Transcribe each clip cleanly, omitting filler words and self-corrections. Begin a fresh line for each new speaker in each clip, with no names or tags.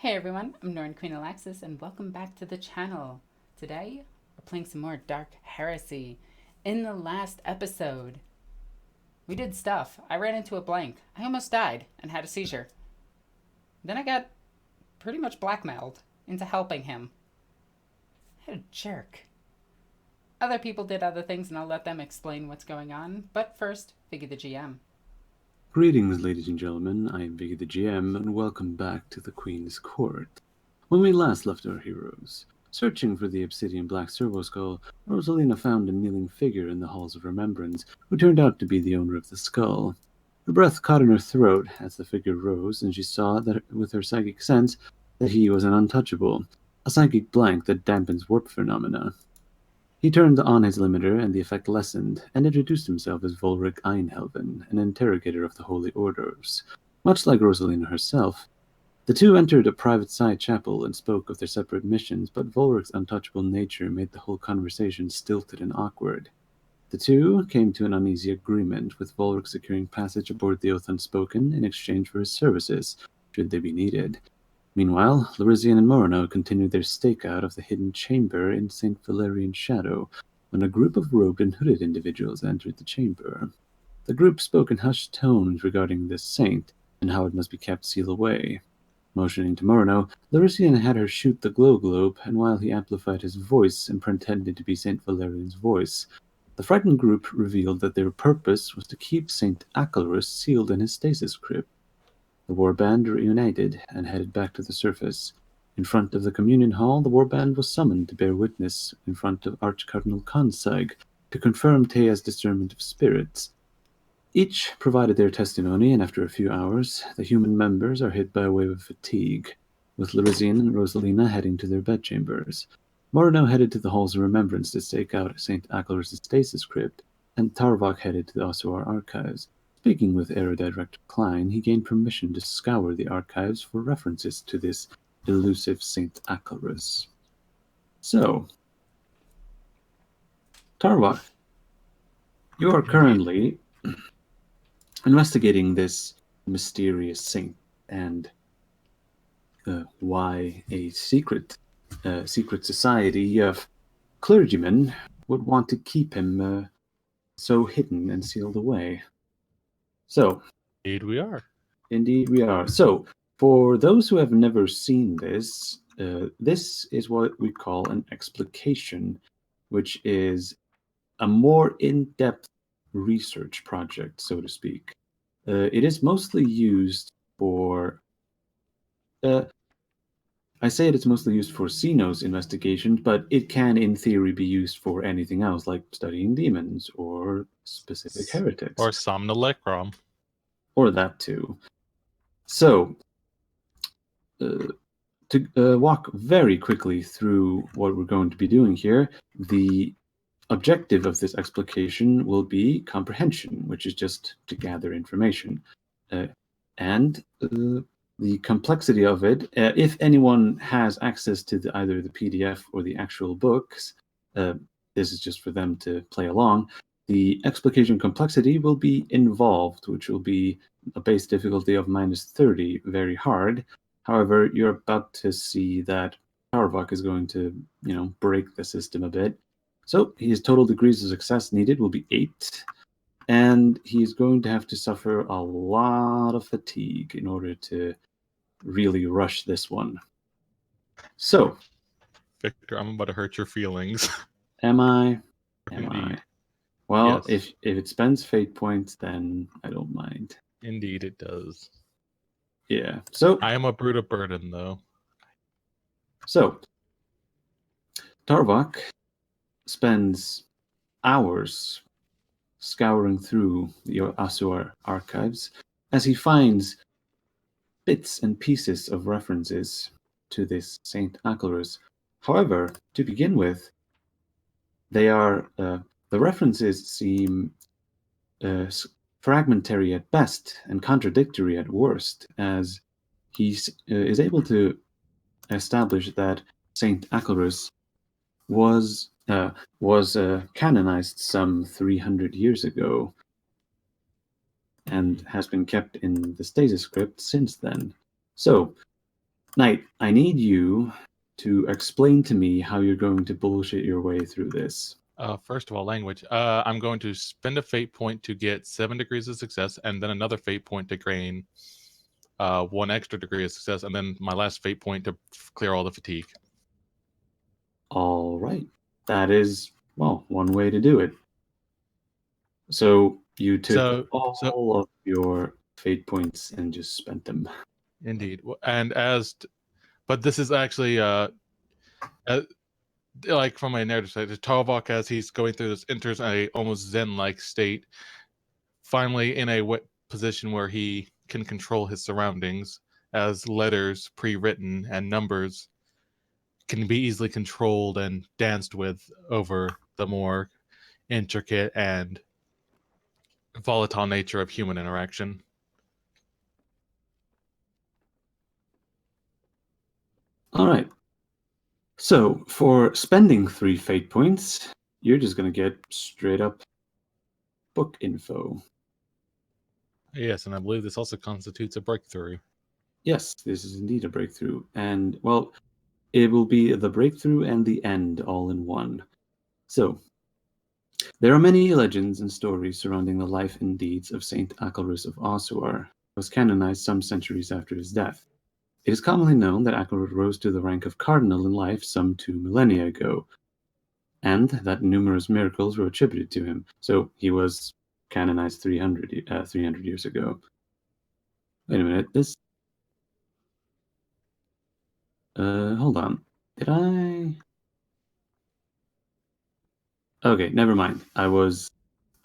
Hey everyone, I'm Norn Queen Alexis and welcome back to the channel. Today, we're playing some more Dark Heresy. In the last episode, we did stuff. I ran into a blank. I almost died and had a seizure. Then I got pretty much blackmailed into helping him. What a jerk. Other people did other things and I'll let them explain what's going on, but first, Figgy the GM.
Greetings, ladies and gentlemen. I am Viggy the GM, and welcome back to the Queen's Court. When we last left our heroes, searching for the obsidian black servo skull, Rosalina found a kneeling figure in the halls of remembrance, who turned out to be the owner of the skull. Her breath caught in her throat as the figure rose, and she saw that with her psychic sense that he was an untouchable, a psychic blank that dampens warp phenomena. He turned on his limiter, and the effect lessened, and introduced himself as Volric Einhelven, an interrogator of the Holy Orders. Much like Rosalina herself, the two entered a private side chapel and spoke of their separate missions, but Volric's untouchable nature made the whole conversation stilted and awkward. The two came to an uneasy agreement, with Volric securing passage aboard the Oath Unspoken in exchange for his services, should they be needed. Meanwhile, Larizian and Morano continued their stakeout of the hidden chamber in St. Valerian's shadow, when a group of robed and hooded individuals entered the chamber. The group spoke in hushed tones regarding this saint, and how it must be kept sealed away. Motioning to Morano, Larizian had her shoot the glow globe, and while he amplified his voice and pretended to be St. Valerian's voice, the frightened group revealed that their purpose was to keep St. Acolytes sealed in his stasis crypt. The warband reunited and headed back to the surface. In front of the communion hall, the warband was summoned to bear witness in front of Archcardinal Consig to confirm Tea's discernment of spirits. Each provided their testimony, and after a few hours, the human members are hit by a wave of fatigue, with Larizian and Rosalina heading to their bedchambers. Morano headed to the halls of remembrance to stake out St. Acolytes' stasis crypt, and Tarvok headed to the Ossuar archives. Speaking with Era Director Klein, he gained permission to scour the archives for references to this elusive St. Acolytes. So, Tarvok, you are currently investigating this mysterious saint and why a secret society of clergymen would want to keep him so hidden and sealed away. So,
Indeed, we are.
Indeed, we are. So, for those who have never seen this, this is what we call an explication, which is a more in-depth research project, so to speak. It is mostly used for. I say it's mostly used for Xenos investigations, but it can, in theory, be used for anything else, like studying demons or specific heretics.
Or Somnolecrom.
Or that too. So, to walk very quickly through what we're going to be doing here, the objective of this explication will be comprehension, which is just to gather information. And the complexity of it, if anyone has access to either the PDF or the actual books, this is just for them to play along. The explication complexity will be involved, which will be a base difficulty of -30, very hard. However, you're about to see that Tarvok is going to, break the system a bit. So his total degrees of success needed will be 8, and he's going to have to suffer a lot of fatigue in order to really rush this one. So,
Victor, I'm about to hurt your feelings.
am I?
Indeed.
Well,
Yes.
if it spends fate points, then I don't mind.
Indeed, it does.
Yeah. So
I am a brute of burden, though.
So, Tarvok spends hours scouring through the Ossuar archives as he finds bits and pieces of references to this Saint Acolytes. However, to begin with, they are the references seem fragmentary at best and contradictory at worst, as he is able to establish that Saint Acolytes was canonized some 300 years ago and has been kept in the stasis crypt since then. So, Knight, I need you to explain to me how you're going to bullshit your way through this.
First of all, language. I'm going to spend a fate point to get 7 degrees of success, and then another fate point to gain 1 extra degree of success, and then my last fate point to clear all the fatigue.
All right. That is, well, one way to do it. So you took all of your fate points and just spent them.
Indeed. And but this is actually like from my narrative side, Tarvok, as he's going through this, enters a almost zen-like state, finally in a position where he can control his surroundings, as letters pre-written and numbers can be easily controlled and danced with over the more intricate and volatile nature of human interaction.
All right. So for spending 3 fate points, you're just going to get straight up book info.
Yes, and I believe this also constitutes a breakthrough.
Yes, this is indeed a breakthrough. And, well, it will be the breakthrough and the end all in one. So, there are many legends and stories surrounding the life and deeds of Saint Acolytes of Ossuar, who was canonized some centuries after his death. It is commonly known that Acolyte rose to the rank of cardinal in life some 2 millennia ago, and that numerous miracles were attributed to him. So he was canonized 300 years ago. Wait a minute, this... hold on. Did I... Okay, never mind. I was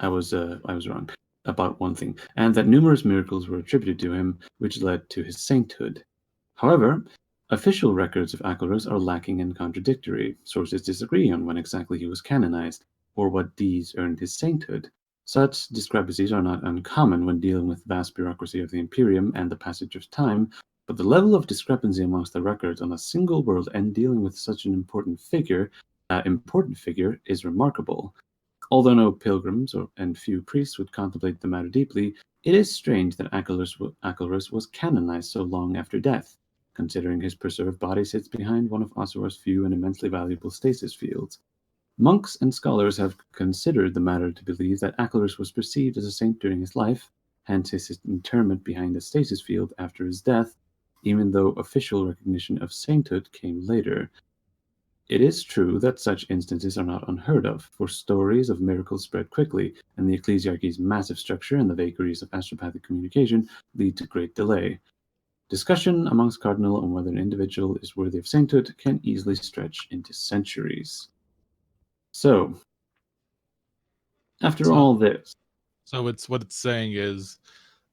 wrong about one thing, and that numerous miracles were attributed to him, which led to his sainthood. However, official records of Acolytes are lacking and contradictory. Sources disagree on when exactly he was canonized, or what deeds earned his sainthood. Such discrepancies are not uncommon when dealing with vast bureaucracy of the Imperium and the passage of time, but the level of discrepancy amongst the records on a single world and dealing with such an important figure is remarkable. Although no pilgrims and few priests would contemplate the matter deeply, it is strange that Acolytes was canonized so long after death, considering his preserved body sits behind one of Ossuar's few and immensely valuable stasis fields. Monks and scholars have considered the matter to believe that Acolytes was perceived as a saint during his life, hence his interment behind the stasis field after his death, even though official recognition of sainthood came later. It is true that such instances are not unheard of, for stories of miracles spread quickly, and the ecclesiarchy's massive structure and the vagaries of astropathic communication lead to great delay. Discussion amongst cardinal on whether an individual is worthy of sainthood can easily stretch into centuries. So, after all this...
So what it's saying is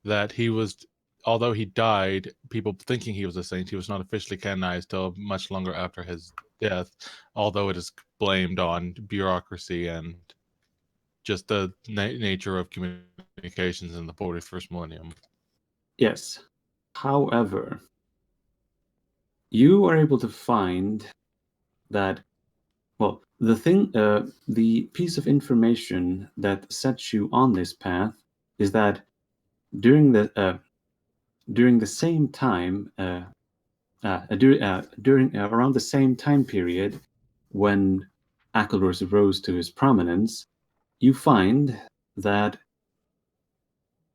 that he was, although he died, people thinking he was a saint, he was not officially canonized till much longer after his death, although it is blamed on bureaucracy and just the nature of communications in the 41st millennium.
Yes. However, you are able to find that, well, the piece of information that sets you on this path is that during the same time, during around the same time period when Acolytes rose to his prominence, you find that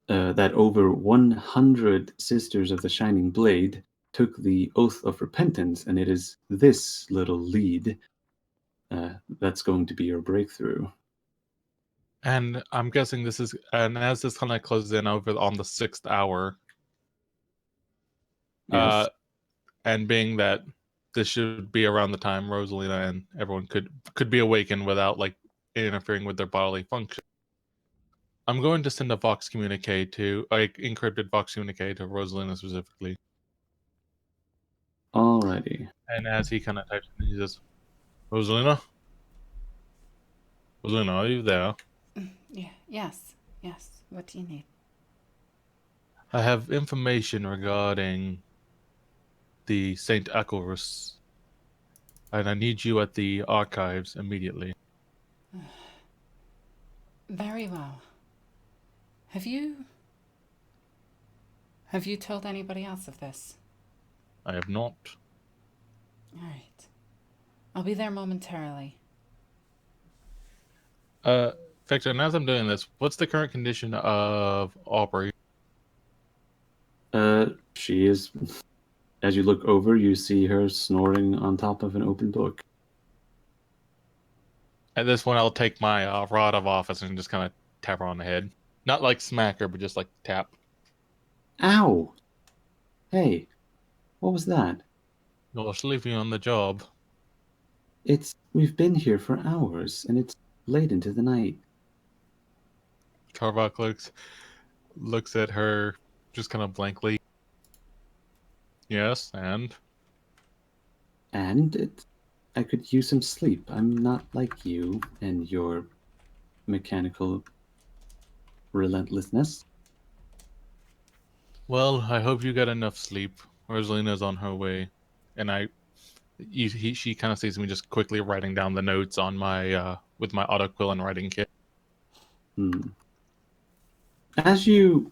that over 100 Sisters of the Shining Blade took the oath of repentance, and it is this little lead that's going to be your breakthrough.
And I'm guessing this is, and as this kind of closes in over on the 6th hour,
Yes.
And being that this should be around the time Rosalina and everyone could be awakened without like interfering with their bodily function, I'm going to send a Vox communique encrypted Vox communique to Rosalina specifically.
Alrighty.
And as he kind of types in, he says, Rosalina? Rosalina, are you there?
Yeah, yes. What do you need?
I have information regarding the St. Acorus, and I need you at the archives immediately.
Very well. Have you told anybody else of this?
I have not.
All right. I'll be there momentarily.
Victor, and as I'm doing this, what's the current condition of Aubrey?
She is. As you look over, you see her snoring on top of an open book.
At this point, I'll take my rod of office and just kind of tap her on the head. Not like smack her, but just like tap.
Ow! Hey, what was that?
You'll leave me on the job.
We've been here for hours, and it's late into the night.
Tarbok looks at her just kind of blankly. Yes, and?
I could use some sleep. I'm not like you and your mechanical relentlessness.
Well, I hope you got enough sleep. Rosalina's on her way. And she kind of sees me just quickly writing down the notes on my, with my autoquill and writing kit.
As you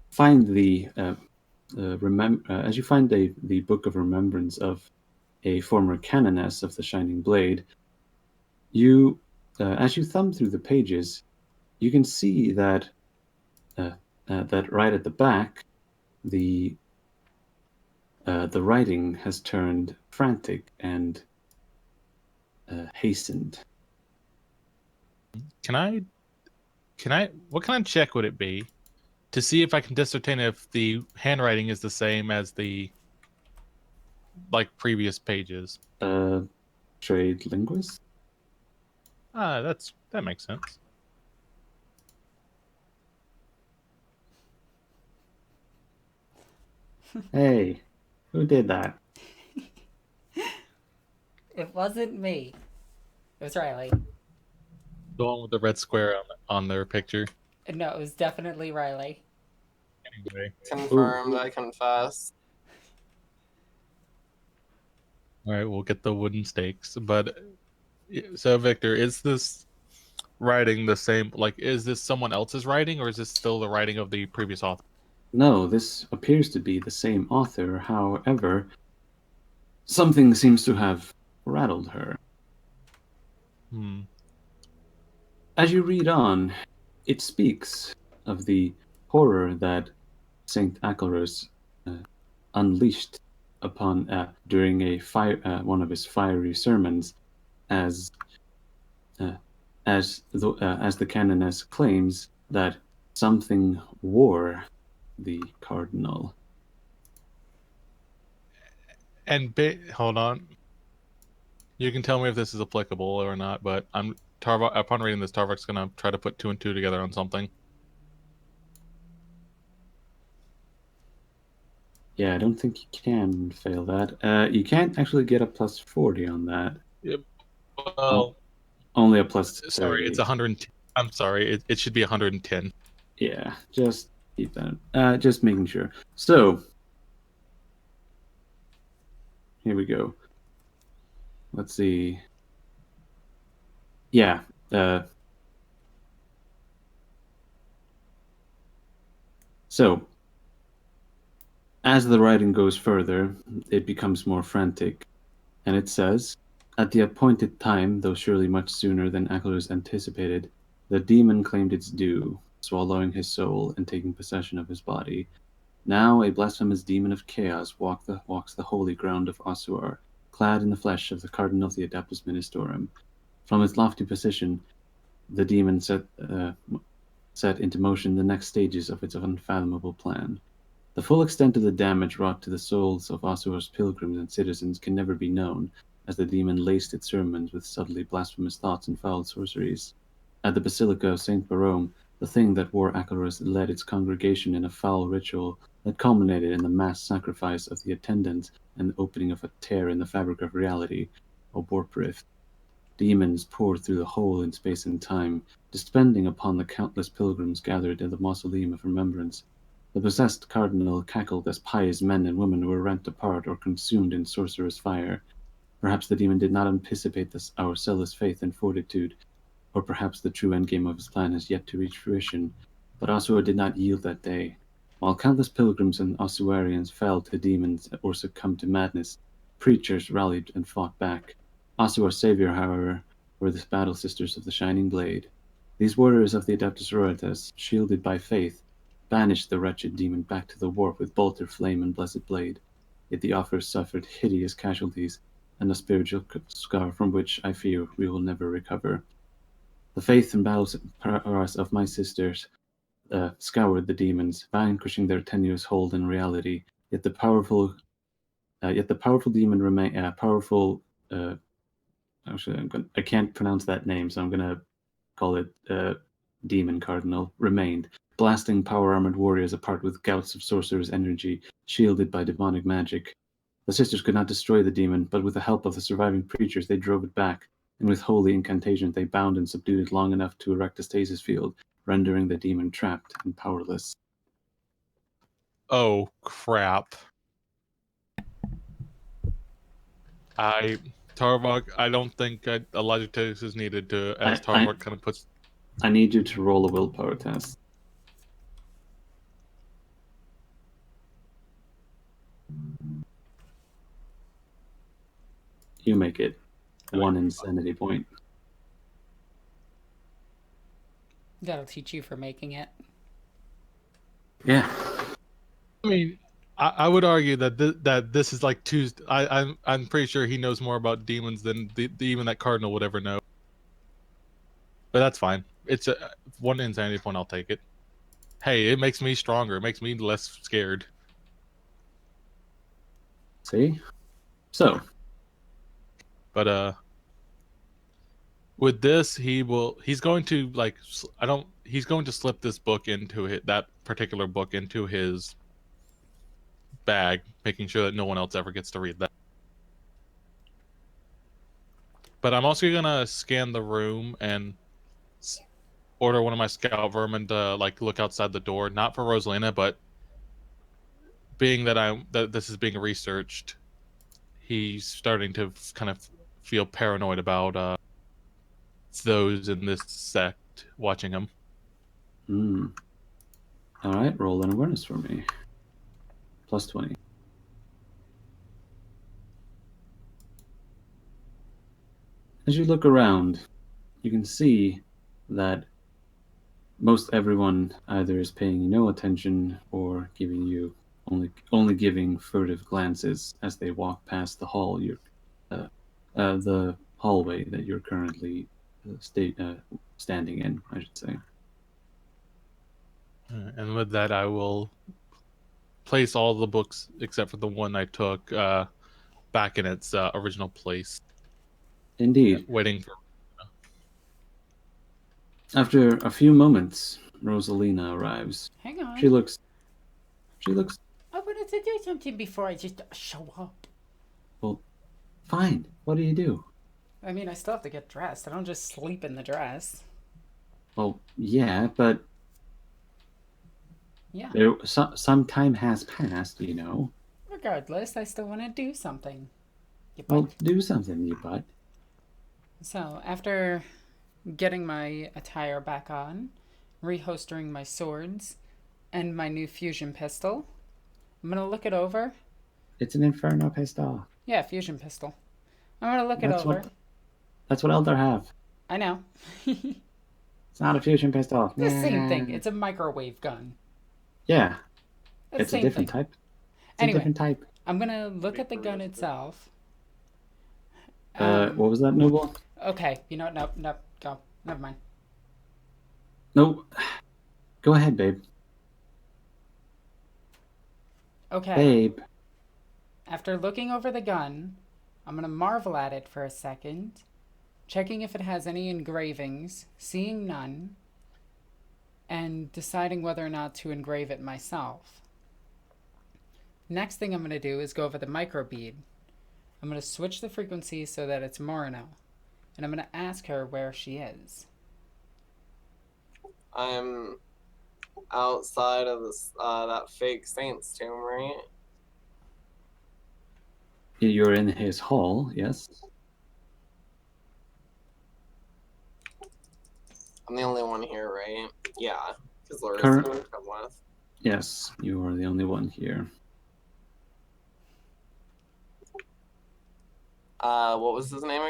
find the book of remembrance of a former canoness of the Shining Blade, as you thumb through the pages, you can see that that right at the back, the writing has turned frantic and hastened.
What kind of check would it be to see if I can ascertain if the handwriting is the same as the, like, previous pages?
Trade linguist?
That makes sense.
Hey, who did that?
It wasn't me. It was Riley.
The one with the red square on their picture.
No, it was definitely Riley.
Anyway.
Confirmed, I confess.
All right, we'll get the wooden stakes. But so, Victor, is this writing the same? Like, is this someone else's writing, or is this still the writing of the previous author?
No, this appears to be the same author. However, something seems to have rattled her. As you read on, it speaks of the horror that Saint Acolytes unleashed upon during one of his fiery sermons, as the canoness claims that something wore the cardinal.
And hold on. You can tell me if this is applicable or not, but upon reading this, Tarvok's gonna try to put 2 and 2 together on something.
Yeah, I don't think you can fail that. You can't actually get a plus 40 on that.
Well,
only a plus 30.
Sorry, it's 110. I'm sorry, it should be 110.
Yeah, just keep that. Just making sure. So, here we go. Let's see. Yeah. So, as the writing goes further, it becomes more frantic, and it says, "At the appointed time, though surely much sooner than Acolytes anticipated, the demon claimed its due, swallowing his soul and taking possession of his body. Now a blasphemous demon of chaos walks the holy ground of Ossuar, clad in the flesh of the Cardinal of the Adeptus Ministorum. From its lofty position, the demon set into motion the next stages of its unfathomable plan. The full extent of the damage wrought to the souls of Ossuar's pilgrims and citizens can never be known, as the demon laced its sermons with subtly blasphemous thoughts and foul sorceries. At the Basilica of St. Barome, the thing that wore Acolytes led its congregation in a foul ritual that culminated in the mass sacrifice of the attendants and the opening of a tear in the fabric of reality, or Borprift. Demons poured through the hole in space and time, descending upon the countless pilgrims gathered in the mausoleum of remembrance. The possessed cardinal cackled as pious men and women were rent apart or consumed in sorcerous fire. Perhaps the demon did not anticipate our zealous faith and fortitude, or perhaps the true endgame of his plan has yet to reach fruition. But Ossuar did not yield that day. While countless pilgrims and Ossuarians fell to demons or succumbed to madness, preachers rallied and fought back. Ossuar's savior, however, were the battle sisters of the Shining Blade. These warriors of the Adeptus Sororitas, shielded by faith, banished the wretched demon back to the warp with bolter, flame, and blessed blade. Yet the offers suffered hideous casualties, and a spiritual scar from which, I fear, we will never recover. The faith and battle prowess of my sisters scoured the demons, vanquishing their tenuous hold in reality. Yet the powerful demon remain powerful. Actually, I can't pronounce that name, so I'm gonna call it Demon Cardinal. Remained, blasting power-armored warriors apart with gouts of sorcerer's energy, shielded by demonic magic. The sisters could not destroy the demon, but with the help of the surviving preachers, they drove it back, and with holy incantation, they bound and subdued it long enough to erect a stasis field, rendering the demon trapped and powerless.
Oh, crap. Tarvok, I don't think a logic test is needed to, as Tarvok kind of puts...
I need you to roll a willpower test. You make it. 1 insanity point.
That'll teach you for making it.
Yeah.
I mean, I would argue that this is like Tuesday. I'm pretty sure he knows more about demons than even that cardinal would ever know. But that's fine. It's a 1 insanity point. I'll take it. Hey, it makes me stronger. It makes me less scared.
See? So.
But with this, he's going to he's going to slip this book into that particular book into his bag, making sure that no one else ever gets to read that. But I'm also gonna scan the room and order one of my scout vermin to look outside the door, not for Rosalina, but being that this is being researched, he's starting to kind of feel paranoid about those in this sect watching him.
All right, roll an awareness for me. Plus 20. As you look around, you can see that most everyone either is paying you no attention or giving you only giving furtive glances as they walk past the hall. The hallway that you're currently standing in, I should say.
And with that, I will place all the books except for the one I took back in its original place.
Indeed.
Waiting for...
After a few moments, Rosalina arrives.
Hang on.
She looks...
I wanted to do something before I just show up.
Well, fine. What do you do?
I mean, I still have to get dressed. I don't just sleep in the dress.
Well, yeah, but...
Yeah.
Some time has passed, you know.
Regardless, I still want to do something.
Well, do something, you butt.
So, after getting my attire back on, reholstering my swords, and my new fusion pistol, I'm going to look it over.
It's an Inferno pistol.
Yeah, fusion pistol. I'm going to look it over.
That's what Eldar have.
I know.
It's not a fusion pistol.
The same thing. It's a microwave gun.
Yeah.
It's
a different type.
Anyway,
a different type.
I'm going to look at the gun itself.
What was that, Noble?
Okay. You know what? Nope. Go. Never mind.
Nope. Go ahead, babe.
Okay.
Babe.
After looking over the gun, I'm going to marvel at it for a second, checking if it has any engravings, seeing none, and deciding whether or not to engrave it myself. Next thing I'm going to do is go over the microbead. I'm going to switch the frequency so that it's Morino, and I'm going to ask her where she is.
I'm outside of this that fake saint's tomb, right?
You're in his hall, yes?
I'm the only one here, right? Yeah. Because Laura's
Current-
going to come with.
Yes, you are the only one here.
What was his name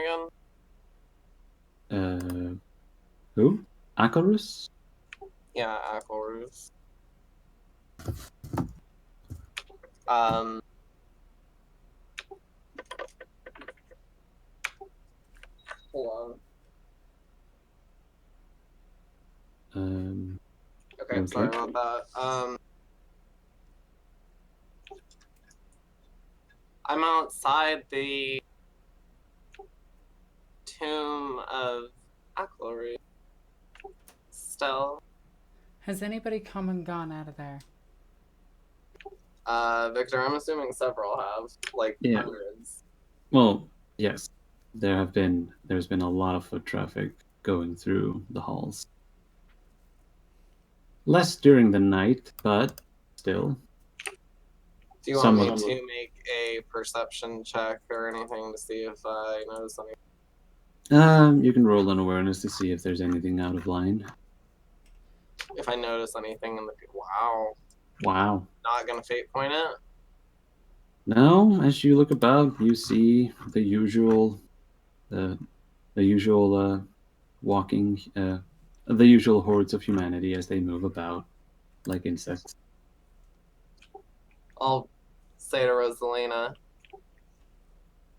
again?
Who? Acorus?
Yeah, Acolytes. Um. Hold on. Okay,
okay.
sorry about that. I'm outside the tomb of Acolytes still.
Has anybody come and gone out of there?
Victor, I'm assuming several have, like
Yeah.
hundreds.
Well, yes. There's been a lot of foot traffic going through the halls. Less during the night, but still.
Do you want me
Some-
to make a perception check or anything to see if I notice anything?
You can roll an awareness to see if there's anything out of line.
If I notice anything in the wow,
Wow.
not gonna fate point it.
Now, as you look about, you see the usual walking, the usual hordes of humanity as they move about like insects.
I'll say to Rosalina,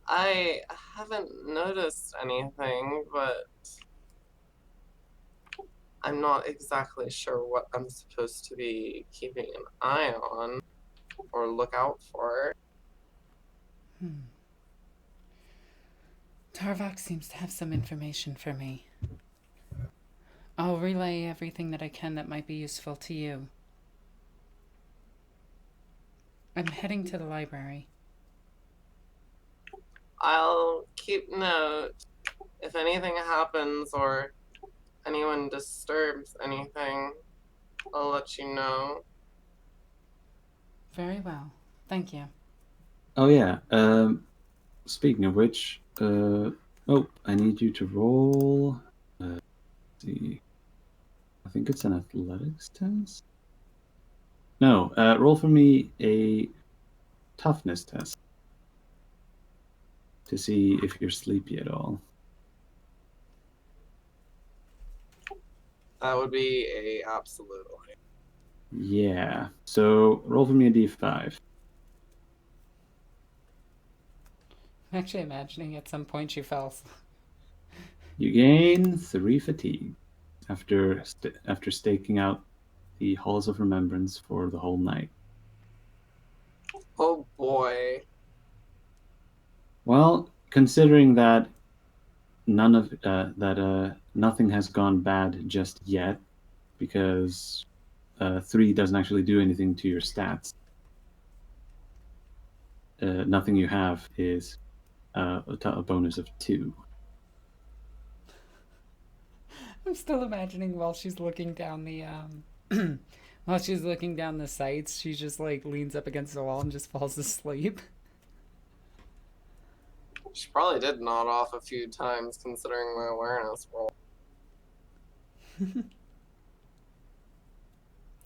I haven't noticed anything, but I'm not exactly sure what I'm supposed to be keeping an eye on or look out for.
Tarvok seems to have some information for me. I'll relay everything that I can that might be useful to you. I'm heading to the library.
I'll keep note. If anything happens or anyone disturbs anything, I'll let you know.
Very well. Thank you.
Oh yeah. Speaking of which, I need you to roll. Let's see. I think it's an athletics test. No, roll for me a toughness test to see if you're sleepy at all.
That would be a absolutely.
Yeah. So roll for me a d5.
I'm actually imagining at some point you fell.
You gain 3 fatigue after staking out the halls of remembrance for the whole night.
Oh boy.
Well, considering that nothing has gone bad just yet, because 3 doesn't actually do anything to your stats. Nothing you have is a bonus of 2.
I'm still imagining while she's looking down the while she's looking down the sights, she just like leans up against the wall and just falls asleep.
She probably did nod off a few times considering my awareness roll.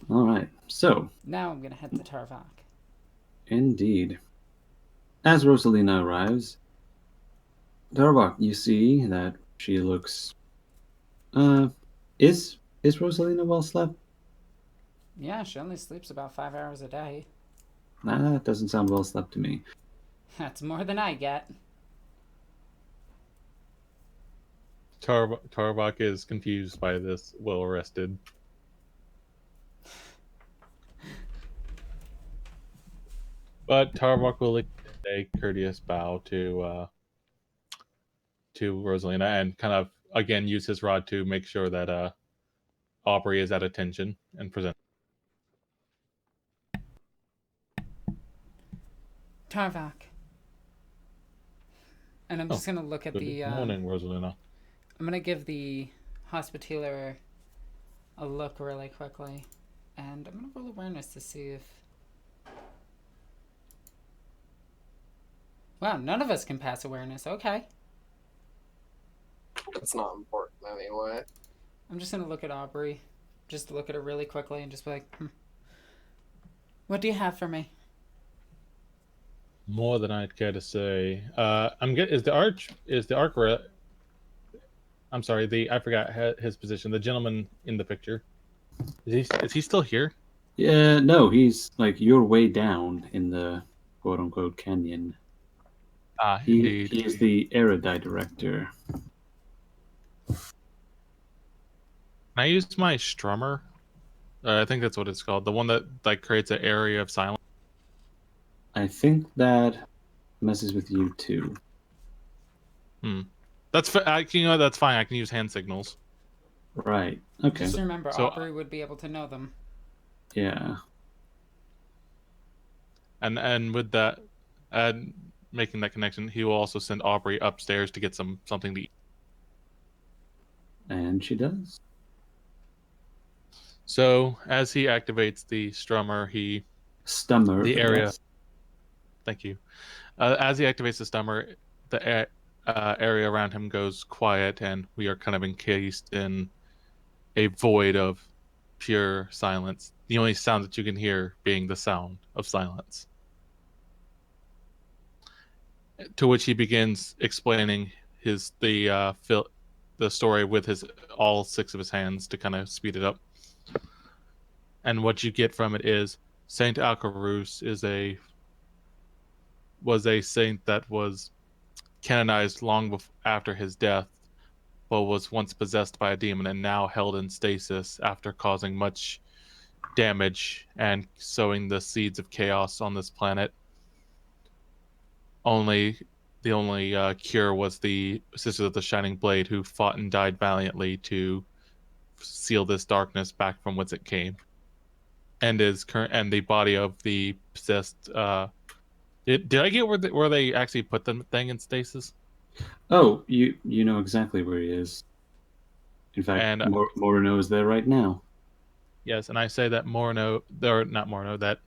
All right. So,
Now I'm gonna head to Tarvok.
indeed, as Rosalina arrives, Darvok, you see that she looks. Is Rosalina well slept?
Yeah, she only sleeps about 5 hours a day.
That doesn't sound well slept to me.
That's more than I get.
Tarbok is confused by this, well rested. But Tarbok will extend a courteous bow to Rosalina and kind of again use his rod to make sure that Aubrey is at attention and present.
Tarvok. And I'm just gonna look at
Good
the
morning, Rosalina.
I'm gonna give the hospitaller a look really quickly. And I'm gonna roll awareness to see if wow, none of us can pass awareness. Okay.
It's not important anyway.
I'm just gonna look at Aubrey. just look at her really quickly and just be like, What do you have for me?
More than I'd care to say. Is the arc I'm sorry, I forgot his position. The gentleman in the picture. Is he still here?
Yeah, no, he's like you're way down in the quote unquote canyon.
Ah,
He
indeed.
he is the erudite director.
Can I use my strummer? I think that's what it's called. The one that like creates an area of silence.
I think that messes with you too.
That's that's fine. I can use hand signals.
Right. Okay.
Just remember,
So
Aubrey would be able to know them.
Yeah.
and with that, and making that connection, he will also send Aubrey upstairs to get something to eat.
And she does.
So as he activates the strummer,
Stummer.
the area.
Yes.
Thank you. As he activates the stummer, the area around him goes quiet, and we are kind of encased in a void of pure silence. The only sound that you can hear being the sound of silence. To which he begins explaining the story with his all six of his hands to kind of speed it up. And what you get from it is Saint Alcarus was a saint that was canonized long after his death, but was once possessed by a demon and now held in stasis after causing much damage and sowing the seeds of chaos on this planet. The only cure was the Sisters of the Shining Blade, who fought and died valiantly to seal this darkness back from whence it came. And the body of the possessed. Did I get where they actually put the thing in stasis?
Oh, you know exactly where he is. In fact,
And
Morino is there right now.
yes, and I say that Morno, or not Morno, that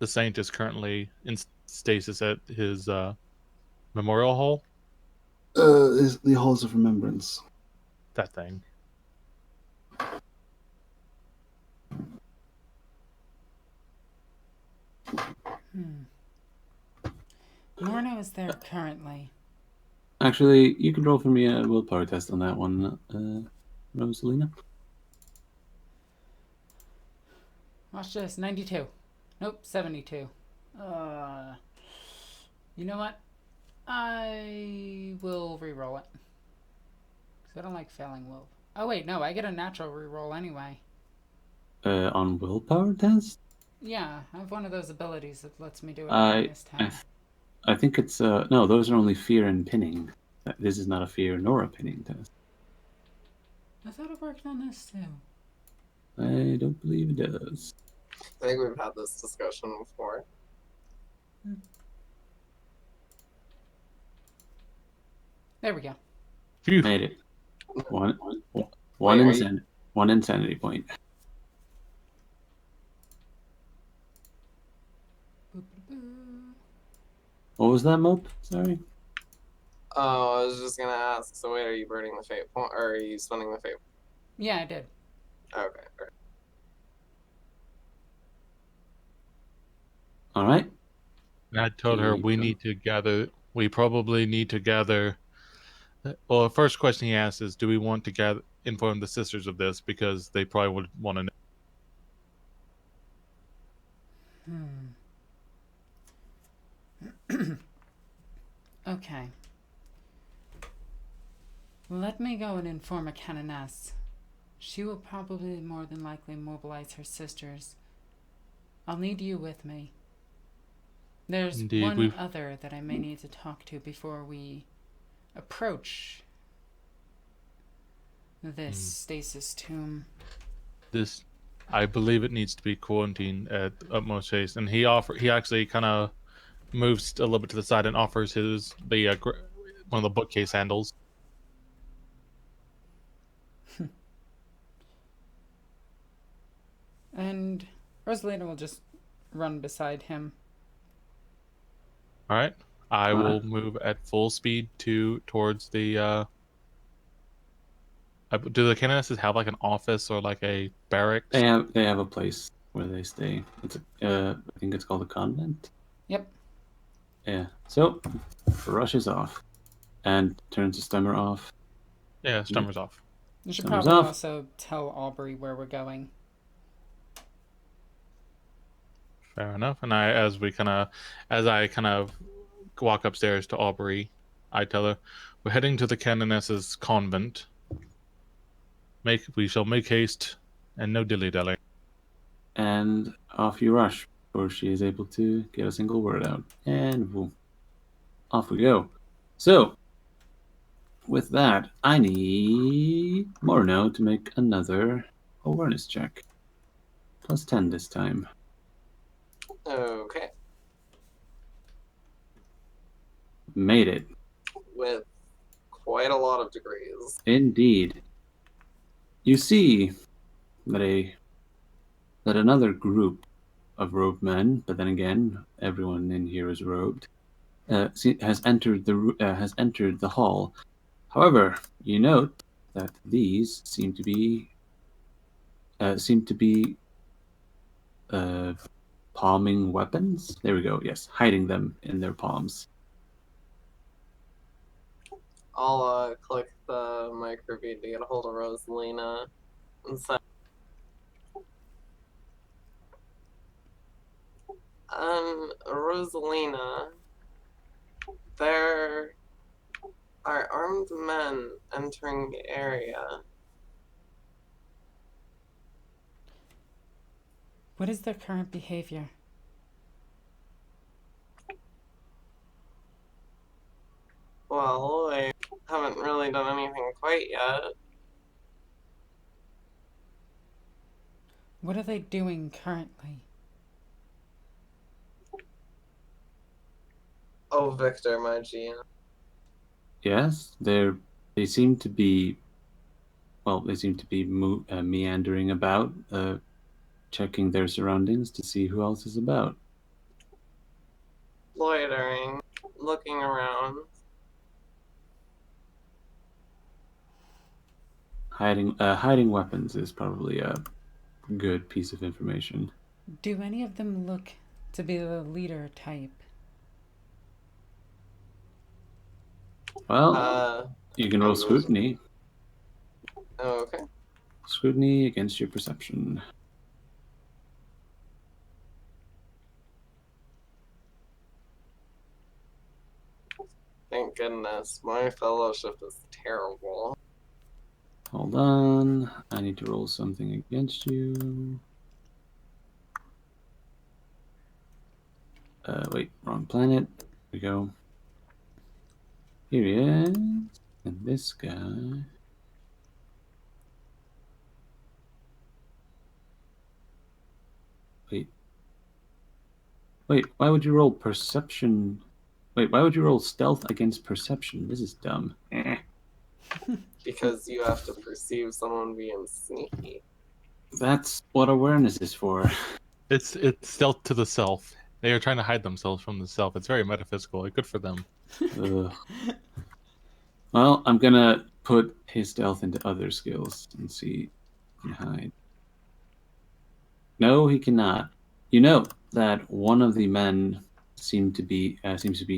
the saint is currently in stasis at his memorial hall.
Is the Halls of Remembrance.
That thing.
Morno is there currently.
Actually, you can roll for me a willpower test on that one, Rosalina.
Watch this, 92. Nope, 72. You know what? I will re-roll it. Because I don't like failing will. Oh wait, no, I get a natural re-roll anyway.
On willpower test?
Yeah, I have one of those abilities that lets me do it -10.
I think it's no, those are only fear and pinning. This is not a fear nor a pinning test.
I thought it worked on this too.
I don't believe it does.
I think we've had this discussion before.
There we go.
Phew.
Made it. One
Wait,
insanity point. What was that, Mope? Sorry.
Oh, I was just gonna ask. So wait, are you burning the fate point, or are you spending the fate?
Yeah, I did.
Okay.
All right.
And I told her we probably need to gather. Well, the first question he asked is, do we want to inform the sisters of this? Because they probably would want to know.
Okay. Let me go and inform a canoness. She will probably more than likely mobilize her sisters. I'll need you with me. There's one other that I may need to talk to before we approach this stasis tomb.
I believe it needs to be quarantined at utmost haste. And he actually kind of moves a little bit to the side and offers one of the bookcase handles.
And Rosalina will just run beside him.
All right. I will move at full speed towards the Do the canonesses have like an office or like a barracks?
They have a place where they stay. It's I think it's called a convent.
Yep.
Yeah. So rushes off and turns the stemmer off.
Yeah, stemmer's off.
You should
Stemmer's
probably
off.
also tell Aubrey where we're going.
Fair enough. And as I kind of walk upstairs to Aubrey, I tell her, "We're heading to the Canoness's convent. We shall make haste, and no dilly dally."
And off you rush before she is able to get a single word out. And boom, off we go. So, with that, I need Morno to make another awareness check. Plus 10 this time.
Okay.
Made it.
With quite a lot of degrees.
Indeed. You see that another group of robed men, but then again, everyone in here is robed, has entered the hall. However, you note that these seem to be palming weapons. There we go. Yes, hiding them in their palms.
I'll click the microbead to get a hold of Rosalina and say, Rosalina, there are armed men entering the area.
What is their current behavior?
Well, they haven't really done anything quite yet.
What are they doing currently?
Oh, Victor, my GM.
Yes, they seem to be meandering about, checking their surroundings to see who else is about.
Loitering, looking around.
Hiding weapons is probably a good piece of information.
Do any of them look to be the leader type?
Well, you can roll scrutiny.
Oh, okay.
Scrutiny against your perception.
Thank goodness. My fellowship is terrible.
Hold on. I need to roll something against you. Wait, wrong planet. Here we go. Here he is. And this guy. Wait, why would you roll perception? Wait, why would you roll stealth against perception? This is dumb.
Because you have to perceive someone being sneaky.
That's what awareness is for.
It's stealth to the self. They are trying to hide themselves from the self. It's very metaphysical. Good for them.
Ugh. Well, I'm gonna put his stealth into other skills and see if he can hide. No, he cannot. You know that one of the men seems to be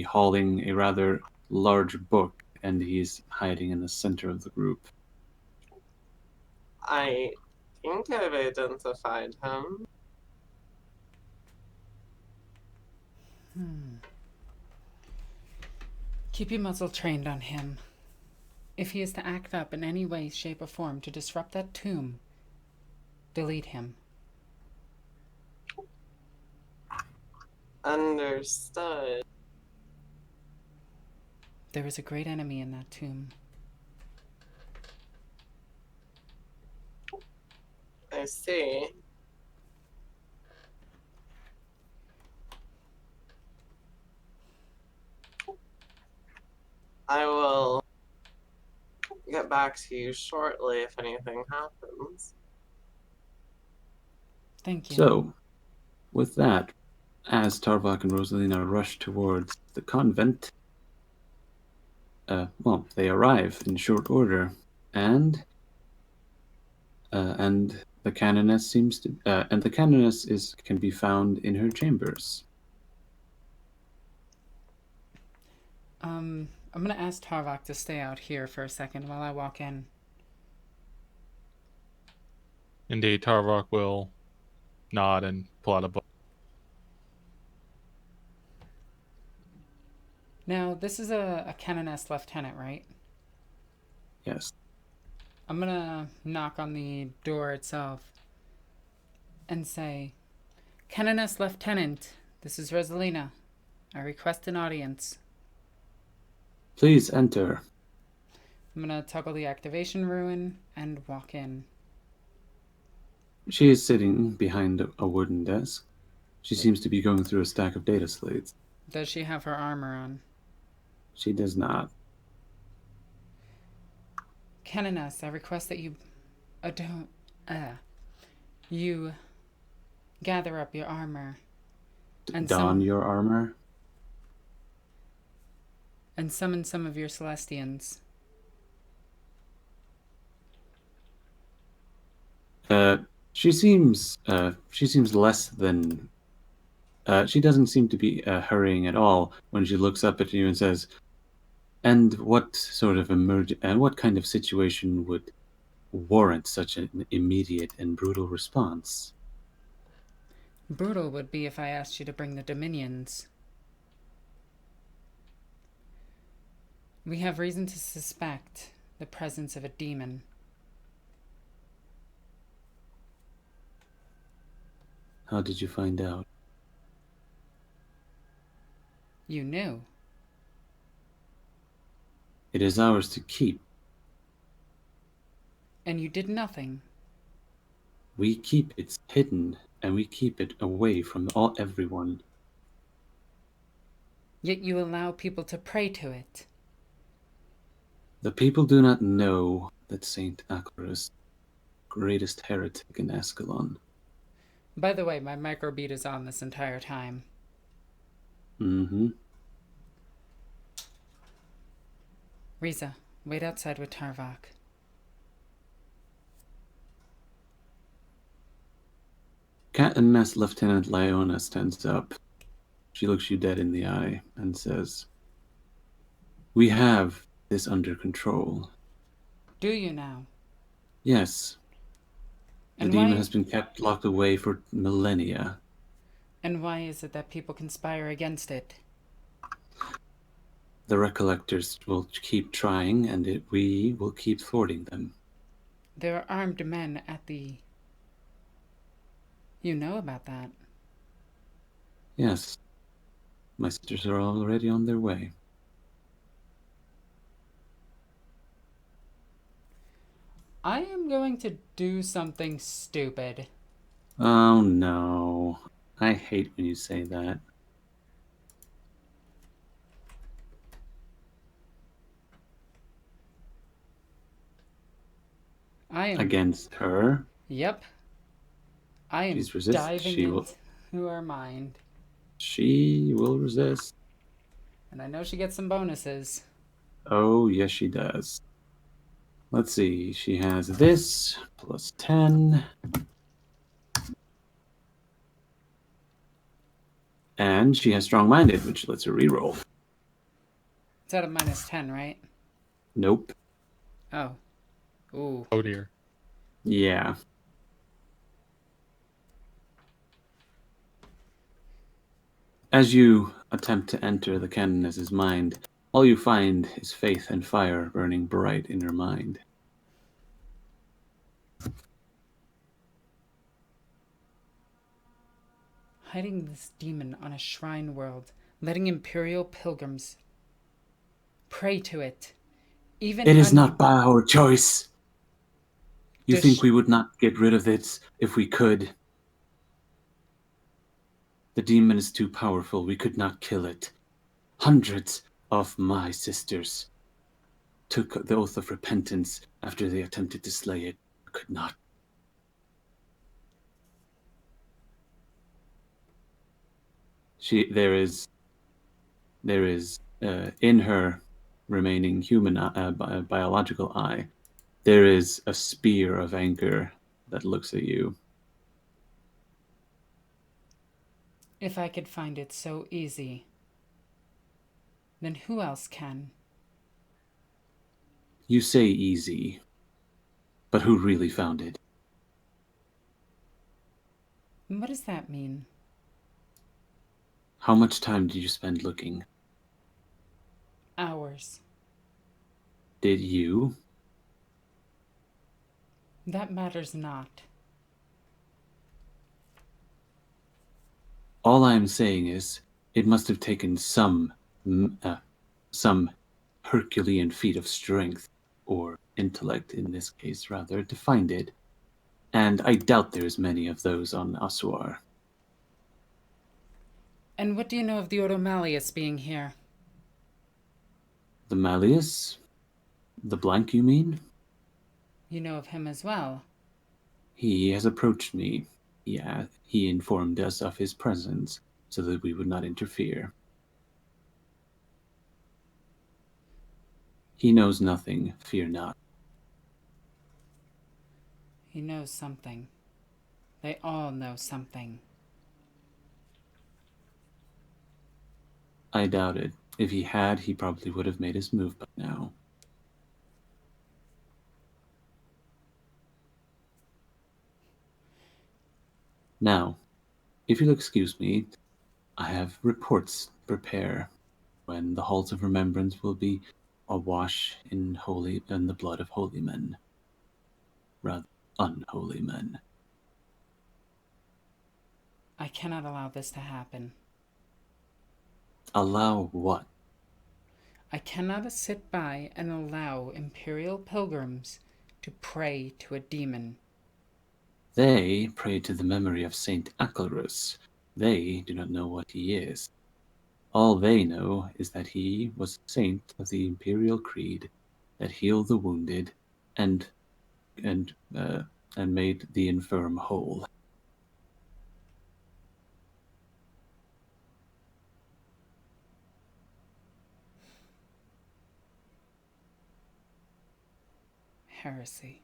hauling a rather large book, and he's hiding in the center of the group.
I think I've identified him.
Keep your muzzle trained on him. If he is to act up in any way, shape, or form to disrupt that tomb, delete him.
Understood.
There is a great enemy in that tomb.
I see. I will get back to you shortly if anything happens.
Thank you.
So, with that, as Tarvok and Rosalina rush towards the convent, they arrive in short order, and and the canoness can be found in her chambers.
I'm gonna ask Tarvok to stay out here for a second while I walk in.
Indeed, Tarvok will nod and pull out a book.
Now, this is a canoness lieutenant, right?
Yes.
I'm gonna knock on the door itself and say, Canoness Lieutenant, this is Rosalina. I request an audience.
Please enter.
I'm gonna toggle the activation ruin and walk in.
She is sitting behind a wooden desk. She seems to be going through a stack of data slates.
Does she have her armor on?
She does not.
Canoness, I request that you gather up your armor and
Don your armor.
and summon some of your Celestians.
She seems less than. She doesn't seem to be hurrying at all when she looks up at you and says, "And what sort of what kind of situation would warrant such an immediate and brutal response?"
Brutal would be if I asked you to bring the Dominions. We have reason to suspect the presence of a demon.
How did you find out?
You knew.
It is ours to keep.
And you did nothing.
We keep it hidden, and we keep it away from everyone.
Yet you allow people to pray to it.
The people do not know that Saint Acolytes, greatest heretic in Ascalon.
By the way, my microbeat is on this entire time.
Mm-hmm.
Riza, wait outside with Tarvok.
Canoness Lieutenant Lyona stands up. She looks you dead in the eye and says, "We have this under control."
Do you now?
Yes. The
And
demon
why?
has been kept locked away for millennia.
And why is it that people conspire against it?
The Recollectors will keep trying, and we will keep thwarting them.
There are armed men at the... You know about that.
Yes. My sisters are already on their way.
I am going to do something stupid.
Oh no. I hate when you say that.
I am...
Against her?
Yep. I am
She's resist.
diving
She will.
into her mind.
She will resist.
And I know she gets some bonuses.
Oh, yes, she does. Let's see. She has this plus 10. And she has strong-minded, which lets her reroll.
It's at a minus 10, right?
Nope.
Oh. Ooh.
Oh dear.
Yeah. As you attempt to enter the canoness's mind, all you find is faith and fire burning bright in her mind.
Hiding this demon on a shrine world, letting Imperial pilgrims pray to it. Even
It is not by our choice. You
Does
think
she-
we would not get rid of it if we could? The demon is too powerful. We could not kill it. Hundreds of my sisters took the oath of repentance after they attempted to slay it. Could not. There is in her remaining human biological eye, there is a spear of anger that looks at you.
If I could find it so easy, then who else can?
You say easy, but who really found it?
What does that mean?
How much time did you spend looking?
Hours.
Did you?
That matters not.
All I am saying is, it must have taken some Herculean feat of strength, or intellect in this case, rather, to find it. And I doubt there's many of those on Ossuar.
And what do you know of the Ordo Malleus being here?
The Malleus? The blank, you mean?
You know of him as well.
He has approached me. Yeah, he informed us of his presence, so that we would not interfere. He knows nothing, fear not.
He knows something. They all know something.
I doubt it. If he had, he probably would have made his move by now. Now, if you'll excuse me, I have reports to prepare when the halls of remembrance will be awash in the blood of holy men. Rather, unholy men.
I cannot allow this to happen.
Allow what?
I cannot sit by and allow Imperial pilgrims to pray to a demon.
They pray to the memory of Saint Acolytes. They do not know what he is. All they know is that he was a saint of the Imperial Creed that healed the wounded and made the infirm whole.
Heresy.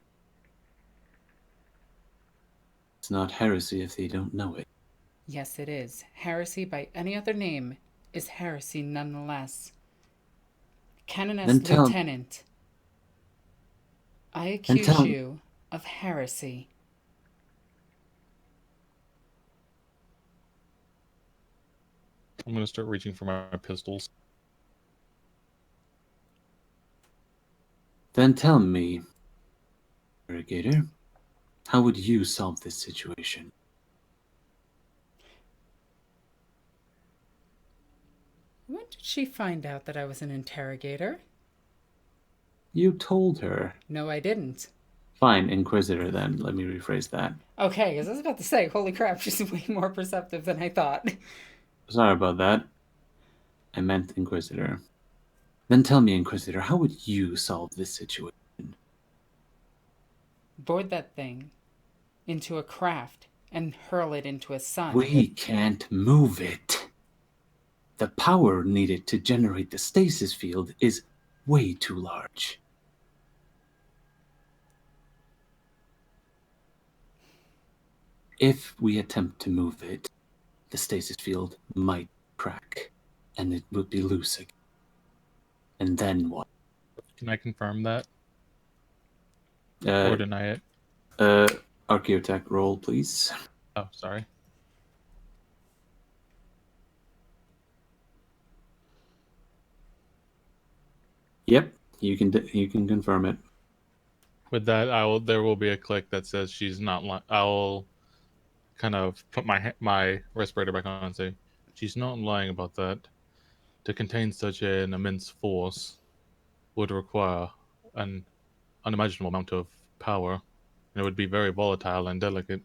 It's not heresy if they don't know it.
Yes, it is. Heresy by any other name is heresy nonetheless. Canoness Lieutenant, I accuse you of heresy.
I'm going to start reaching for my pistols.
Then tell me, interrogator, how would you solve this situation?
When did she find out that I was an interrogator?
You told her.
No, I didn't.
Fine, Inquisitor then. Let me rephrase that.
Okay, because I was about to say, holy crap, she's way more perceptive than I thought.
Sorry about that. I meant Inquisitor. Then tell me, Inquisitor, how would you solve this situation?
Board that thing into a craft and hurl it into a sun.
We can't move it. The power needed to generate the stasis field is way too large. If we attempt to move it, the stasis field might crack, and it would be loose again. And then what?
Can I confirm that? Or deny it?
Archaeotech roll, please.
Oh, sorry.
Yep, you can confirm it.
With that, there will be a click that says she's not lying. I'll kind of put my respirator back on and say, she's not lying about that. To contain such an immense force would require an unimaginable amount of power, and it would be very volatile and delicate.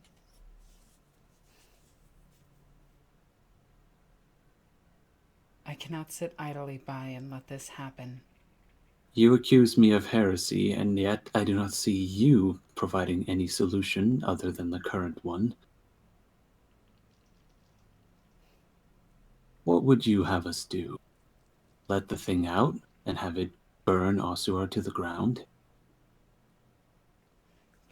I cannot sit idly by and let this happen.
You accuse me of heresy, and yet I do not see you providing any solution other than the current one. What would you have us do? Let the thing out and have it burn Ossuar to the ground?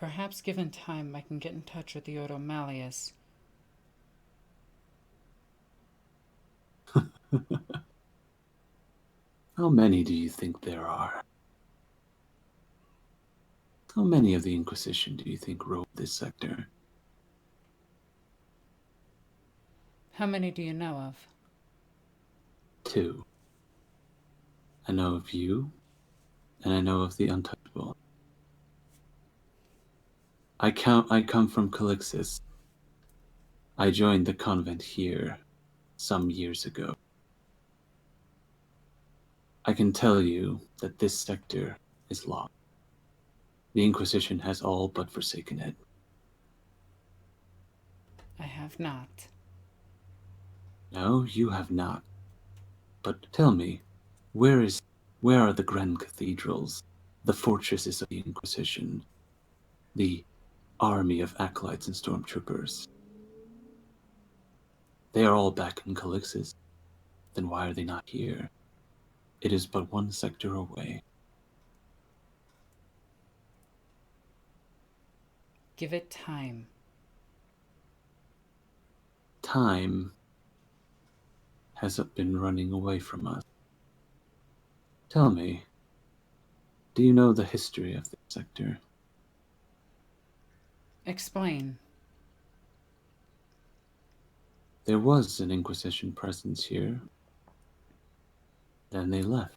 Perhaps given time I can get in touch with the Ordo Malleus.
How many do you think there are? How many of the Inquisition do you think rule this sector?
How many do you know of?
2. I know of you, and I know of the Untouchable. I come from Calixis. I joined the convent here some years ago. I can tell you that this sector is lost. The Inquisition has all but forsaken it.
I have not.
No, you have not. But tell me, where are the grand cathedrals, the fortresses of the Inquisition, the army of acolytes and stormtroopers? They are all back in Calixis. Then why are they not here? It is but one sector away.
Give it time.
Time has been running away from us. Tell me, do you know the history of this sector?
Explain.
There was an Inquisition presence here. Then they left.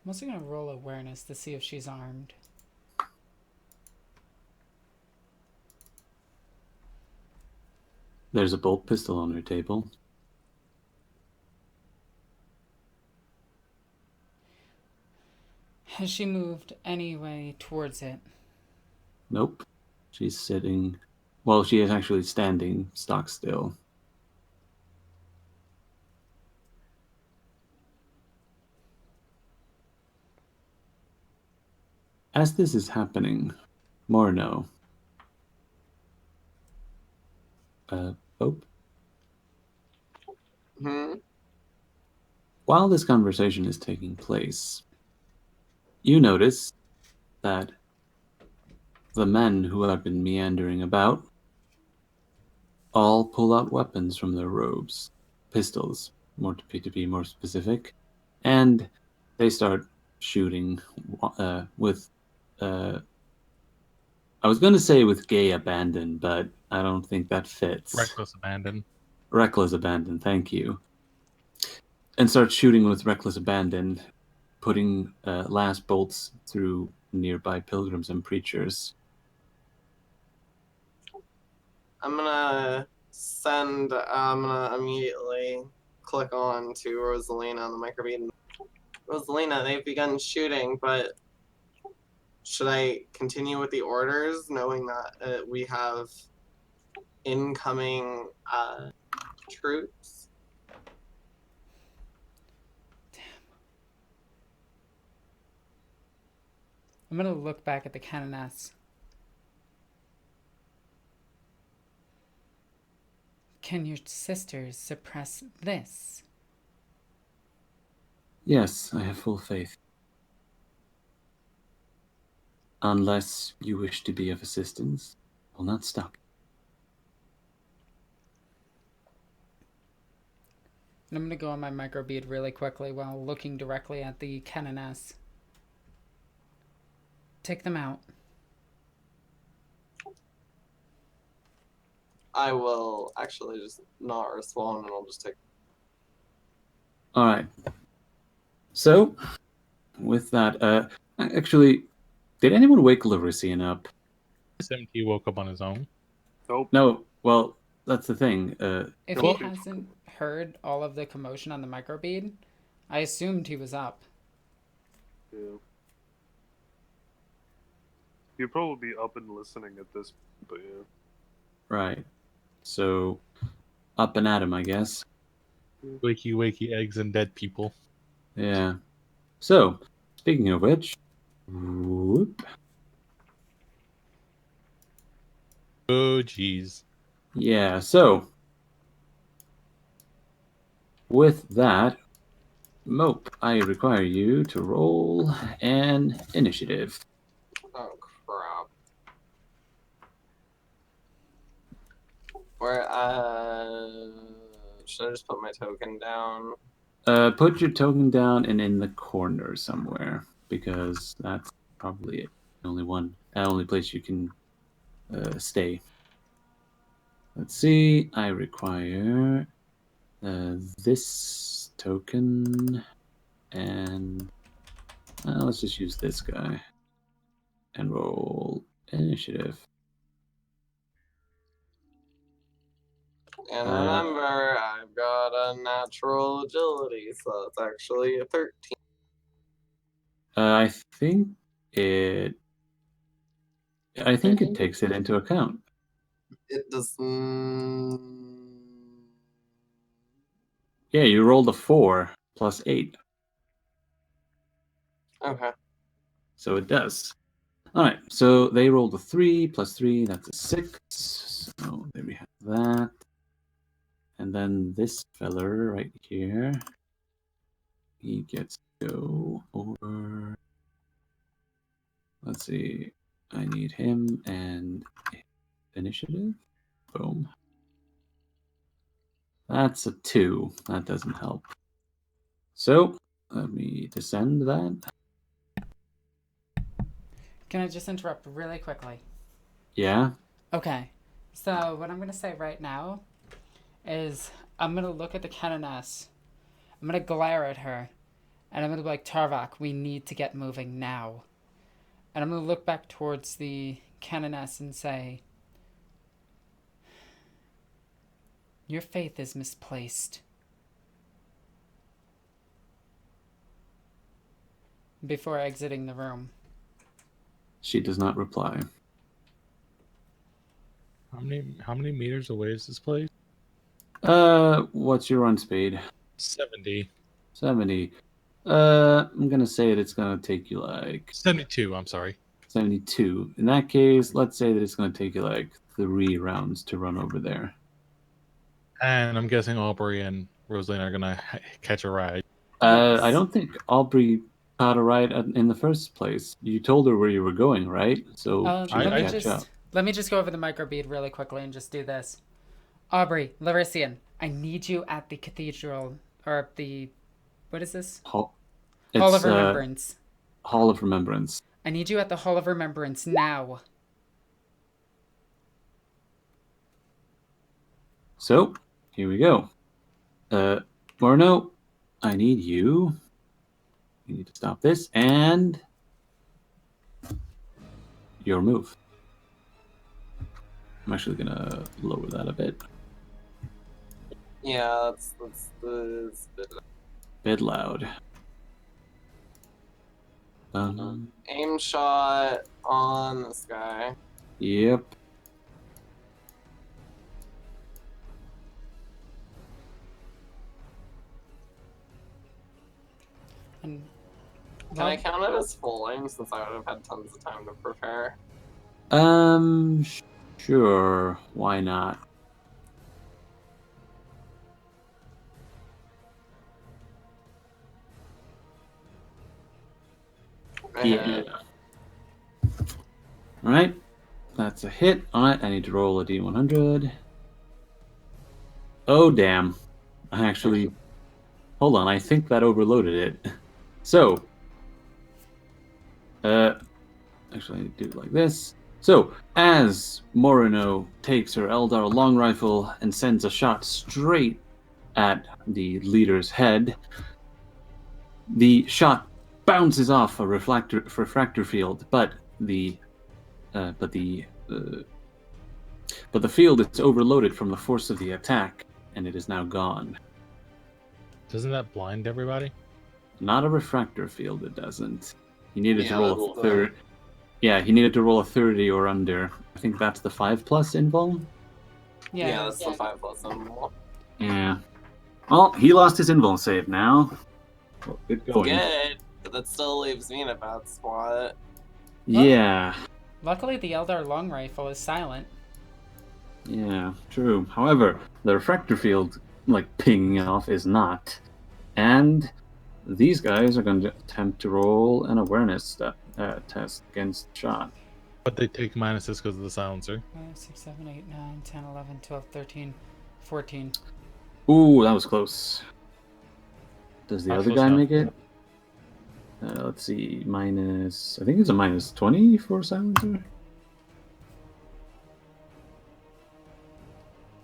I'm also going to roll awareness to see if she's armed.
There's a bolt pistol on her table.
Has she moved any way towards it?
Nope. She's sitting... Well, she is actually standing stock still. As this is happening, Morno... Pope? While this conversation is taking place, you notice that the men who have been meandering about all pull out weapons from their robes, pistols, to be more specific, and they start shooting with, I was going to say with gay abandon, but I don't think that fits.
Reckless abandon.
Reckless abandon, thank you. And start shooting with reckless abandon, putting last bolts through nearby pilgrims and preachers.
I'm gonna immediately click on to Rosalina on the microbeat. Rosalina, they've begun shooting, but should I continue with the orders, knowing that we have incoming troops?
I'm going to look back at the canoness. Can your sisters suppress this?
Yes, I have full faith. Unless you wish to be of assistance, I'll not stop.
And I'm going to go on my microbead really quickly while looking directly at the canoness. Take them out.
I will actually just not respond, and I'll just take.
Alright. So, with that, actually, did anyone wake Larician up?
SMT woke up on his own.
Nope.
No, well, that's the thing.
If he hasn't heard all of the commotion on the microbead, I assumed he was up.
Yeah. You'd probably be up and listening at this, but yeah.
Right. So, up and at him, I guess.
Wakey, wakey, eggs and dead people.
Yeah. So, speaking of which... Whoop.
Oh, jeez.
Yeah, so... With that, Mope, I require you to roll an initiative.
Where, should I just put my token down?
Put your token down and in the corner somewhere, because that's probably it. Only place you can stay. Let's see. I require this token, and let's just use this guy and roll initiative.
And remember, I've got a natural agility, so it's actually a 13.
I think it takes it into account.
It does.
Yeah, you rolled a 4 plus 8.
Okay.
So it does. All right, so they rolled a 3 plus 3, that's a 6. So there we have that. And then this feller right here, he gets to go over. Let's see, I need him and initiative. Boom. That's a 2. That doesn't help. So let me descend that.
Can I just interrupt really quickly?
Yeah.
Okay. So what I'm going to say right now is I'm going to look at the canoness. I'm going to glare at her. And I'm going to be like, Tarvak, we need to get moving now. And I'm going to look back towards the canoness and say, your faith is misplaced. Before exiting the room.
She does not reply.
How many meters away is this place?
What's your run speed?
70.
70. I'm gonna say that it's gonna take you like
72, I'm sorry.
72. In that case, let's say that it's gonna take you like 3 rounds to run over there.
And I'm guessing Aubrey and Rosaline are gonna catch a ride.
Yes.
I don't think Aubrey caught a ride in the first place. You told her where you were going, right? So she would catch up.
Let me just go over the microbead really quickly and just do this. Aubrey, Larisian, I need you at the cathedral, or the, what is this?
Hall
of Remembrance.
Hall of Remembrance.
I need you at the Hall of Remembrance now.
So, here we go. Morno, I need you. You need to stop this, and your move. I'm actually gonna lower that a bit.
Yeah, that's
Bit loud.
aim shot on this guy.
Yep.
And
Can I count it as full aim since I would have had tons of time to prepare?
Sure. Why not? Yeah. All right. That's a hit. All right. I need to roll a D100. Oh, damn. I actually... Hold on. I think that overloaded it. So... Actually, I need to do it like this. So, as Morino takes her Eldar long rifle and sends a shot straight at the leader's head, the shot bounces off a refractor field, but the field is overloaded from the force of the attack, and it is now gone.
Doesn't that blind everybody?
Not a refractor field, it doesn't. He needed to roll a third. Yeah, he needed to roll a 30 or under. I think that's the 5+ invuln.
Yeah, that's the 5+ invuln.
Yeah. Well, he lost his invuln save now. Well, good going.
Good, but that still leaves me in a bad spot.
Yeah.
Luckily, the Eldar long rifle is silent.
Yeah, true. However, the refractor field, like pinging off, is not. And these guys are going to attempt to roll an awareness test against shot.
But they take minuses because of the silencer.
5, 6, 7, 8, 9, 10, 11, 12, 13, 14.
Ooh, that was close. Does the
Not
other
close
guy
enough.
make it? Let's see, minus... I think it's a minus 20 for silencer.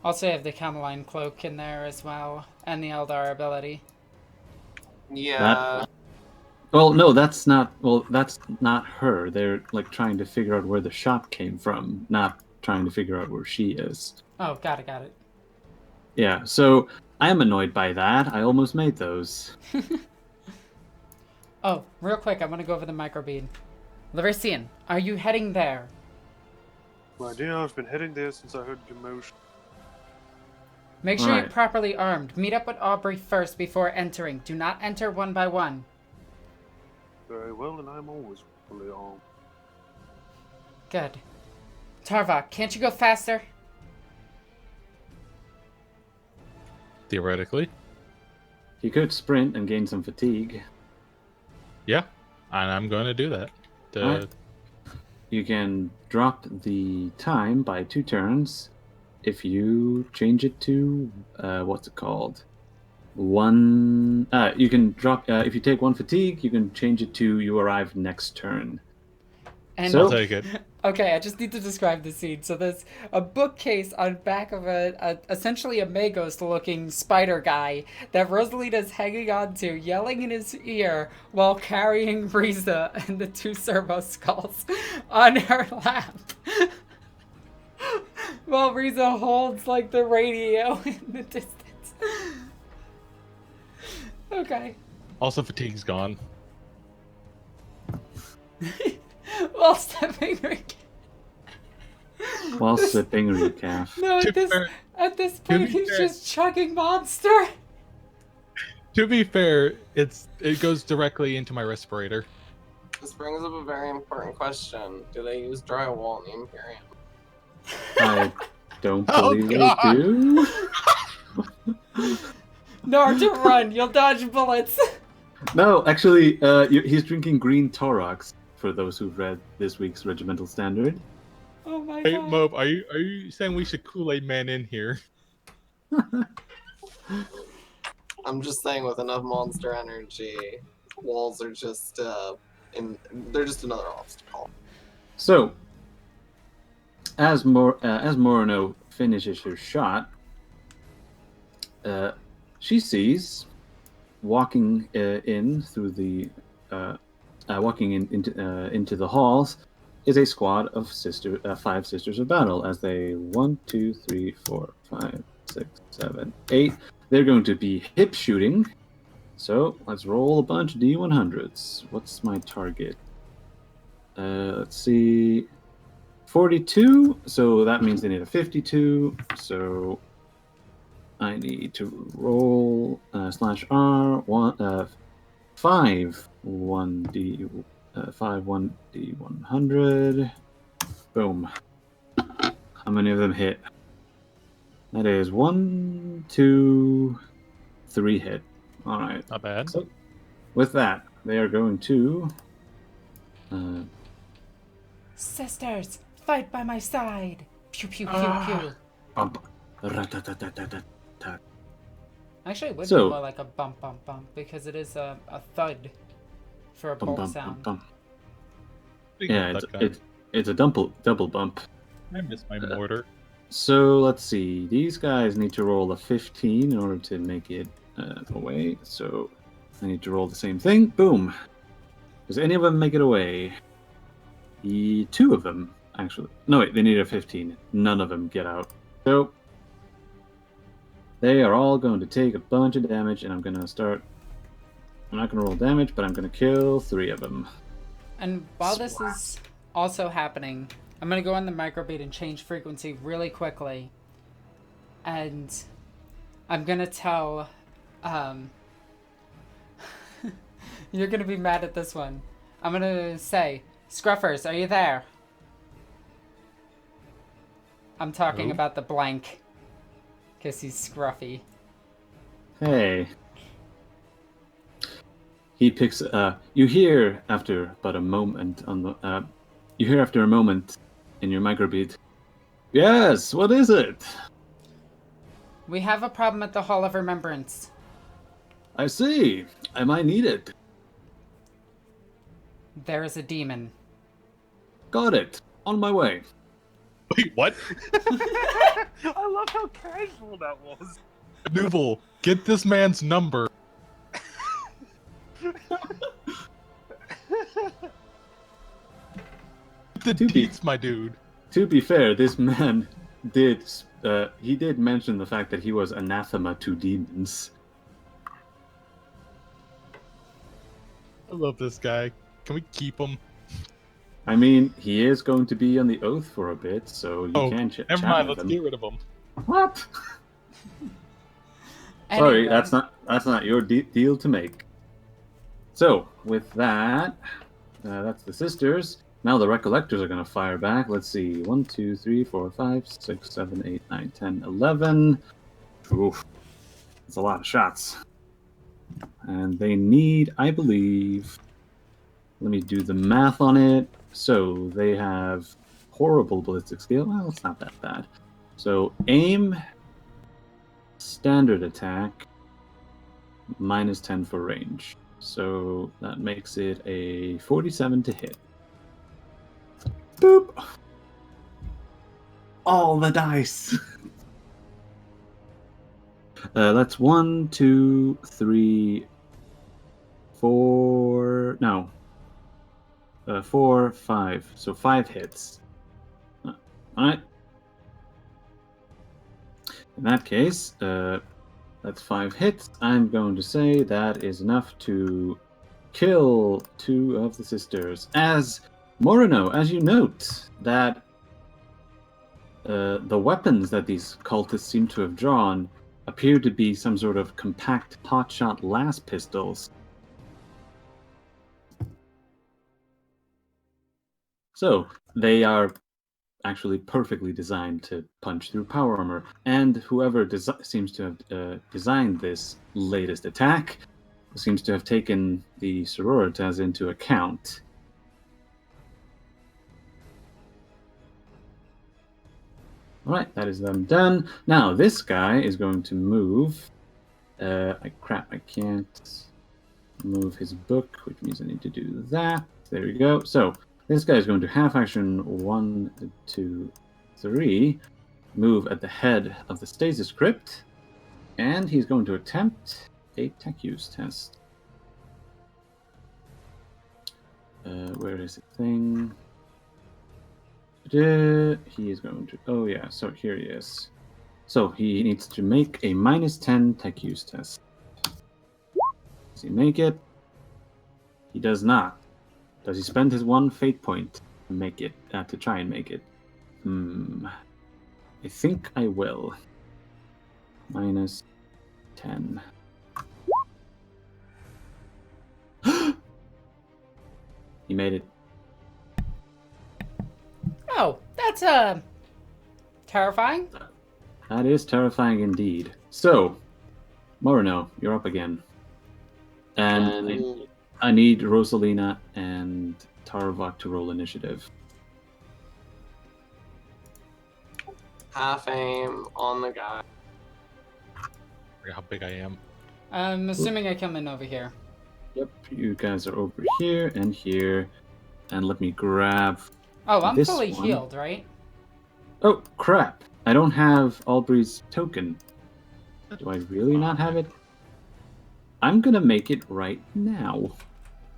Also have the Cameline cloak in there as well, and the Eldar ability.
Yeah.
Well, no, that's not... Well, that's not her. They're, like, trying to figure out where the shop came from, not trying to figure out where she is.
Oh, got it.
Yeah, so I am annoyed by that. I almost made those.
Oh, real quick, I want to go over the microbead. Larician, are you heading there?
My dear, I've been heading there since I heard commotion.
Make sure you're
Alright.
properly armed. Meet up with Aubrey first before entering. Do not enter one by one.
Very well, and I'm always fully armed.
Good. Tarvok, can't you go faster?
Theoretically.
You could sprint and gain some fatigue.
Yeah. And I'm going to do that.
Alright. You can drop the time by 2 turns if you change it to what's it called? You can drop if you take 1 fatigue, you can change it to you arrive next turn.
And
So-
I'll take it.
okay, I just need to describe the scene. So there's a bookcase on back of essentially a Magos-looking spider guy that Rosalita's hanging on to, yelling in his ear while carrying Riza and the 2 servo skulls on her lap. While Riza holds like the radio in the distance. Okay.
Also, fatigue's gone.
While stepping her.
While sipping recaf.
No,
To be fair-
at this point,
be
he's
fair-
just chugging Monster.
To be fair, it goes directly into my respirator.
This brings up a very important question. Do they use drywall in the Imperium?
I don't
Oh,
believe
God.
they do.
Naruto, run! You'll dodge bullets.
No, actually, he's drinking green Torox, for those who've read this week's Regimental Standard.
Oh my
Hey,
god.
Mob, are you saying we should Kool-Aid Man in here?
I'm just saying, with enough monster energy, walls are just they're just another obstacle.
So, as Morano finishes her shot, she sees walking in through the into the halls is a squad of 5 sisters of battle. As they 1, 2, 3, 4, 5, 6, 7, 8. They're going to be hip shooting. So let's roll a bunch of D100s. What's my target? Let's see. 42. So that means they need a 52. So I need to roll /R 5 1D100. Boom. How many of them hit? That is 1, 2, 3 hit. All right.
Not bad.
So with that, they are going to.
Sisters, fight by my side. Pew pew pew pew.
Bump. Ratatatatata.
Actually, it would
So-
be more like a bump bump bump because it is a thud for a
Bump,
bolt
bump,
sound.
bump, bump.
Speaking
Yeah,
of
it's,
that guy,
it's a double bump.
I miss my mortar.
So let's see. These guys need to roll a 15 in order to make it away. So I need to roll the same thing. Boom. Does any of them make it away? 2 of them, actually. No, wait, they need a 15. None of them get out. So they are all going to take a bunch of damage, and I'm going to start. I'm not going to roll damage, but I'm going to kill 3 of them.
And while this is also happening, I'm going to go on the microbeat and change frequency really quickly. And I'm going to tell... you're going to be mad at this one. I'm going to say, Scruffers, are you there? I'm talking
Who?
about the blank. Because he's scruffy.
Hey. He picks. You hear after but a moment on the. You hear after a moment in your microbeat, "Yes, what is it?"
We have a problem at the Hall of Remembrance.
"I see. Am I needed?"
There is a demon.
"Got it. On my way."
Wait, what?
I love how casual that was.
Nooble, get this man's number. The
To be-
deets, my dude.
To be fair, this man did mention the fact that he was anathema to demons.
I love this guy. Can we keep him?
I mean, he is going to be on the oath for a bit, so you can chat
Never mind.
with
Let's
him.
get rid of him.
What? Sorry,
Anyway.
that's not your deal to make. So with that, that's the sisters. Now the recollectors are going to fire back. Let's see, 1, 2, 3, 4, 5, 6, 7, 8, 9, 10, 11. Oof, that's a lot of shots. And they need, I believe. Let me do the math on it. So they have horrible ballistic skill. Well, it's not that bad. So aim, standard attack, -10 for range. So that makes it a 47 to hit. Boop! All the dice! That's 1, 2, 3, 4. No. 4, 5. So 5 hits. Alright. In that case, that's 5 hits. I'm going to say that is enough to kill 2 of the sisters. As Morino, as you note, that the weapons that these cultists seem to have drawn appear to be some sort of compact hotshot las pistols. So they are actually perfectly designed to punch through power armor, and whoever seems to have designed this latest attack seems to have taken the sororitas into account. Alright, that is them done. Now, this guy is going to move. I can't move his book, which means I need to do that. There we go. So, this guy is going to half action 1, 2, 3, move at the head of the stasis crypt, and he's going to attempt a tech use test. Where is the thing? He is going to. Oh, yeah, so here he is. So he needs to make a -10 tech use test. Does he make it? He does not. Does he spend his 1 fate point to make it? To try and make it? I think I will. -10. He made it.
Oh, that's terrifying.
That is terrifying indeed. So, Morino, you're up again. And I need Rosalina and Tarvok to roll initiative.
Half aim on the guy.
Forget how big I am.
I'm assuming I come in over here.
Yep, you guys are over here and here. And let me grab...
Oh, I'm
this
fully
one.
healed, right?
Oh, crap. I don't have Aubrey's token. Do I really not have it? I'm gonna make it right now.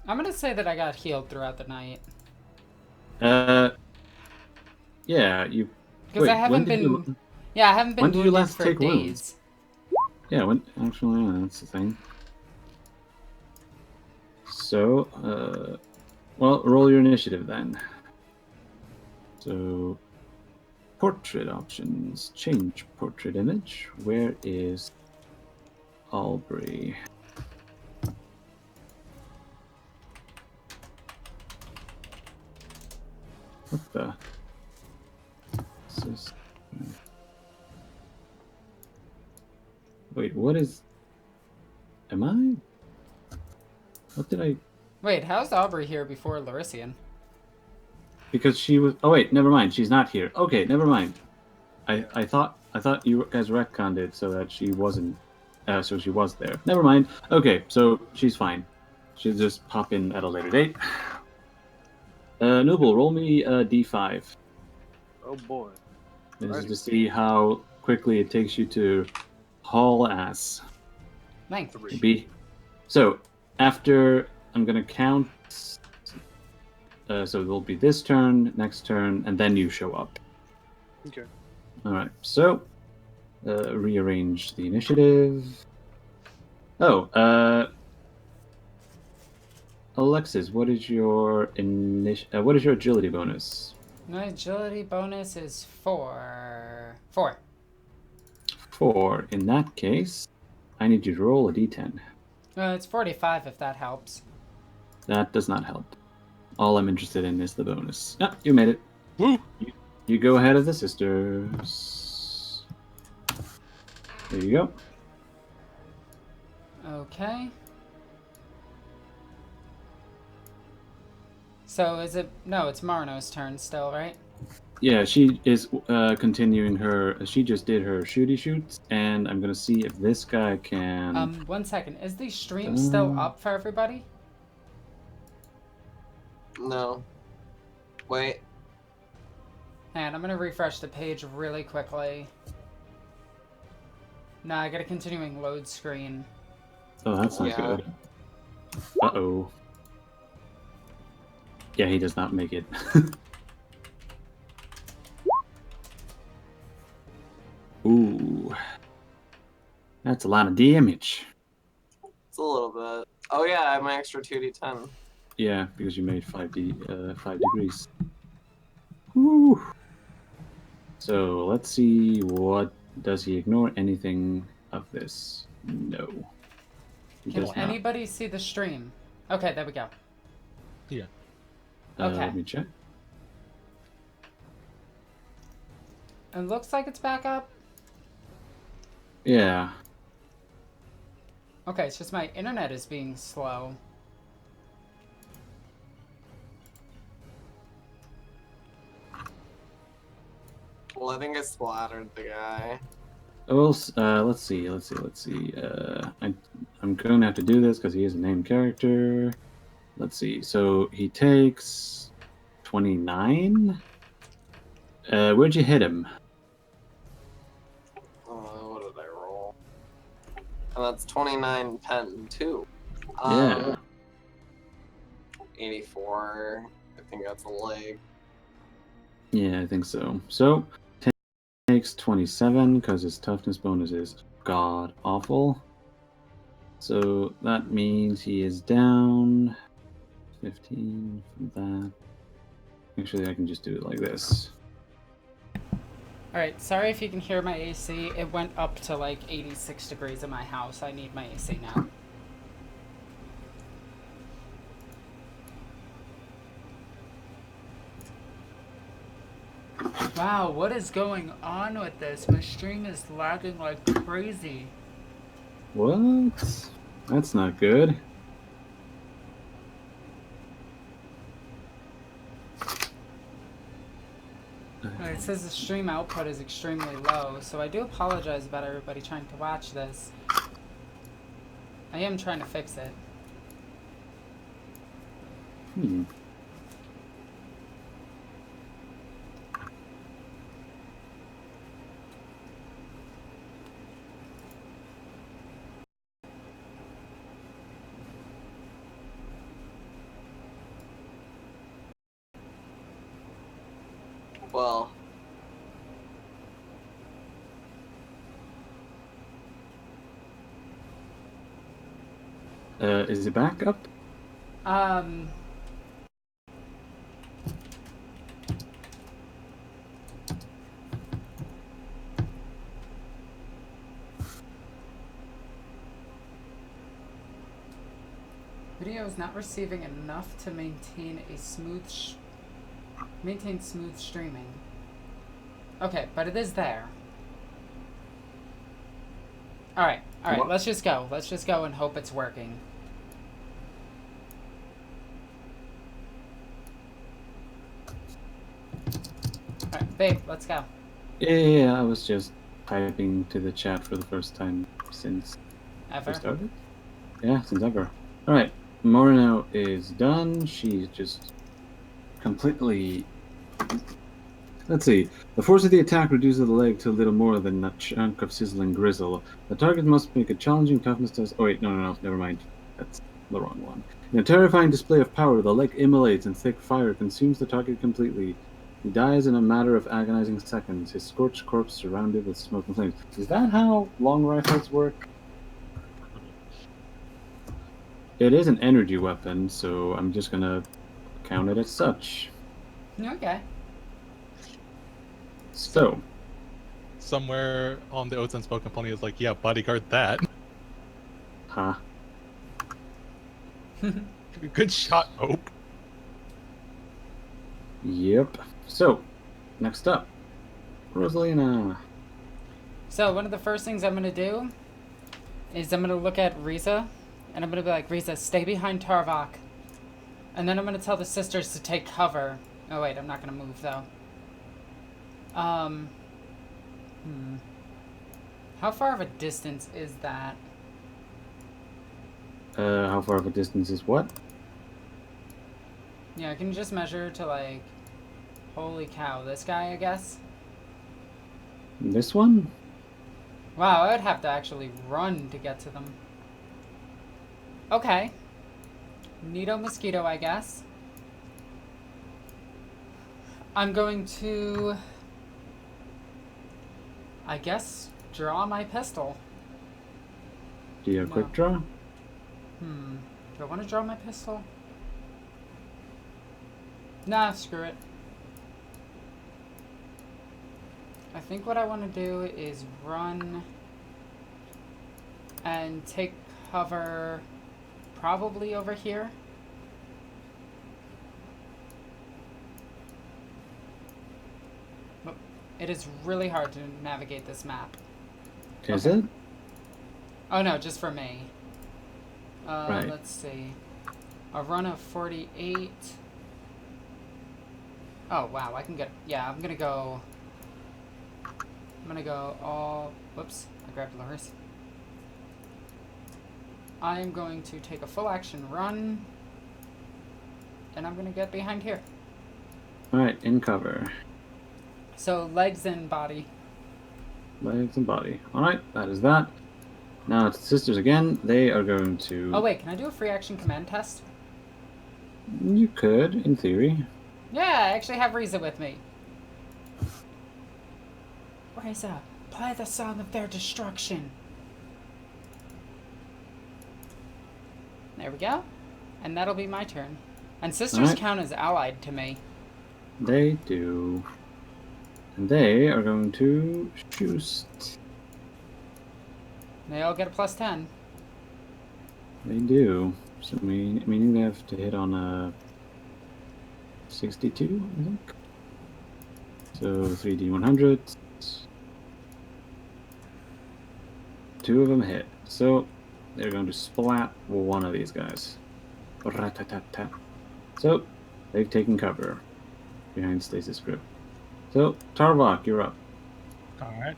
I'm gonna say that I got healed throughout the night.
Yeah, you...
Because I haven't been... Yeah, I haven't been
when did you
wounded
last
for
take
days.
wounds? Yeah, actually, yeah, that's the thing. So, well, roll your initiative then. So, portrait options. Change portrait image. Where is Aubrey? What the? Wait, what is... Am I... What did I...
Wait, how's Aubrey here before Larisian?
because she was. Oh wait, never mind. She's not here. Okay, never mind. I thought you guys retconned it so that she wasn't. So she was there. Never mind. Okay, so she's fine. She'll just pop in at a later date. Noble, roll me a d5.
Oh boy.
This is
Alrighty.
to see how quickly it takes you to haul ass.
Nice.
3.
B. So after I'm gonna count. So it'll be this turn, next turn, and then you show up.
Okay.
All right. So rearrange the initiative. Oh, Alexis, what is your what is your agility bonus?
My agility bonus is 4. 4.
4. In that case, I need you to roll a d10.
It's 45 if that helps.
That does not help. All I'm interested in is the bonus. Ah, you made it.
Woo!
You go ahead of the sisters. There you go.
Okay. So is it... No, it's Marno's turn still, right?
Yeah, she is continuing her. She just did her shooty shoots, and I'm gonna see if this guy can.
1 second. Is the stream still up for everybody?
No. Wait.
Hang on, I'm gonna refresh the page really quickly. No, I got a continuing load screen.
Oh, that's not
Yeah.
good. Uh-oh. Yeah, he does not make it. Ooh. That's a lot of damage.
It's a little bit. Oh yeah, I have my extra 2d10.
Yeah, because you made 5 degrees. Woo. So let's see, what does he ignore anything of this? No. He
Can
does not.
anybody see the stream? Okay, there we go.
Yeah.
Okay.
Let me check.
It looks like it's back up.
Yeah.
Okay, it's just my internet is being slow.
Well, I think I splattered the guy.
Well, let's see. I'm going to have to do this because he is a named character. Let's see. So he takes 29. Where'd you hit him?
What did I roll? And that's 29, 10, 2.
Yeah.
84. I think that's a leg.
Yeah, I think so. So takes 27 because his toughness bonus is god awful. So that means he is down 15 from that. Actually, I can just do it like this.
Alright, sorry if you can hear my AC. It went up to like 86 degrees in my house. I need my AC now. Wow, what is going on with this? My stream is lagging like crazy.
What? That's not good.
It says the stream output is extremely low, so I do apologize about everybody trying to watch this. I am trying to fix it.
Well,
Is it back up?
Video is not receiving enough to maintain a smooth smooth streaming. Okay, but it is there. Alright, let's just go. Let's just go and hope it's working. Babe, let's go.
Yeah, I was just typing to the chat for the first time since we
Ever?
started. Yeah, since ever. Alright, Morino is done. She's just completely... Let's see. The force of the attack reduces the leg to a little more than a chunk of sizzling grizzle. The target must make a challenging toughness test. Oh wait, no, never mind. That's the wrong one. In a terrifying display of power, the leg immolates and thick fire consumes the target completely. He dies in a matter of agonizing seconds, his scorched corpse surrounded with smoke and flames. Is that how long rifles work? It is an energy weapon, so I'm just gonna count it as such.
Okay.
So,
Somewhere on the Oaths Unspoken Pony is like, yeah, bodyguard that.
huh.
Good shot, Hope.
Yep. So, next up, Rosalina.
So one of the first things I'm going to do is I'm going to look at Riza, and I'm going to be like, Riza, stay behind Tarvok. And then I'm going to tell the sisters to take cover. Oh wait, I'm not going to move though. How far of a distance is that?
How far of a distance is what?
Yeah, I can just measure to like, holy cow, this guy, I guess.
This one?
Wow, I would have to actually run to get to them. Okay. Neato mosquito, I guess. I'm going to, I guess, draw my pistol.
Do you have
No.
quick draw?
Do I want to draw my pistol? Nah, screw it. I think what I want to do is run and take cover probably over here. But it is really hard to navigate this map.
Is
Okay.
it?
Oh no, just for me.
Right.
Let's see. A run of 48. Oh wow, I can get, yeah, I'm gonna go all, whoops, I grabbed Loris. I'm going to take a full action run, and I'm gonna get behind here.
Alright, in cover.
So legs and body.
Legs and body. Alright, that is that. Now it's the sisters again. They are going to...
Oh wait, can I do a free action command test?
You could, in theory.
Yeah, I actually have Riza with me. Riza, play the song of their destruction. There we go. And that'll be my turn. And sisters
Alright.
count as allied to me.
They do. And they are going to shoot.
They all get a plus 10.
They do. So meaning they have to hit on a 62, I think. So 3d100. Two of them hit. So they're going to splat one of these guys. Rat-tat-tat-tat. So they've taken cover behind Stasis Grip. So Tarvok, you're up.
All right.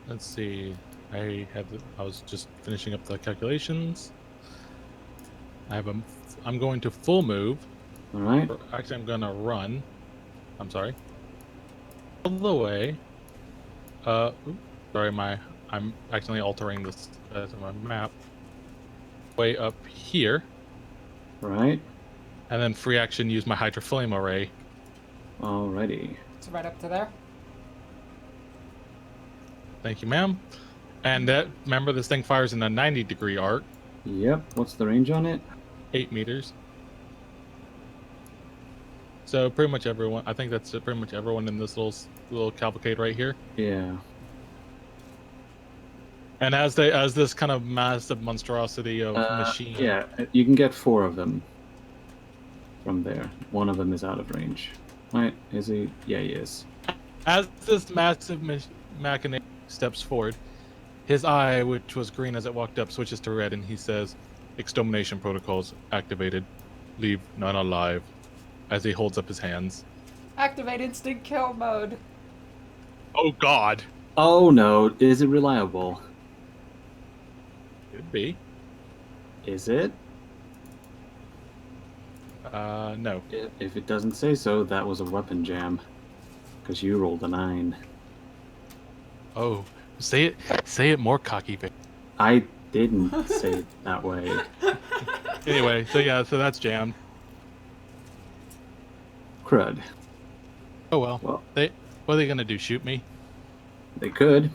Let's see. I was just finishing up the calculations. I'm going to full move.
All right.
Or actually, I'm gonna run. I'm sorry. All the way. Sorry, I'm accidentally altering this as my map. Way up here,
All right.
and then free action use my Hydra Flame Array.
Alrighty.
It's right up to there.
Thank you, ma'am. And remember, this thing fires in a 90-degree arc,
Yep. What's the range on it?
8 meters. So pretty much everyone. I think that's pretty much everyone in this little cavalcade right here.
Yeah.
And as this kind of massive monstrosity of machine.
Yeah, you can get 4 of them from there. One of them is out of range. Right? Is he? Yeah, he is.
As this massive machina steps forward, his eye, which was green as it walked up, switches to red, and he says, "Extermination protocols activated. Leave none alive." As he holds up his hands.
Activate instant kill mode.
Oh God.
Oh no, is it reliable?
Could be.
Is it?
No.
If it doesn't say so, that was a weapon jam. Because you rolled a 9.
Oh, say it more cocky.
I didn't say it that way.
Anyway, so that's jammed.
Crud.
Oh well.
Well,
What are they gonna do? Shoot me?
they could.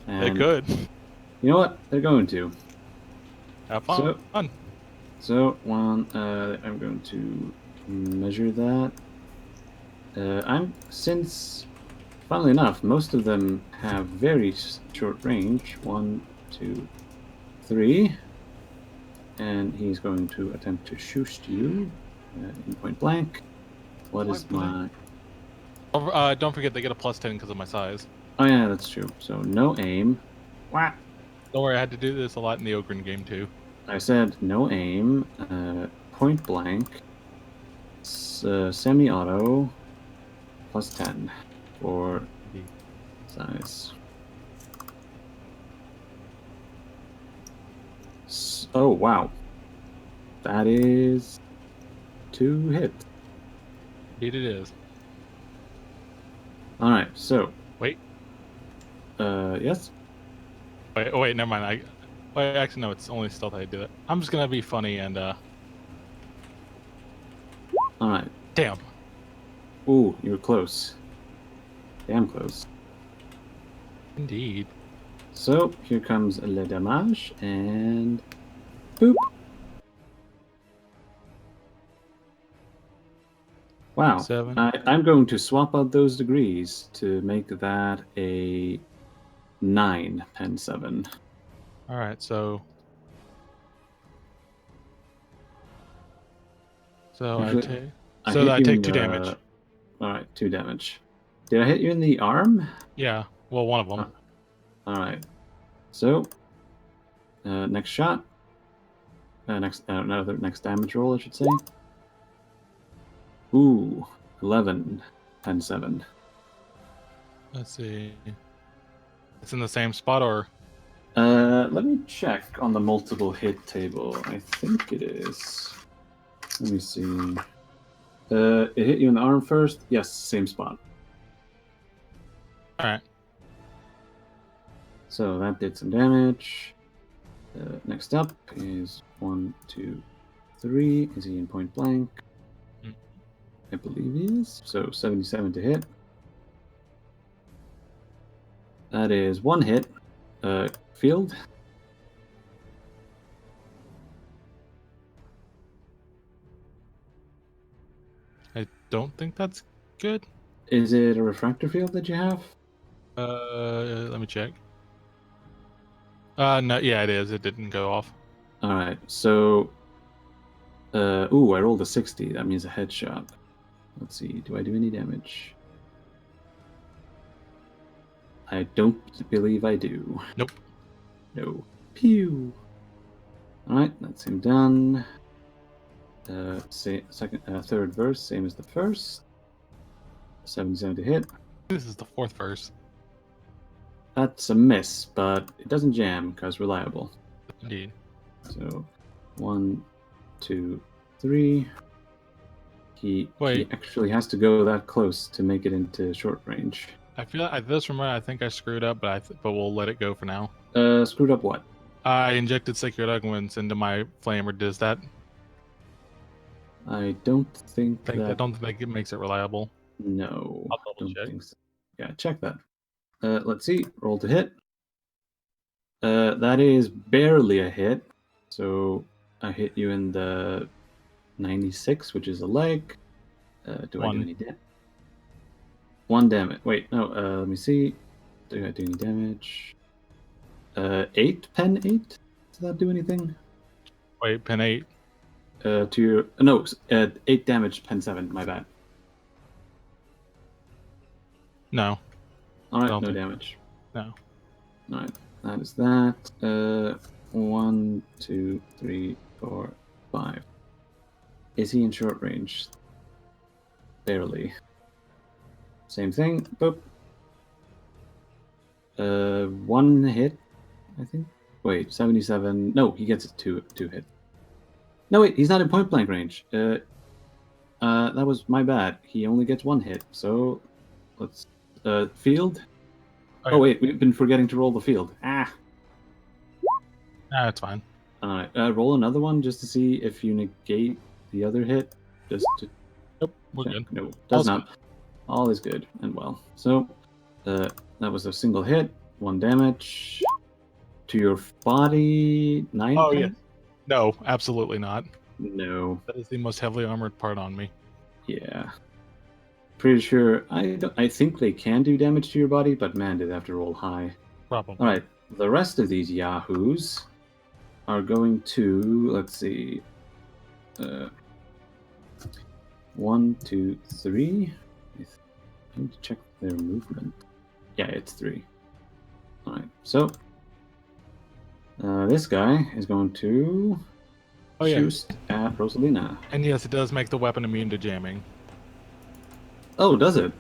They
And
could.
you know what? They're going to.
Have fun.
So I'm going to measure that. Since, funnily enough, most of them have very short range. 1, 2, 3. And he's going to attempt to shoot you in point blank. What is my...
Don't forget they get a +10 because of my size.
Oh yeah, that's true. So no aim. Wah!
Don't worry, I had to do this a lot in the Ogren game too.
I said no aim. Point blank. Semi-auto. +10 for size. Oh wow, that is 2 hits.
Indeed it is.
All right, so
Wait.
yes.
Wait, never mind. Actually, no, it's only stealth I do it. I'm just gonna be funny and
All right.
damn.
Ooh, you were close. Damn close.
Indeed.
So here comes le damage and boop. Wow.
7.
I'm going to swap out those degrees to make that a 9 pen 7.
All right, so
Actually,
I take 2 damage.
All right, 2 damage. Did I hit you in the arm?
Yeah, well, one of them.
All right. So, next shot. Next damage roll, I should say. Ooh, 11, 10, 7.
Let's see. It's in the same spot, or
Let me check on the multiple hit table. I think it is. Let me see. It hit you in the arm first. Yes, same spot.
all right.
So that did some damage. Next up is 1, 2, 3. Is he in point blank?
Mm.
I believe he is. So 77 to hit. That is 1 hit. Field.
I don't think that's good.
Is it a refractor field that you have?
Let me check. No, yeah, it is. It didn't go off.
All right. So, ooh, I rolled a 60. That means a headshot. Let's see. Do I do any damage? I don't believe I do.
Nope.
No. Pew. All right, that's him done. Third verse, same as the first. 77 to hit.
This is the 4th verse.
That's a miss, but it doesn't jam because reliable.
Indeed.
So, 1, 2, 3. He actually has to go that close to make it into short range.
I feel I just remember. I think I screwed up, but we'll let it go for now.
Screwed up what?
I injected sacred arguments into my flame, or does that?
I don't think
I
that.
don't think it makes it reliable.
No,
I'll double
don't
check.
think so. Yeah, check that. Let's see. Roll to hit. That is barely a hit. So I hit you in the 96, which is a leg. Do I do any damage? 1 damage. Wait, no. Let me see. Do I do any damage? 8 pen 8. Does that do anything?
Wait, pen 8.
To your no, 8 damage pen 7. My bad.
No.
All right, no damage.
No.
All right, that is that. 1, 2, 3, 4, 5. Is he in short range? Barely. Same thing. Boop. 1 hit, I think. Wait, 77. No, he gets two hit. No, wait, he's not in point blank range. That was my bad. He only gets 1 hit. So let's field.
Okay.
Oh wait, we've been forgetting to roll the field.
That's fine.
Alright, roll another one just to see if you negate the other hit. Just to
Nope, we're
check.
good.
No, does
All's
not. All is good and well. So, that was a single hit, 1 damage to your body. 9.
Oh yeah. No, absolutely not.
No.
That is the most heavily armored part on me.
Yeah. Pretty sure. I think they can do damage to your body, but man, did they have to roll high.
Probably.
All right. The rest of these yahoos are going to, let's see, 1, 2, 3. I need to check their movement. Yeah, it's 3. All right. So this guy is going to shoot at Rosalina.
And yes, it does make the weapon immune to jamming.
Oh, does it?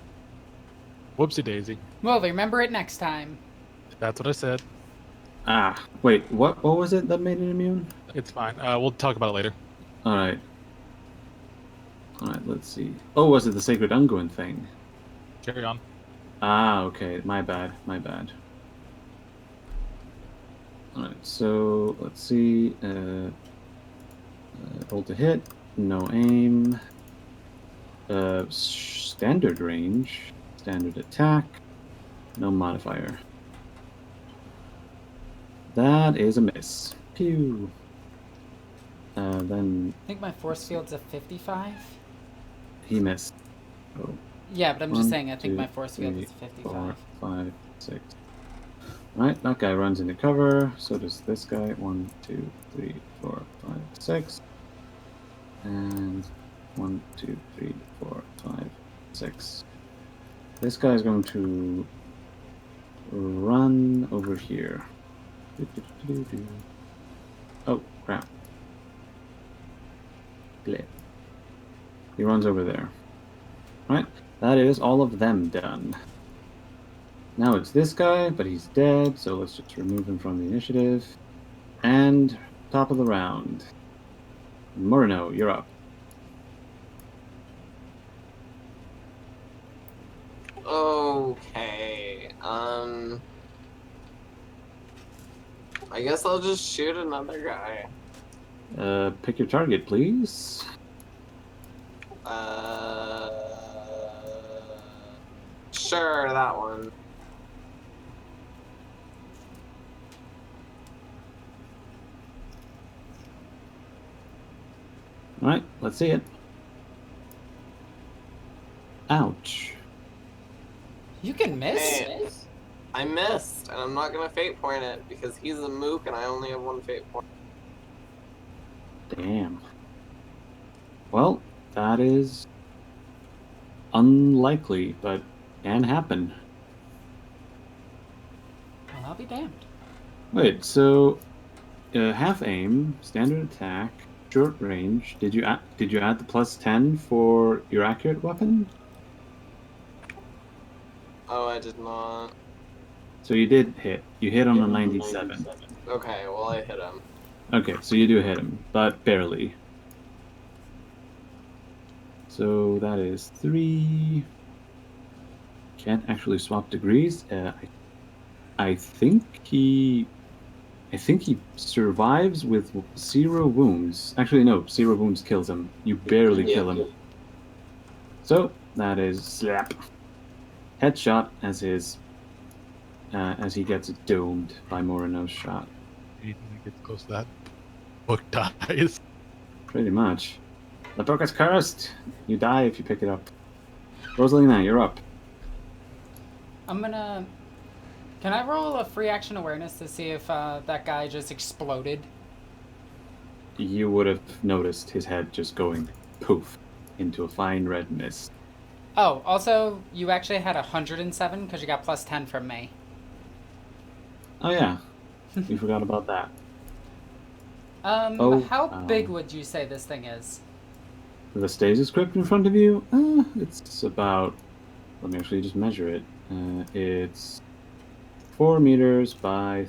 Whoopsie daisy.
Well, remember it next time.
That's what I said.
Wait. What was it that made it immune?
It's fine. We'll talk about it later.
All right. Let's see. Oh, was it the Sacred Unguent thing?
Carry on.
Okay. My bad. Alright, so let's see. Roll to hit. No aim. Standard range. Standard attack. No modifier. That is a miss. Pew. Then
I think my force field's a 55.
he missed. Oh.
Yeah, but I'm
1,
just saying, I think
2,
my force field
3,
is a 55.
4, 5, 6. Alright, that guy runs into cover. So does this guy. 1, 2, 3, 4, 5, 6. And 1, 2, 3, 4, 5, 6. This guy is going to run over here. Oh, crap. Blip. He runs over there. Right? That is all of them done. Now it's this guy, but he's dead, so let's just remove him from the initiative. And top of the round. Murno, you're up.
Okay. I guess I'll just shoot another guy.
Pick your target, please.
Sure, that one.
Alright, let's see it. Ouch.
You can miss?
Hey, I missed, and I'm not gonna fate point it because he's a mook and I only have 1 fate point.
Damn. Well, that is unlikely, but can happen.
Well, I'll be damned.
Wait, so half aim, standard attack, short range. Did you add the +10 for your accurate weapon?
Oh, I did not.
So you did hit. You hit on a 97.
Okay, well I hit him.
Okay, so you do hit him, but barely. So that is 3. Can't actually swap degrees. I think he survives with 0 wounds. Actually, no, 0 wounds kills him. You barely kill him. So that is slap. Headshot as he gets domed by Moreno's shot.
He gets close to that. Book dies.
Pretty much. The book is cursed. You die if you pick it up. Rosalina, you're up.
I'm gonna... Can I roll a free action awareness to see if that guy just exploded?
You would have noticed his head just going poof into a fine red mist.
Oh, also, you actually had 107 because you got +10 from me.
Oh yeah, we forgot about that.
How big would you say this thing is?
The stasis crypt in front of you? It's about let me actually just measure it. It's 4 meters by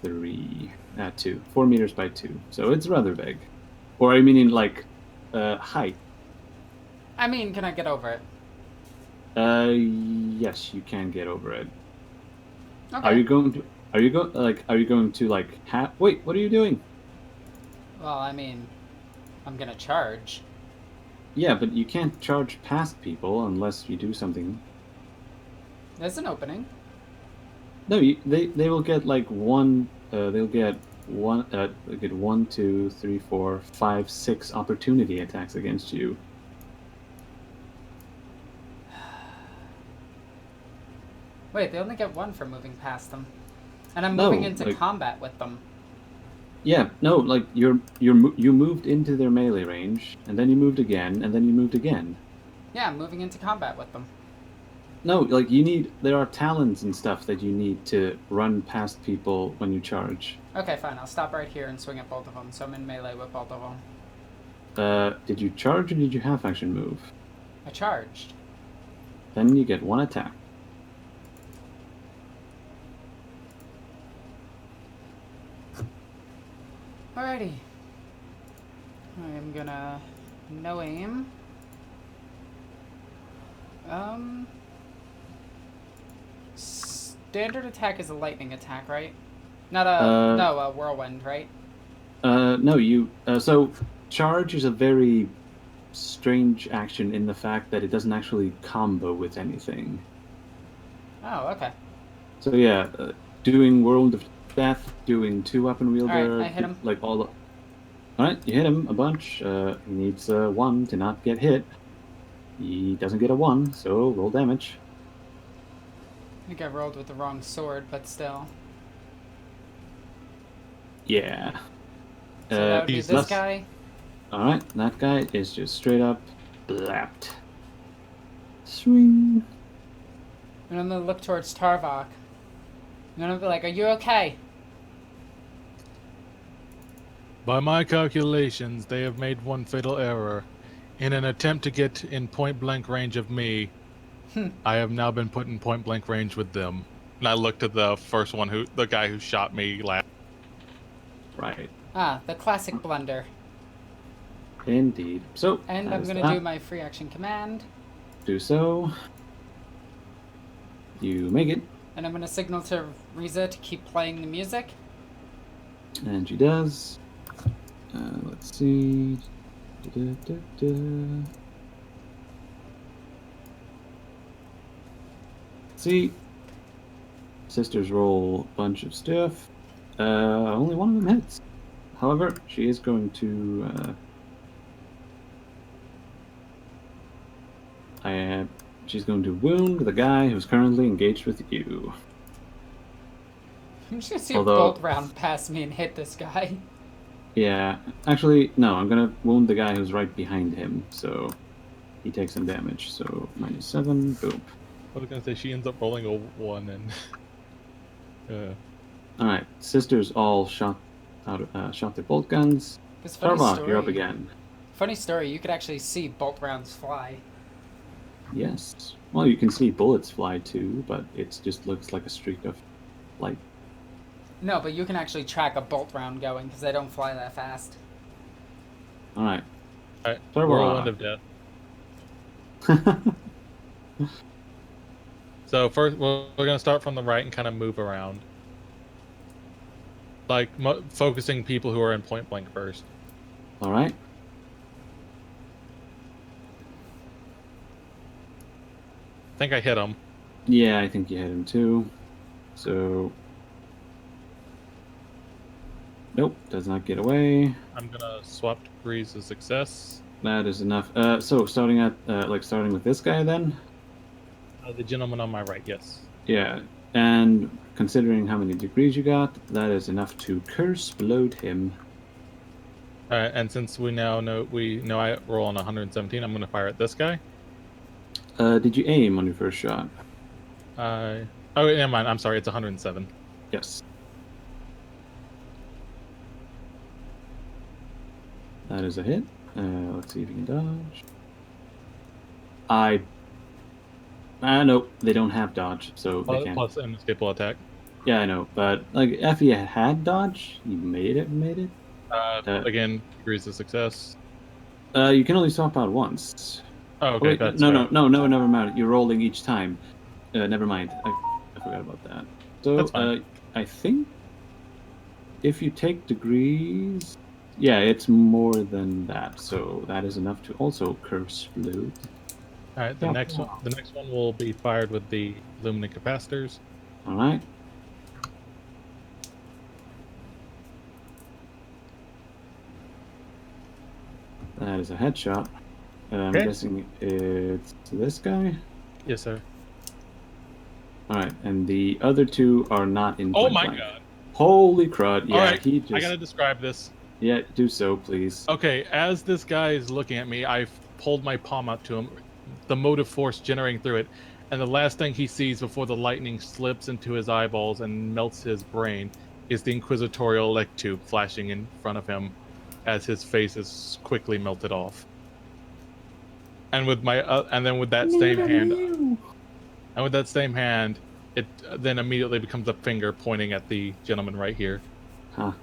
3. 2. 4 meters by 2. So it's rather big. Or I mean in like height.
I mean, can I get over it?
Yes, you can get over it.
Okay.
Are you going to? Are you going to like? Wait, what are you doing?
Well, I mean, I'm gonna charge.
Yeah, but you can't charge past people unless you do something.
There's an opening.
No, they will get like one. They'll get one. They get 1, 2, 3, 4, 5, 6 opportunity attacks against you.
Wait, they only get one for moving past them. And I'm
No,
moving into
like-
combat with them.
Yeah, no, like you moved into their melee range, and then you moved again, and then you moved again.
Yeah, I'm moving into combat with them.
No, like there are talents and stuff that you need to run past people when you charge.
Okay, fine. I'll stop right here and swing at both of them. So I'm in melee with both of them.
Did you charge or did you half action move?
I charged.
Then you get 1 attack.
Alrighty. I'm gonna no aim. Standard attack is a lightning attack, right? Not a no, a whirlwind, right?
No, so charge is a very strange action in the fact that it doesn't actually combo with anything.
Oh, okay.
So yeah, doing World of Death, doing 2 weapon wielder,
Alright, I hit him.
like all the. Alright, you hit him a bunch. He needs 1 to not get hit. He doesn't get a 1, so roll damage.
I think I rolled with the wrong sword, but still.
Yeah.
So that would be
he's
this
less-
guy.
Alright, that guy is just straight up blapped. Swing.
And I'm gonna look towards Tarvok. I'm gonna be like, "Are you okay?"
By my calculations, they have made one fatal error. In an attempt to get in point-blank range of me, I have now been put in point-blank range with them. And I looked at the first one, the guy who shot me last.
Right.
Ah, the classic blunder.
Indeed. So,
And
that
I'm
is
gonna
that.
do my free action command.
Do so. You make it,
And I'm gonna signal to Riza to keep playing the music.
and she does. Let's see. Da-da-da-da. See. Sisters roll a bunch of stuff. Only one of them hits. However, she is going to. She's going to wound the guy who's currently engaged with you.
I'm just gonna see
Although-
a bolt round past me and hit this guy.
Yeah, actually, no, I'm gonna wound the guy who's right behind him, so he takes some damage. So -7, boom.
I was gonna say she ends up rolling a 1 and.
Alright, sisters all shot their bolt guns.
Because funny
Tarvok,
story.
you're up again.
Funny story. You could actually see bolt rounds fly.
Yes. Well, you can see bullets fly too, but it just looks like a streak of light.
No, but you can actually track a bolt round going because they don't fly that fast.
Alright.
Alright,
Tarvok.
whirlwind of death. So first, we're gonna start from the right and kind of move around, like focusing people who are in point blank first.
Alright.
I think I hit him.
Yeah, I think you hit him too. So. Nope, does not get away.
I'm gonna swap to breeze a success.
That is enough. So starting with this guy then?
The gentleman on my right, yes.
Yeah. And considering how many degrees you got, that is enough to curse bloat him.
All right, and since we know I roll on 117, I'm gonna fire at this guy.
Did you aim on your first shot?
Oh, never mind. I'm sorry. It's 107.
Yes. That is a hit. Let's see if you can dodge. I No, they don't have dodge, so they can't.
Plus an escapable attack.
Yeah, I know, but like if he had dodge, he made it.
Again, degrees of success.
You can only swap out once.
Oh, okay,
wait,
that's
no,
fair.
never mind. You're rolling each time. Never mind. I forgot about that. So,
That's fine.
I think if you take degrees, yeah, it's more than that. So that is enough to also curse loot.
All right, the next one will be fired with the luminant capacitors.
All right. That is a headshot. I'm
Okay.
guessing it's this guy.
Yes, sir.
All right, and the other two are not in.
Oh my
blank.
god!
Holy crud! Yeah,
All right,
he just.
I gotta describe this.
Yeah, do so, please.
Okay, as this guy is looking at me, I've pulled my palm out to him, the motive force generating through it, and the last thing he sees before the lightning slips into his eyeballs and melts his brain is the inquisitorial elect tube flashing in front of him as his face is quickly melted off. And with my and then with that same hand, it then immediately becomes a finger pointing at the gentleman right here.
Huh.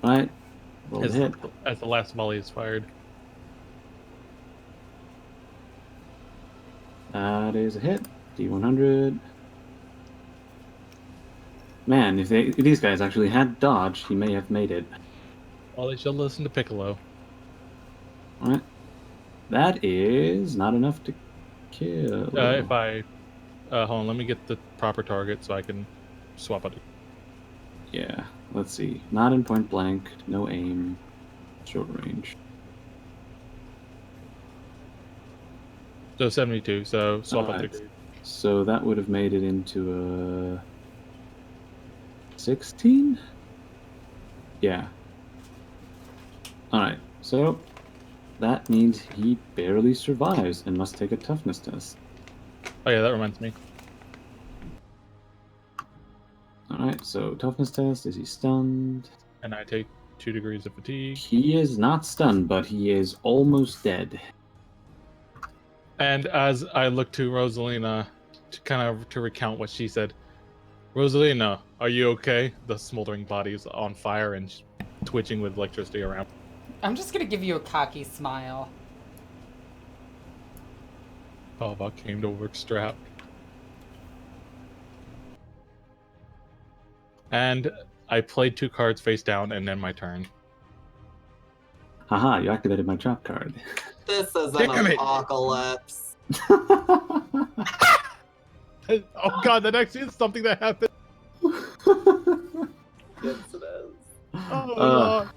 Right. Roll the hit.
As the last volley is fired.
That is a hit. D100. Man, if these guys actually had dodge, he may have made it.
Well, they should listen to Piccolo.
Alright. That is not enough to kill.
If I... hold on, let me get the proper target so I can swap out.
Yeah, let's see. Not in point blank, no aim, short range.
So 72, so swap out
Alright.
degree.
So that would have made it into a 16? Yeah. Alright, so that means he barely survives and must take a toughness test.
Oh yeah, that reminds me.
Alright, so toughness test, is he stunned?
And I take 2 degrees of fatigue.
He is not stunned, but he is almost dead.
And as I look to Rosalina to recount what she said, Rosalina, are you okay? The smoldering body is on fire and twitching with electricity around.
I'm just gonna give you a cocky smile.
Talbot came to work strapped. And I played 2 cards face down and then my turn.
Haha, you activated my trap card.
This is
Damn
an
it.
apocalypse.
Oh god, that actually is something that happened.
Yes, it is.
Oh god.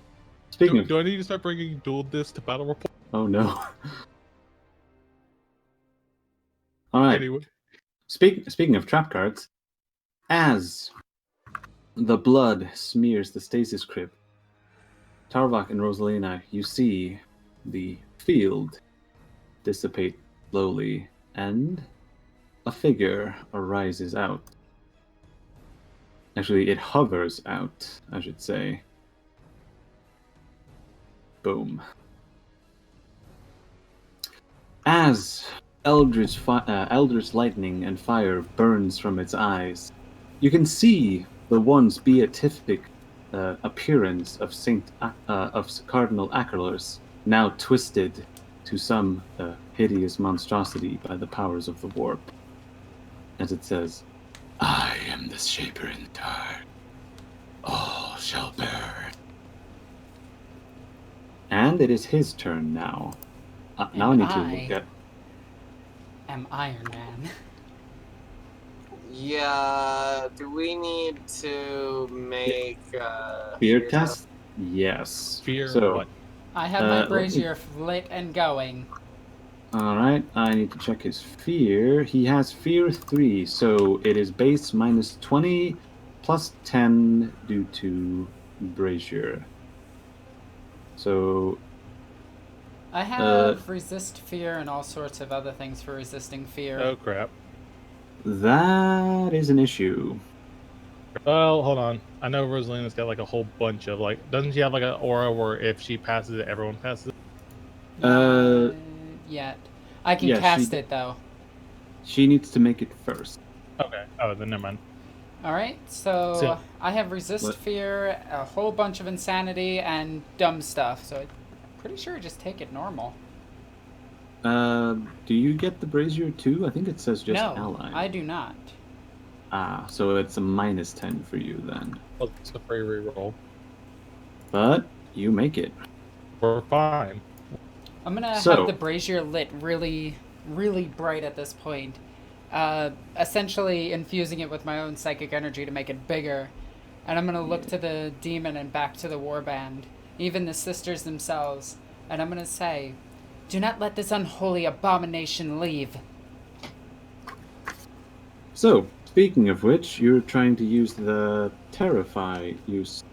Speaking of...
Do I need to start bringing dual disc to battle report?
Oh no. Alright.
Anyway.
Speaking of trap cards, as the blood smears the stasis crypt, Tarvok and Rosalina, you see the field dissipate slowly, and a figure arises out. Actually, it hovers out, I should say. Boom. As eldritch lightning and fire burns from its eyes, you can see the once beatific appearance of Cardinal Acolytes now twisted to some hideous monstrosity by the powers of the warp. As it says, "I am the Shaper in dark. All shall burn." And it is his turn now. Now I need to look at...
am Iron Man.
Yeah, do we need to make
fear test? Yes.
Fear
so,
what?
I have my brazier lit and going.
Alright, I need to check his fear. He has fear 3, so it is base minus 20 plus 10 due to brazier. So...
I have resist fear and all sorts of other things for resisting fear.
Oh crap.
That is an issue.
Well, hold on. I know Rosalina's got like a whole bunch of like... Doesn't she have like an aura where if she passes it, everyone passes it?
Yet. I can cast it though.
She needs to make it first.
Okay. Oh, then never mind.
All right, so I have resist
What?
fear, a whole bunch of insanity, and dumb stuff. So I'm pretty sure I just take it normal.
Do you get the brazier too? I think it says just
no,
ally.
I do not.
Ah, so it's a -10 for you then.
Well, it's a free reroll.
But you make it.
We're fine.
I'm gonna
So-
have the brazier lit really, really bright at this point. Essentially infusing it with my own psychic energy to make it bigger. And I'm gonna look to the demon and back to the warband, even the sisters themselves, and I'm gonna say, "Do not let this unholy abomination leave."
So, speaking of which, you're trying to use the Terrify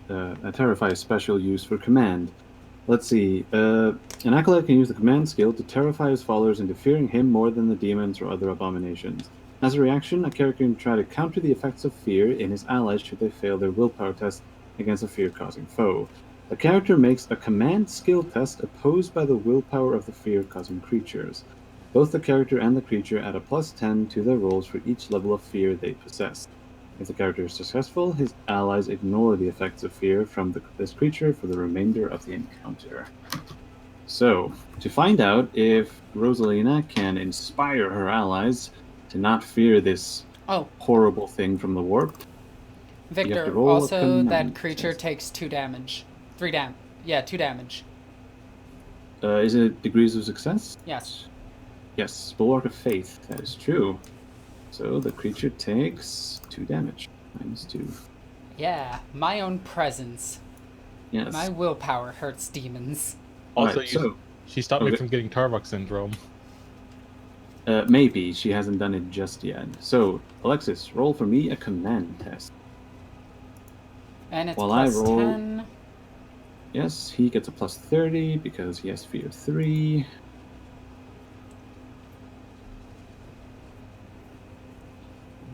a Terrify special use for command. Let's see. An acolyte can use the command skill to terrify his followers into fearing him more than the demons or other abominations. As a reaction, a character can try to counter the effects of fear in his allies should they fail their willpower test against a fear-causing foe. The character makes a command skill test opposed by the willpower of the fear-causing creatures. Both the character and the creature add a +10 to their rolls for each level of fear they possess. If the character is successful, his allies ignore the effects of fear from this creature for the remainder of the encounter. So, to find out if Rosalina can inspire her allies to not fear this
Oh,
horrible thing from the warp,
Victor,
roll a
also
command
that creature
test.
takes 2 damage. 2 damage.
is it degrees of success?
Yes.
Yes, Bulwark of Faith, that is true. So the creature takes 2 damage, -2.
Yeah, my own presence.
Yes.
My willpower hurts demons.
Also,
Alright, so
she stopped me
okay.
from getting Tarvok syndrome.
Maybe she hasn't done it just yet. So, Alexis, roll for me a command test.
And it's
While I
plus
roll-
10.
Yes, he gets a +30 because he has fear 3.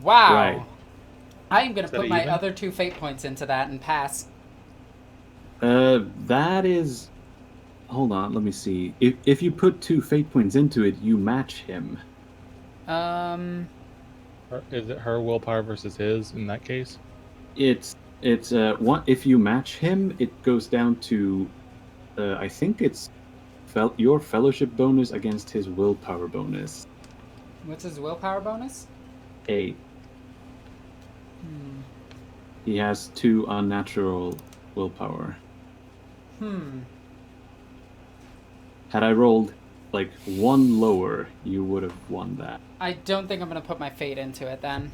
Wow.
Right.
I am going to
Is that
put my
even?
other 2 fate points into that and pass.
That is. Hold on, let me see. If you put 2 fate points into it, you match him.
Is it her willpower versus his in that case?
It's one. If you match him, it goes down to. I think it's your fellowship bonus against his willpower bonus.
What's his willpower bonus?
8. He has 2 unnatural willpower. Had I rolled like 1 lower, you would have won that.
I don't think I'm going to put my fate into it then.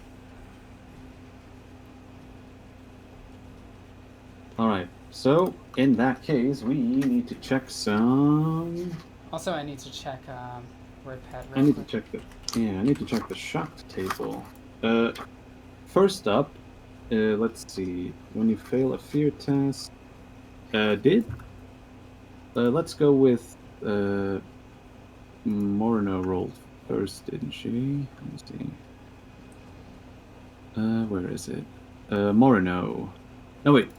Alright, so in that case, we need to check some.
Also, I need to check WordPad
I
real
need
quick.
to check I need to check the shocked table. First up, let's see. When you fail a fear test, let's go with Morno rolled first, didn't she? Let me see. Where is it? Morno. No wait,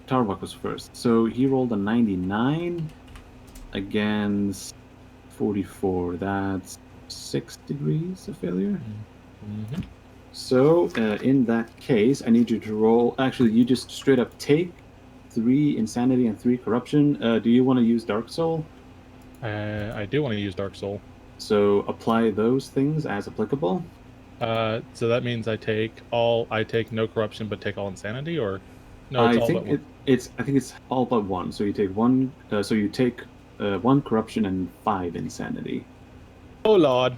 Tarvok was first. So he rolled a 99 against 44. That's 6 degrees of failure.
Mm-hmm.
So, in that case, I need you to roll. Actually, you just straight up take 3 insanity and 3 corruption. Do you want to use Dark Soul?
I do want to use Dark Soul.
So, apply those things as applicable.
So that means I take no corruption, but take all insanity, or no? It's
I
all
think
but one.
I think it's all but 1. So you take 1. So you take 1 corruption and 5 insanity.
Oh Lord.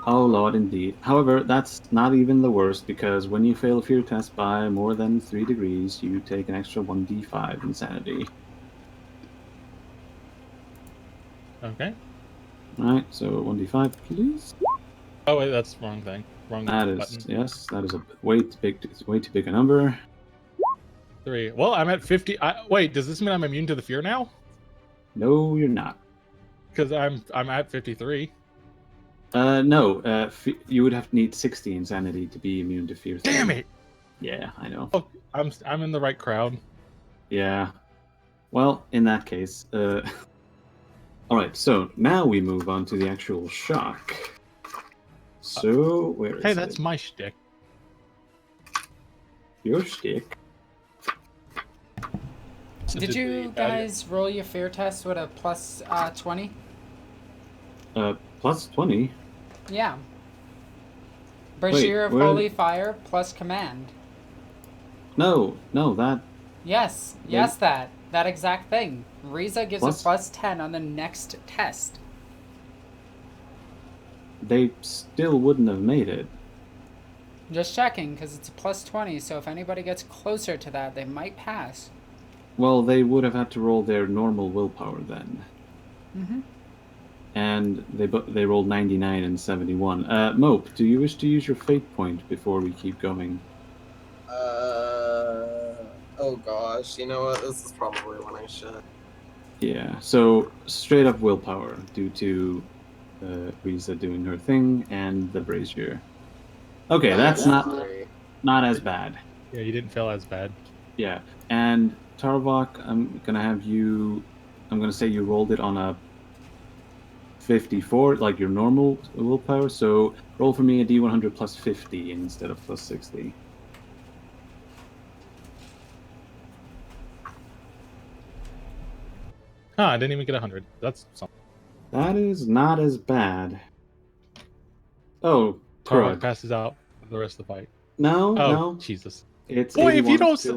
Oh lord, indeed. However, that's not even the worst, because when you fail a fear test by more than 3 degrees, you take an extra 1d5 insanity.
Okay.
Alright, so 1d5, please.
Oh wait, that's the wrong thing. Wrong
That is,
button.
yes, that is a way too big a number.
3. Well, I'm at 50. Wait, does this mean I'm immune to the fear now?
No, you're not.
Because I'm at 53.
No, you would have to need 60 insanity to be immune to fear.
Damn it!
Yeah, I know.
Oh, I'm in the right crowd.
Yeah. Well, in that case, alright, so now we move on to the actual shock. So, where is
Hey,
it?
that's my shtick.
Your shtick.
So
Did you
the
guys roll your fear test with a plus 20?
Plus 20.
Yeah.
Wait,
Brashear of
where-
Holy Fire plus command.
No, that
Yes,
They-
yes, that exact thing. Riza gives
Plus-
a plus 10 on the next test.
they still wouldn't have made it.
Just checking, because it's a plus 20, so if anybody gets closer to that, they might pass.
Well, they would have had to roll their normal willpower then.
Mm-hmm.
And they rolled 99 and 71. Mope, do you wish to use your fate point before we keep going?
Oh gosh, you know what? This is probably when I should.
Yeah, so straight up willpower due to Riza doing her thing and the brazier. Okay, that's not as bad.
Yeah, you didn't fail as bad.
Yeah, and Tarvok, I'm gonna say you rolled it on a 54, like your normal willpower. So roll for me a D100 plus 50 instead of plus 60.
I didn't even get 100. That's something.
That is not as bad. Oh,
Tarvok
crud.
passes out for the rest of the fight.
No,
Oh,
no.
Jesus.
It's
Boy, if you
81
don't
to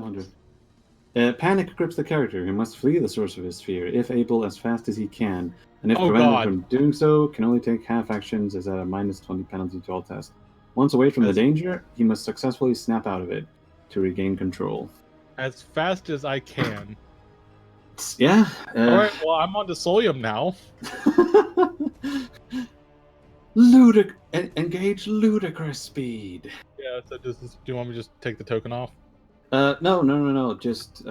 100. Panic grips the character, who must flee the source of his fear, if able, as fast as he can. And if
Oh,
prevented
God.
from doing so, can only take half actions as at a minus 20 penalty to all tests. Once away from the danger, he must successfully snap out of it to regain control.
As fast as I can.
Yeah.
Alright, well, I'm on to Solium now.
Engage ludicrous speed.
Yeah, so do you want me to just take the token off?
No. Just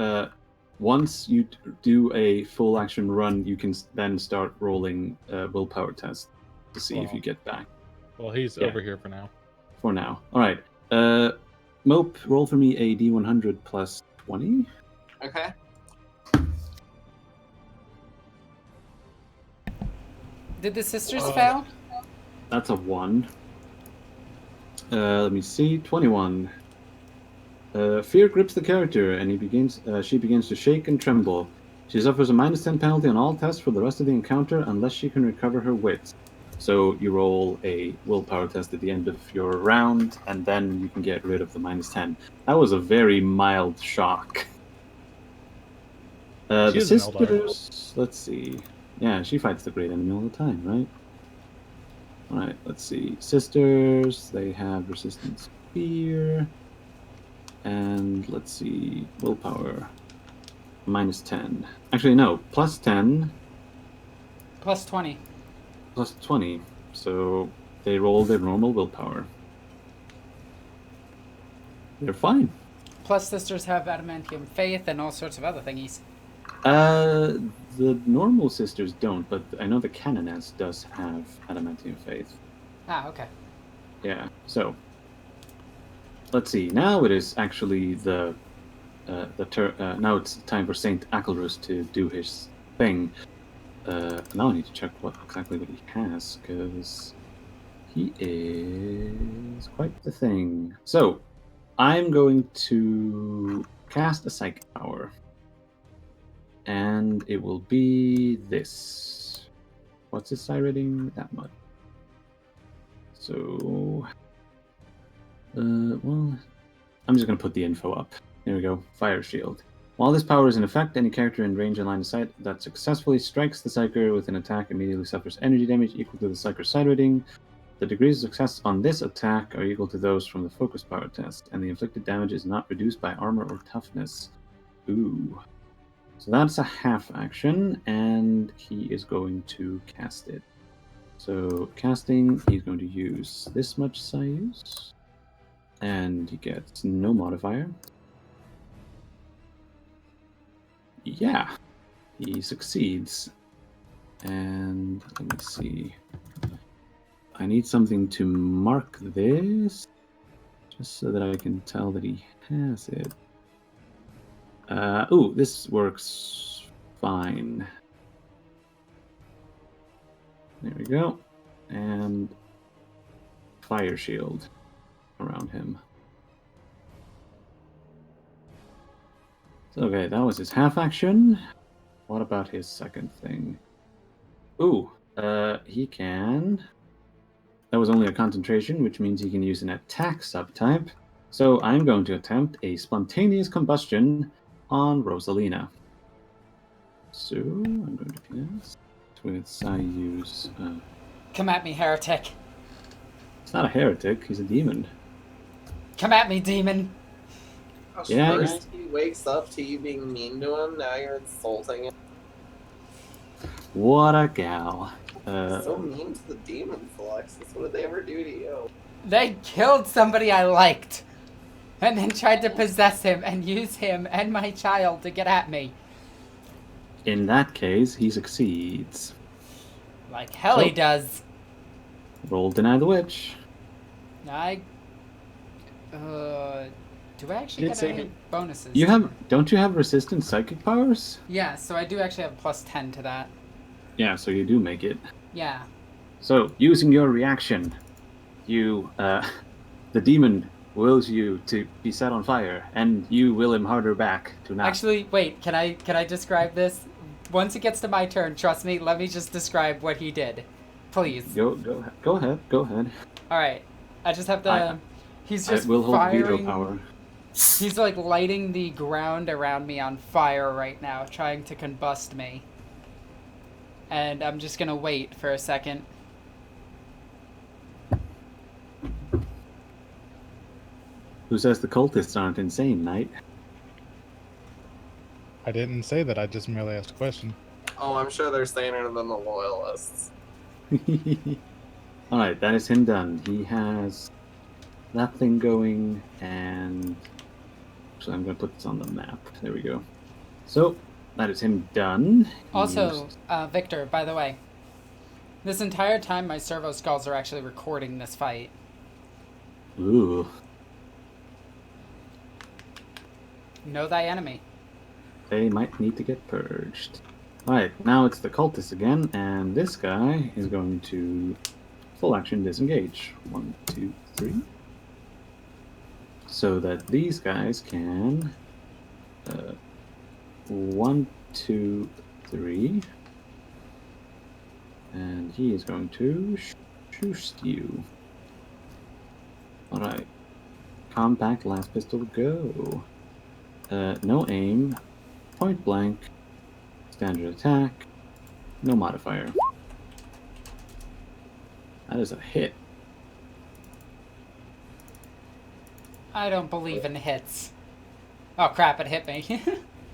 once you do a full action run, you can then start rolling willpower test to see if you get back.
Well, he's over here for now.
For now. All right. Mope, roll for me a D100 plus 20.
Okay.
Did the sisters fail?
That's a 1. Let me see. 21. Fear grips the character, and she begins to shake and tremble. She suffers a minus 10 penalty on all tests for the rest of the encounter unless she can recover her wits. So you roll a willpower test at the end of your round, and then you can get rid of the minus 10. That was a very mild shock. The sisters, let's see. Yeah, she fights the great enemy all the time, right? Alright, let's see. Sisters, they have resistance fear. And let's see, willpower, minus 10. Actually, no, plus 10.
Plus 20.
Plus 20. So they roll their normal willpower. They're fine.
Plus sisters have adamantium faith and all sorts of other thingies.
The normal sisters don't, but I know the Canoness does have adamantium faith.
Ah, okay.
Yeah, so let's see. Now it is actually now it's time for Saint Akelrus to do his thing. Now I need to check exactly what he has, because he is quite the thing. So I'm going to cast a psychic power, and it will be this. What's his psi rating? That much. So well, I'm just going to put the info up. There we go. Fire Shield. While this power is in effect, any character in range and line of sight that successfully strikes the Psyker with an attack immediately suffers energy damage equal to the Psyker's psi rating. The degrees of success on this attack are equal to those from the focus power test, and the inflicted damage is not reduced by armor or toughness. Ooh. So that's a half action, and he is going to cast it. So casting, he's going to use this much psi use. And he gets no modifier. Yeah, he succeeds. And let me see. I need something to mark this, just so that I can tell that he has it. Ooh, this works fine. There we go. And fire shield around him. So, okay, that was his half action. What about his second thing? Ooh, he can. That was only a concentration, which means he can use an attack subtype. So I'm going to attempt a spontaneous combustion on Rosalina. So I'm going to cast with I use.
Come at me, heretic.
It's not a heretic. He's a demon.
Come at me, demon.
Gosh,
Yeah,
first he wakes up to you being mean to him, now you're insulting him.
What a gal.
So mean to the demons, Alexis. What did they ever do to you?
They killed somebody I liked. And then tried to possess him and use him and my child to get at me.
In that case, he succeeds.
Like hell he does.
Roll deny the witch.
Do I actually
It's
get any bonuses?
Don't you have resistant psychic powers?
Yeah, so I do actually have a plus 10 to that.
Yeah, so you do make it.
Yeah.
So, using your reaction, you, the demon wills you to be set on fire, and you will him harder back to not.
Actually, wait, can I describe this? Once it gets to my turn, trust me, let me just describe what he did. Please.
Go ahead.
Alright. I just have to... he's just
I will hold
firing...
veto power.
He's like lighting the ground around me on fire right now, trying to combust me. And I'm just gonna wait for a second.
Who says the cultists aren't insane, Knight?
I didn't say that. I just merely asked a question.
Oh, I'm sure they're saner than the loyalists.
Alright, that is him done. He has that thing going, and so I'm going to put this on the map. There we go. So, that is him done.
Also, Victor, by the way, this entire time my servo skulls are actually recording this fight.
Ooh.
Know thy enemy.
They might need to get purged. Alright, now it's the cultist again, and this guy is going to full action disengage. 1, 2, 3. So that these guys can 1, 2, 3. And he is going to shoot you. Alright. Compact last pistol go. No aim. Point blank. Standard attack. No modifier. That is a hit.
I don't believe in hits. Oh crap, it hit me.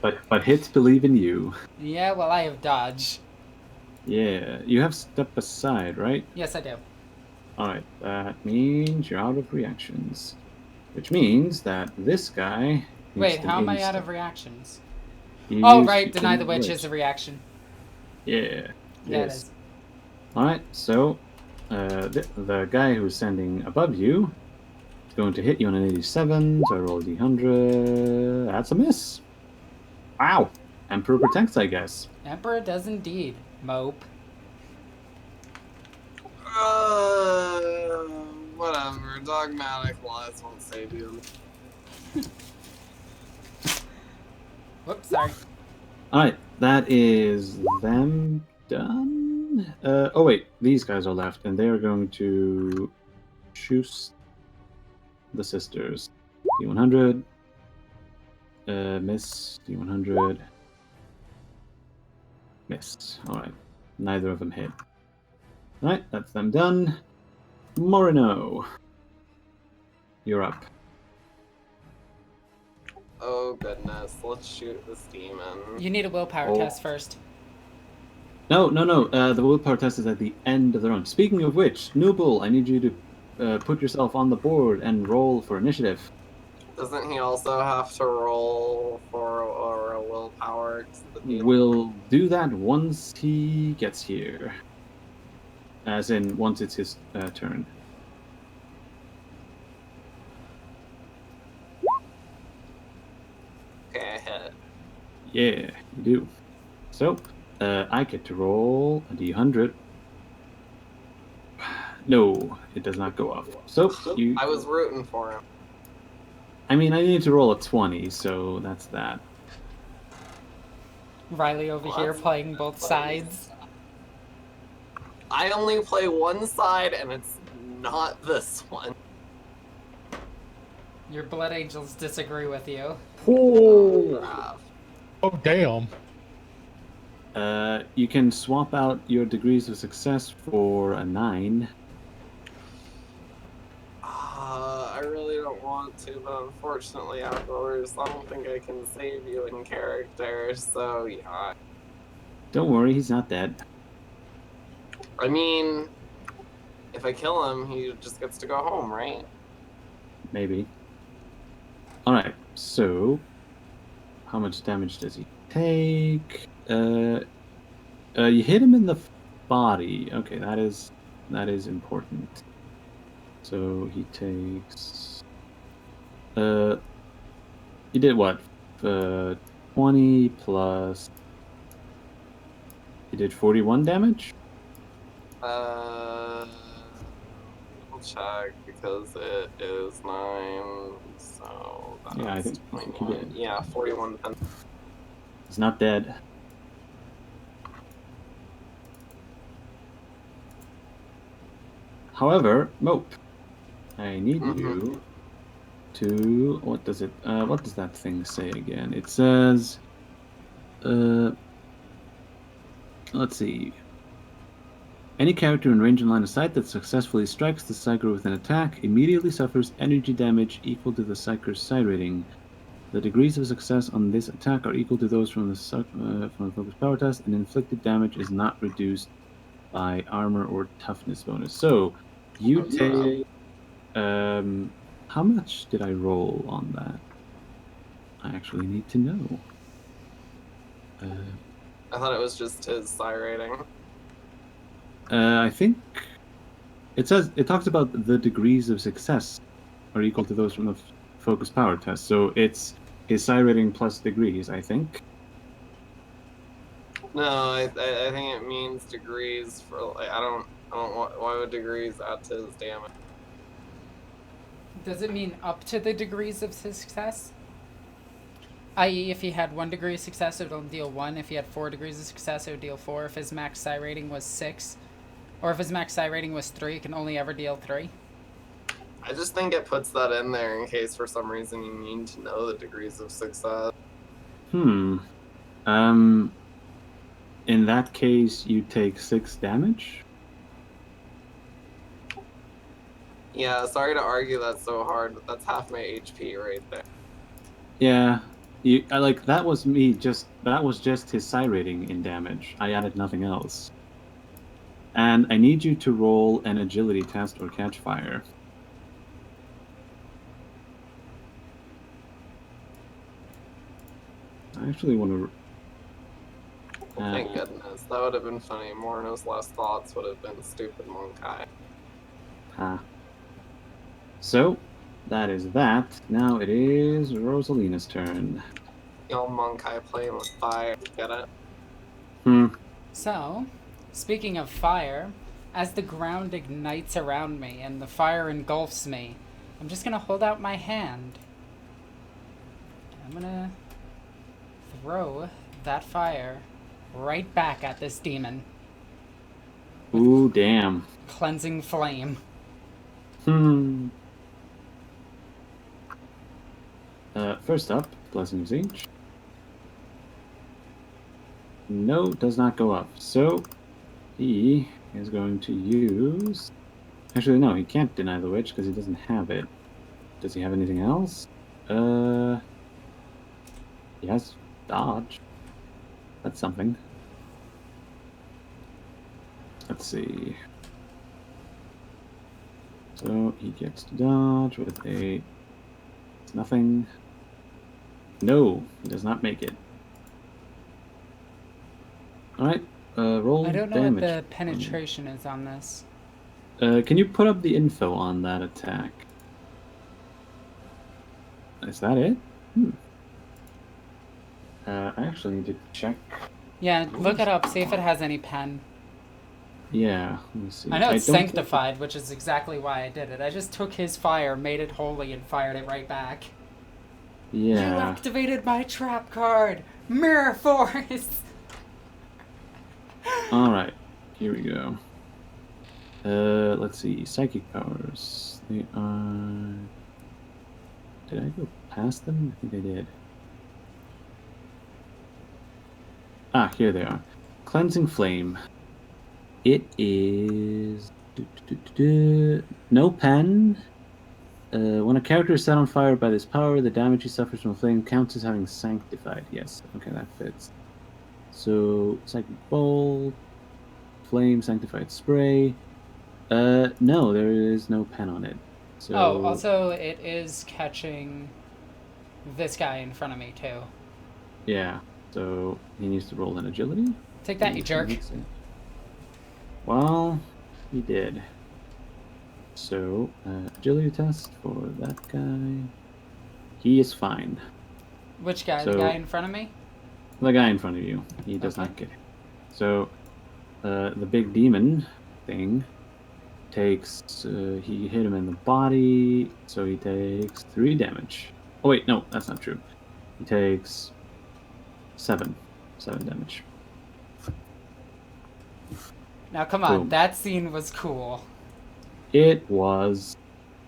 But hits believe in you.
Yeah, well I have dodge.
Yeah, you have step aside, right?
Yes, I do.
Alright, that means you're out of reactions. Which means that this guy...
Wait,
needs
how
to
am I out
insta-
of reactions?
You
Oh,
used
right,
to
deny the witch is a reaction.
Yeah.
Yeah, it
yes.
is.
Alright, so the guy who's standing above you is going to hit you on an 87, so I roll a d100. That's a miss. Wow. Emperor protects, I guess.
Emperor does indeed. Mope.
Whatever. Dogmatic lies won't save you.
Whoops, sorry.
Alright, that is them done. Oh wait, these guys are left, and they are going to shoot the sisters. D100. Miss. D100. Missed. Alright. Neither of them hit. Alright, that's them done. Morino. You're up.
Oh goodness, let's shoot this demon.
You need a willpower test first.
No. The willpower test is at the end of the round. Speaking of which, Nooble, I need you to put yourself on the board and roll for initiative.
Doesn't he also have to roll for a willpower?
We'll do that once he gets here. As in, once it's his turn.
Okay, I hit.
Yeah, you do. So, I get to roll a d100. No, it does not go up. So you.
I was rooting for him.
I mean, I need to roll a 20, so that's that.
Riley over
Well,
here
that's-
playing both sides.
I only play one side, and it's not this one.
Your blood angels disagree with you.
Oh.
Crap.
Oh, damn.
You can swap out your degrees of success for a 9.
I really don't want to, but unfortunately, outdoors, I don't think I can save you in character, so yeah.
Don't worry, he's not dead.
I mean, if I kill him, he just gets to go home, right?
Maybe. Alright, so how much damage does he take? You hit him in the body. Okay, that is important. So he takes he did what? 20 plus he did 41 damage?
I'll check because it is 9, so that's
Yeah, I think he
21.
did.
Yeah, 41 pence.
He's not dead. However, Mope, I need you to what does that thing say again? It says let's see. Any character in range and line of sight that successfully strikes the Psyker with an attack immediately suffers energy damage equal to the Psyker's psi rating. The degrees of success on this attack are equal to those from the focus power test, and inflicted damage is not reduced by armor or toughness bonus. So you take how much did I roll on that? I actually need to know.
I thought it was just his psi rating.
I think it talks about the degrees of success are equal to those from the focus power test. So it's his psi rating plus degrees, I think.
No, I think it means degrees for like I don't why would degrees add to his damage?
Does it mean up to the degrees of success? I.e., if he had 1 degree of success, it'll deal 1. If he had 4 degrees of success, it would deal 4. If his max psi rating was 6, or if his max psi rating was 3, it can only ever deal 3.
I just think it puts that in there in case for some reason you need to know the degrees of success.
In that case, you take 6 damage.
Yeah, sorry to argue that so hard, but that's half my HP right there.
Yeah, that was just his psi rating in damage. I added nothing else. And I need you to roll an agility test or catch fire. I actually want to.
Thank goodness. That would have been funny. Morno's last thoughts would have been stupid Monkai.
So, that is that. Now it is Rosalina's turn.
Y'all Monkai playing with fire. Get it?
So, speaking of fire, as the ground ignites around me and the fire engulfs me, I'm just gonna hold out my hand. I'm gonna throw that fire right back at this demon.
Ooh, damn.
Cleansing flame.
First up, Blessing of Siege. No, does not go up. So, he is going to use... Actually, no, he can't deny the witch because he doesn't have it. Does he have anything else? He has dodge. That's something. Let's see. So, he gets to dodge with a... It's nothing. No, he does not make it. Alright, roll
I don't know
damage.
what the penetration is on this.
Can you put up the info on that attack? Is that it? I actually need to check.
Yeah, look it up, see if it has any pen.
Yeah, let me see.
I know it's
don't think-
sanctified, which is exactly why I did it. I just took his fire, made it holy, and fired it right back. You
Yeah.
activated my trap card! Mirror Force!
Alright, here we go. Let's see. Psychic powers. They are... Did I go past them? I think I did. Ah, here they are. Cleansing Flame. It is... No pen. When a character is set on fire by this power, the damage he suffers from a flame counts as having sanctified. Yes, okay, that fits. So, Psychic Bolt, Flame, Sanctified Spray. No, there is no pen on it. So,
Oh, also, it is catching this guy in front of me, too.
yeah. So, he needs to roll an agility.
Take that, you jerk.
Well, he did. So, agility test for that guy. He is fine.
Which guy? The
So-
guy in front of me?
The guy in front of you. He does
Okay.
not get it. So, the big demon thing takes... he hit him in the body, so he takes 3 damage. Oh wait, no, that's not true. He takes 7 damage.
Now, come on.
Boom.
That scene was cool.
It was...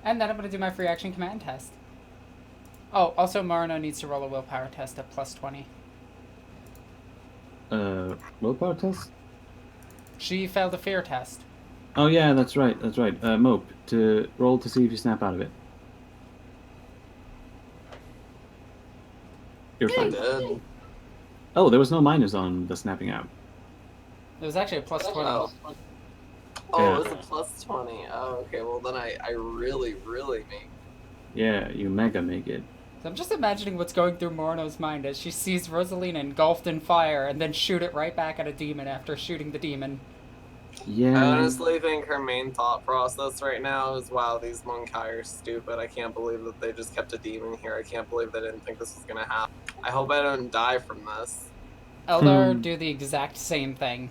And then I'm going to do my free action command test. Oh, also, Marino needs to roll a willpower test at plus 20.
willpower test?
She failed a fear test.
Oh yeah, that's right. Mope, to roll to see if you snap out of it. You're fine.
Good.
Oh, there was no minus on the snapping out.
It was actually a plus 20.
Oh,
Yeah.
it was a plus 20. Oh, okay. Well, then I really, really make.
Yeah, you mega make it.
So I'm just imagining what's going through Morno's mind as she sees Rosalina engulfed in fire and then shoot it right back at a demon after shooting the demon.
Yeah.
I honestly think her main thought process right now is, wow, these Monkai are stupid. I can't believe that they just kept a demon here. I can't believe they didn't think this was gonna happen. I hope I don't die from this.
Eldar do the exact same thing.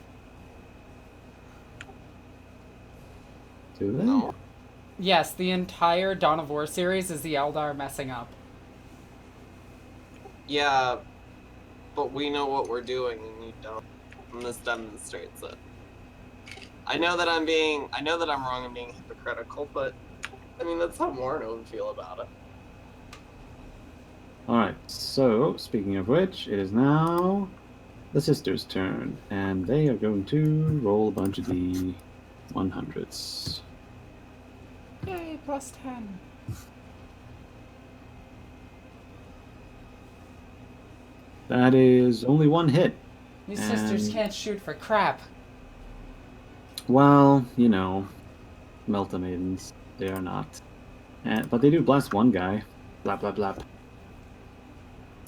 Do they?
No.
Yes, the entire Dawn of War series is the Eldar messing up.
Yeah, but we know what we're doing and you don't. And this demonstrates it. I know that I'm wrong and being hypocritical, but I mean, that's how Morno would feel about it.
Alright, so, speaking of which, it is now the sisters' turn, and they are going to roll a bunch of D100s.
Yay, plus 10.
That is only 1 hit.
These sisters
And-
can't shoot for crap.
Well, you know, Melta Maidens, they are not. But they do blast one guy. Blap, blap, blap.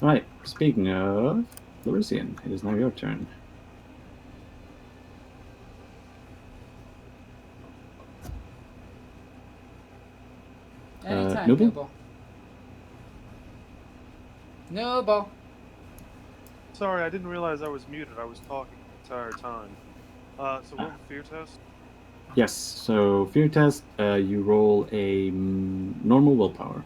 Alright, speaking of Clarician, it is now your turn.
Anytime,
Noble?
Noble. Noble.
Sorry, I didn't realize I was muted. I was talking the entire time. So what was the fear test?
Yes, so fear test, you roll a normal willpower.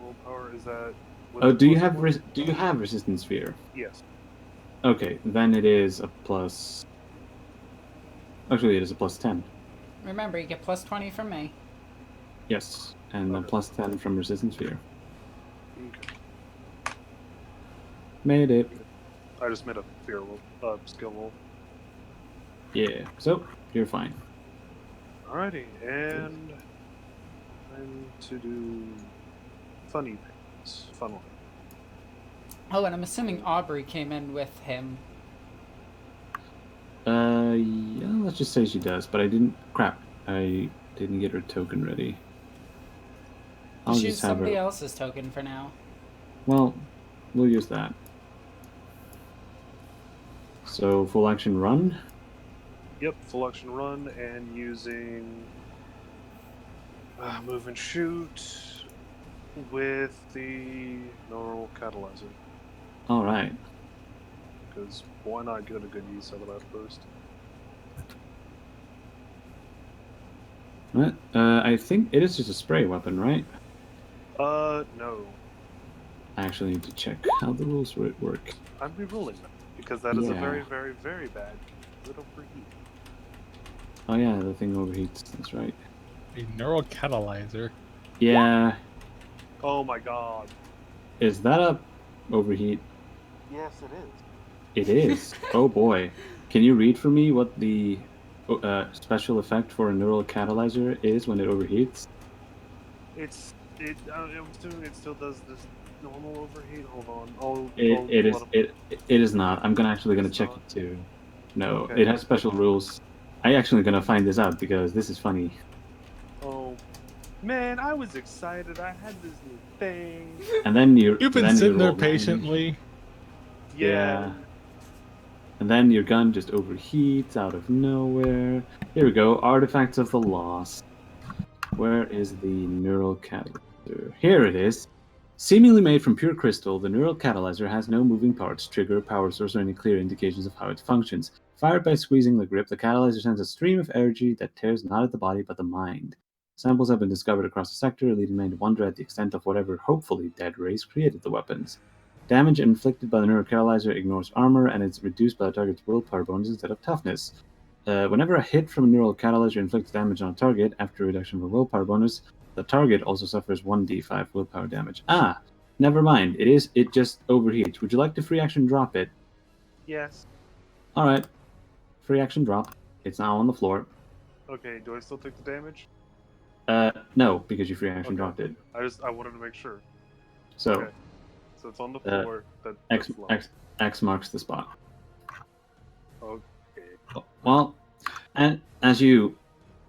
Willpower, is that...
Oh, do you have resistance fear?
Yes.
Okay, then it is a plus... Actually, it is a plus 10.
Remember, you get plus 20 from me.
Yes, and a plus 10 from resistance fear.
Okay.
Made it.
I just made a fear roll, skill roll.
Yeah, so you're fine.
Alrighty, and I'm to do funny things. Fun one.
Oh, and I'm assuming Aubrey came in with him.
Yeah, let's just say she does, but I didn't... Crap, I didn't get her token ready. I'll
Just use
just have
somebody
her...
else's token for now.
Well, we'll use that. So, full action run?
Yep, full action run and using move and shoot with the normal catalyzer.
Alright.
Because why not get a good use out of that first?
What? I think it is just a spray weapon, right?
No.
I actually need to check how the rules for it work.
I'm re-rolling them because that is a
Yeah.
very, very, very bad little overheat.
Oh yeah, the thing overheats. That's right.
A neural catalyzer.
Yeah.
Oh my god.
Is that a overheat?
Yes, it is.
It is. Oh boy. Can you read for me what the special effect for a neural catalyzer is when it overheats?
I'm assuming it still does this normal overheat. Hold on. I'll
It
let
is
'em-
it is not. I'm gonna
It's
check
not?
it too. No,
Okay.
it has special rules. I actually gonna find this out because this is funny.
Oh man, I was excited. I had this new thing.
And then you
You've been
then you
sitting there
roll damage.
patiently.
Yeah. And then your gun just overheats out of nowhere. Here we go. Artifacts of the Lost. Where is the neural catalyzer? Here it is. Seemingly made from pure crystal, the neural catalyzer has no moving parts, trigger, power source, or any clear indications of how it functions. Fired by squeezing the grip, the catalyzer sends a stream of energy that tears not at the body but the mind. Samples have been discovered across the sector, leading men to wonder at the extent of whatever hopefully dead race created the weapons. Damage inflicted by the neural catalyzer ignores armor and is reduced by the target's willpower bonus instead of toughness. Whenever a hit from a neural catalyzer inflicts damage on a target after reduction of a willpower bonus, the target also suffers 1d5 willpower damage. Ah, never mind. It just overheats. Would you like to free action drop it?
Yes.
All right, free action drop. It's now on the floor.
Okay. Do I still take the damage?
No, because you free action
Okay.
dropped it.
I wanted to make sure.
So
Okay. So it's on the floor. That's
X,
low.
X marks the spot.
Okay.
Well, and as you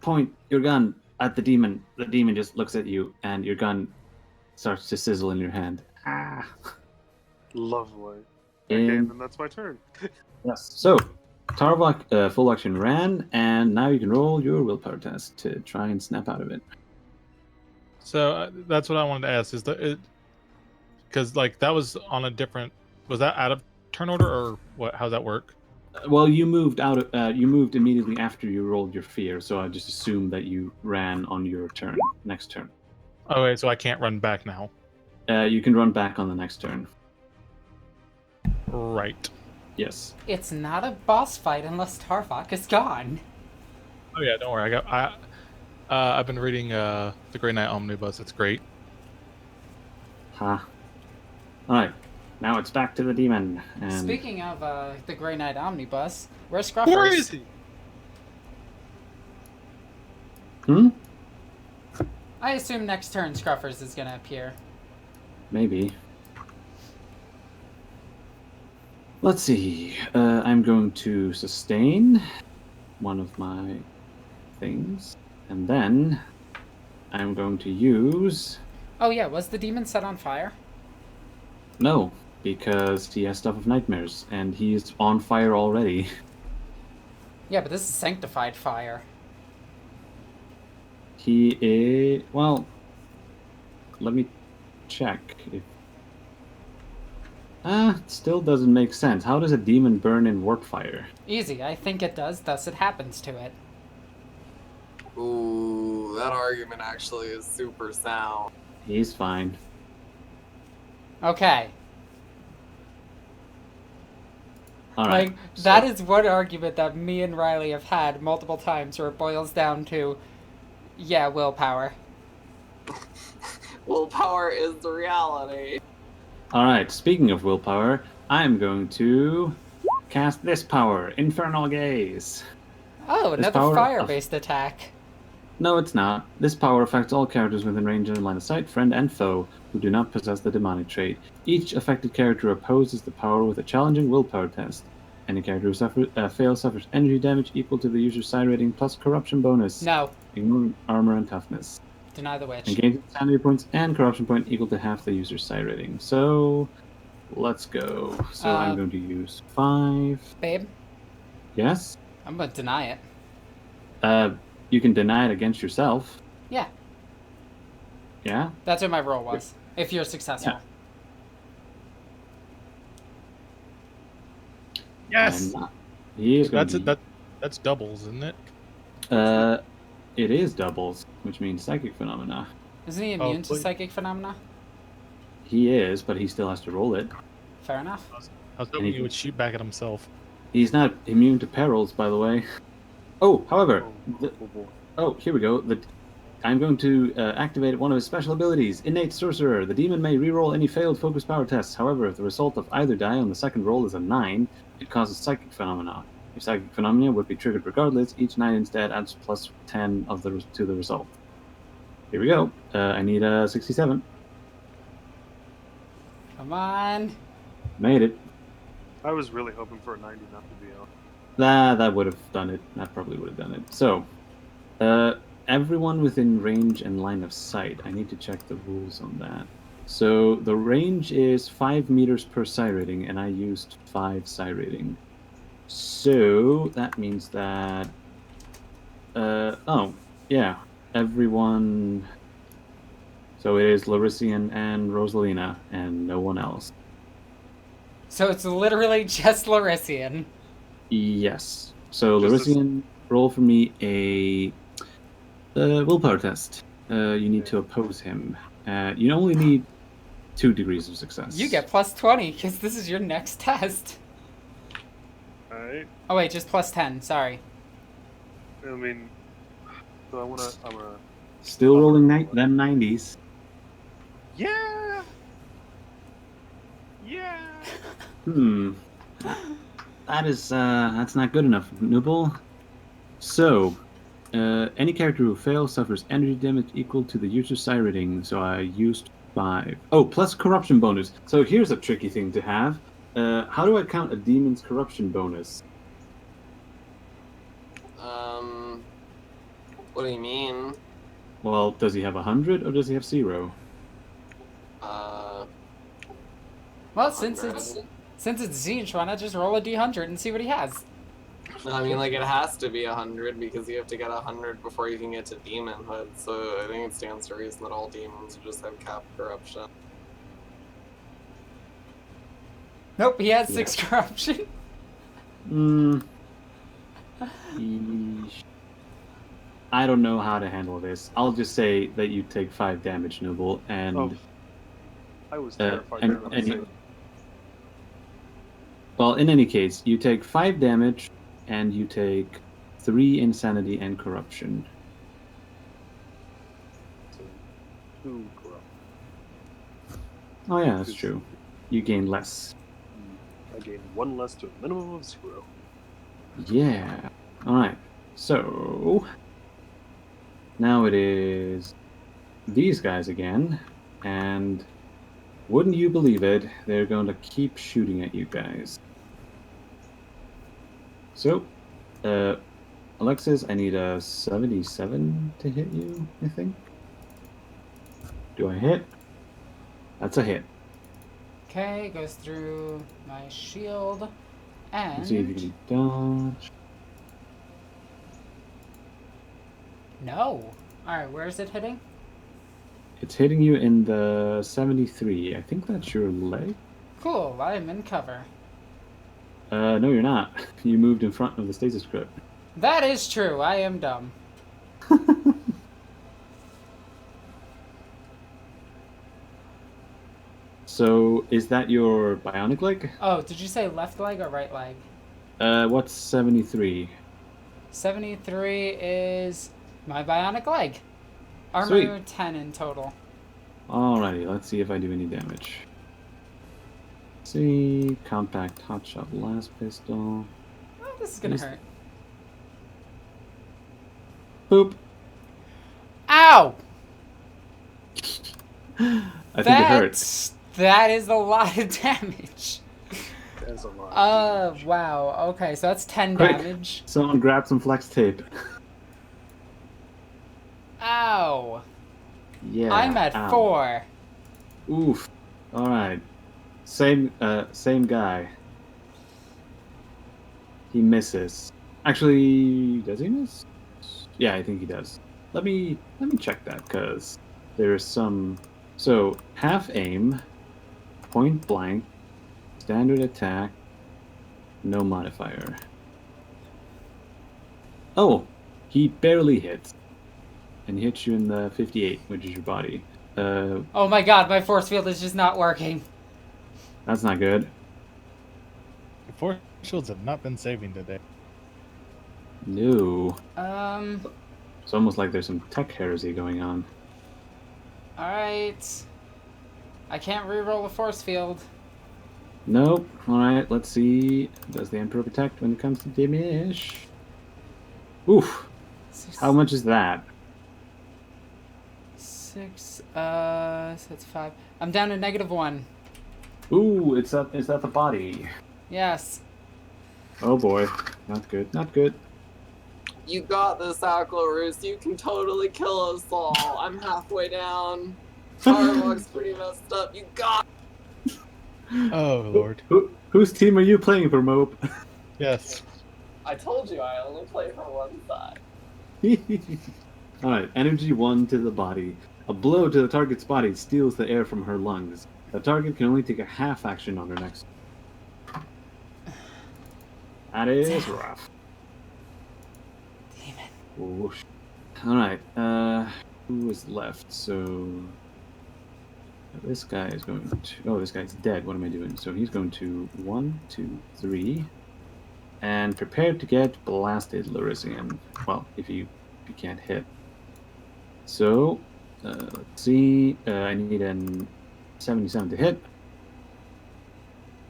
point your gun at the demon just looks at you, and your gun starts to sizzle in your hand. Ah.
Lovely. Okay,
And
then that's my turn.
yes. So, Tarvok full action ran, and now you can roll your willpower test to try and snap out of it.
So that's what I wanted to ask. Is because like that was on a different? Was that out of turn order or what? How's that work?
Well, you moved out. You moved immediately after you rolled your fear, so I just assumed that you ran on your turn, next turn.
Okay, so I can't run back now.
You can run back on the next turn.
Right.
Yes.
It's not a boss fight unless Tarvok is gone.
Oh yeah, don't worry. I've been reading the Grey Knight Omnibus. It's great.
Ha. All right. Now it's back to the demon. And
Speaking of the Grey Knight Omnibus, where's Scruffers?
Where is he?
I assume next turn Scruffers is gonna appear.
Maybe. Let's see. I'm going to sustain one of my things, and then I'm going to use.
Oh yeah, was the demon set on fire?
No, because he has stuff of nightmares, and he's on fire already.
Yeah, but this is sanctified fire.
He is. Well, let me check. If it still doesn't make sense. How does a demon burn in warp fire?
Easy, I think it does, thus it happens to it.
Ooh, that argument actually is super sound.
He's fine.
Okay.
All right.
Like, that is one argument that me and Riley have had multiple times where it boils down to, yeah, willpower.
Willpower is the reality.
All right. Speaking of willpower, I'm going to cast this power, Infernal Gaze.
Oh,
This
another
power-
fire-based attack.
No, it's not. This power affects all characters within range and line of sight, friend and foe, who do not possess the demonic trait. Each affected character opposes the power with a challenging willpower test. Any character who fails suffers energy damage equal to the user's psi rating plus corruption bonus,
No,
ignoring armor and toughness.
deny the witch.
And gains sanity points and corruption point equal to half the user's psi rating. So, let's go. So I'm going to use 5.
Babe,
Yes?
I'm gonna deny it.
You can deny it against yourself.
Yeah,
Yeah?
that's what my roll was. If you're successful.
Yes.
I'm not. He is going
That's
to
it. That's doubles, isn't it?
It is doubles, which means psychic phenomena.
Isn't he immune to
wait.
psychic phenomena?
He is, but he still has to roll it.
Fair enough.
I was hoping he would shoot back at himself.
He's not immune to perils, by the way. Oh, however,
Oh,
here we go. I'm going to activate one of his special abilities, Innate Sorcerer. The demon may reroll any failed focus power tests. However, if the result of either die on the second roll is a 9, it causes psychic phenomena. If psychic phenomena would be triggered regardless, each 9 instead adds plus 10 to the result. Here we go. I need a 67.
Come on.
Made it.
I was really hoping for a 90 not to be out.
That would have done it. That probably would have done it. So, everyone within range and line of sight. I need to check the rules on that. So the range is 5 meters per psi rating, and I used 5 psi rating. So that means that. Oh, yeah. Everyone. So it is Larician and Rosalina, and no one else.
So it's literally just Larician.
Yes. So
Just
Larician, roll for me a willpower test. You need to oppose him. You only need 2 degrees of success.
You get plus 20, because this is your next test.
Alright.
Oh wait, just plus 10, sorry.
I mean, so I'm gonna.
Still rolling them 90s.
Yeah! Yeah!
That's not good enough, Nubble. So, any character who fails suffers energy damage equal to the user's psi rating. So I used 5. Oh, plus corruption bonus. So here's a tricky thing to have. How do I count a demon's corruption bonus?
What do you mean?
Well, does he have 100 or does he have 0?
Well, since it's Zinch, why not just roll a d100 and see what he has?
No, I mean, like, it has to be 100 because you have to get 100 before you can get to demonhood. So I think it stands to reason that all demons just have capped corruption.
Nope, he has 6 corruption.
I don't know how to handle this. I'll just say that you take 5 damage, Noble, and
Oh. I was terrified.
well, in any case, you take 5 damage, and you take 3 insanity and corruption.
2 corrupt.
Oh yeah, that's true. You gain less.
I gained 1 less to a minimum of 0.
Yeah. All right. So now it is these guys again, and wouldn't you believe it, they're going to keep shooting at you guys. So, Alexis, I need a 77 to hit you, I think. Do I hit? That's a hit.
Okay, goes through my shield, and
Let's see if you can dodge.
no. Alright, where is it hitting?
It's hitting you in the 73. I think that's your leg.
Cool, I am in cover.
No, you're not. You moved in front of the stasis crypt.
That is true, I am dumb.
So, is that your bionic leg?
Oh, did you say left leg or right leg?
What's 73?
73 is my bionic leg. Armor
Sweet.
10 in total.
Alrighty, let's see if I do any damage. See, compact hotshot blast pistol.
Oh, this is gonna
Yes.
hurt.
Boop.
Ow!
I think it hurts.
That is a lot of damage.
That's a lot.
Wow. Okay, so that's 10
Quick.
damage.
Someone grab some flex tape.
Ow.
Yeah.
I'm at
ow.
4.
Oof. Alright. Same guy. He misses. Actually, does he miss? Yeah, I think he does. Let me check that, because there's some. So, half aim, point blank, standard attack, no modifier. Oh, he barely hits. and he hits you in the 58, which is your body.
Oh my god, my force field is just not working.
That's not good.
The force shields have not been saving today.
No.
Um,
It's almost like there's some tech heresy going on.
alright. I can't reroll a force field.
Nope. Alright, let's see. Does the Emperor protect when it comes to damage? Oof. How much is that?
6, so that's 5. I'm down to -1.
Ooh, it's at the body.
Yes.
Oh boy. Not good. Not good.
You got this, Acolytes. You can totally kill us all. I'm halfway down. Starbucks pretty messed up. You got.
Oh lord.
Whose team are you playing for, Mope?
Yes.
I told you I only play for one side.
Alright, energy 1 to the body. A blow to the target's body steals the air from her lungs. The target can only take a half action on her next. That is rough.
Damn it.
Whoosh. Alright, who is left? So this guy is going to... Oh, this guy's dead. What am I doing? So he's going to 1, 2, 3. And prepare to get blasted, Larisian. Well, if you can't hit. So, let's see. I need an 77 to hit.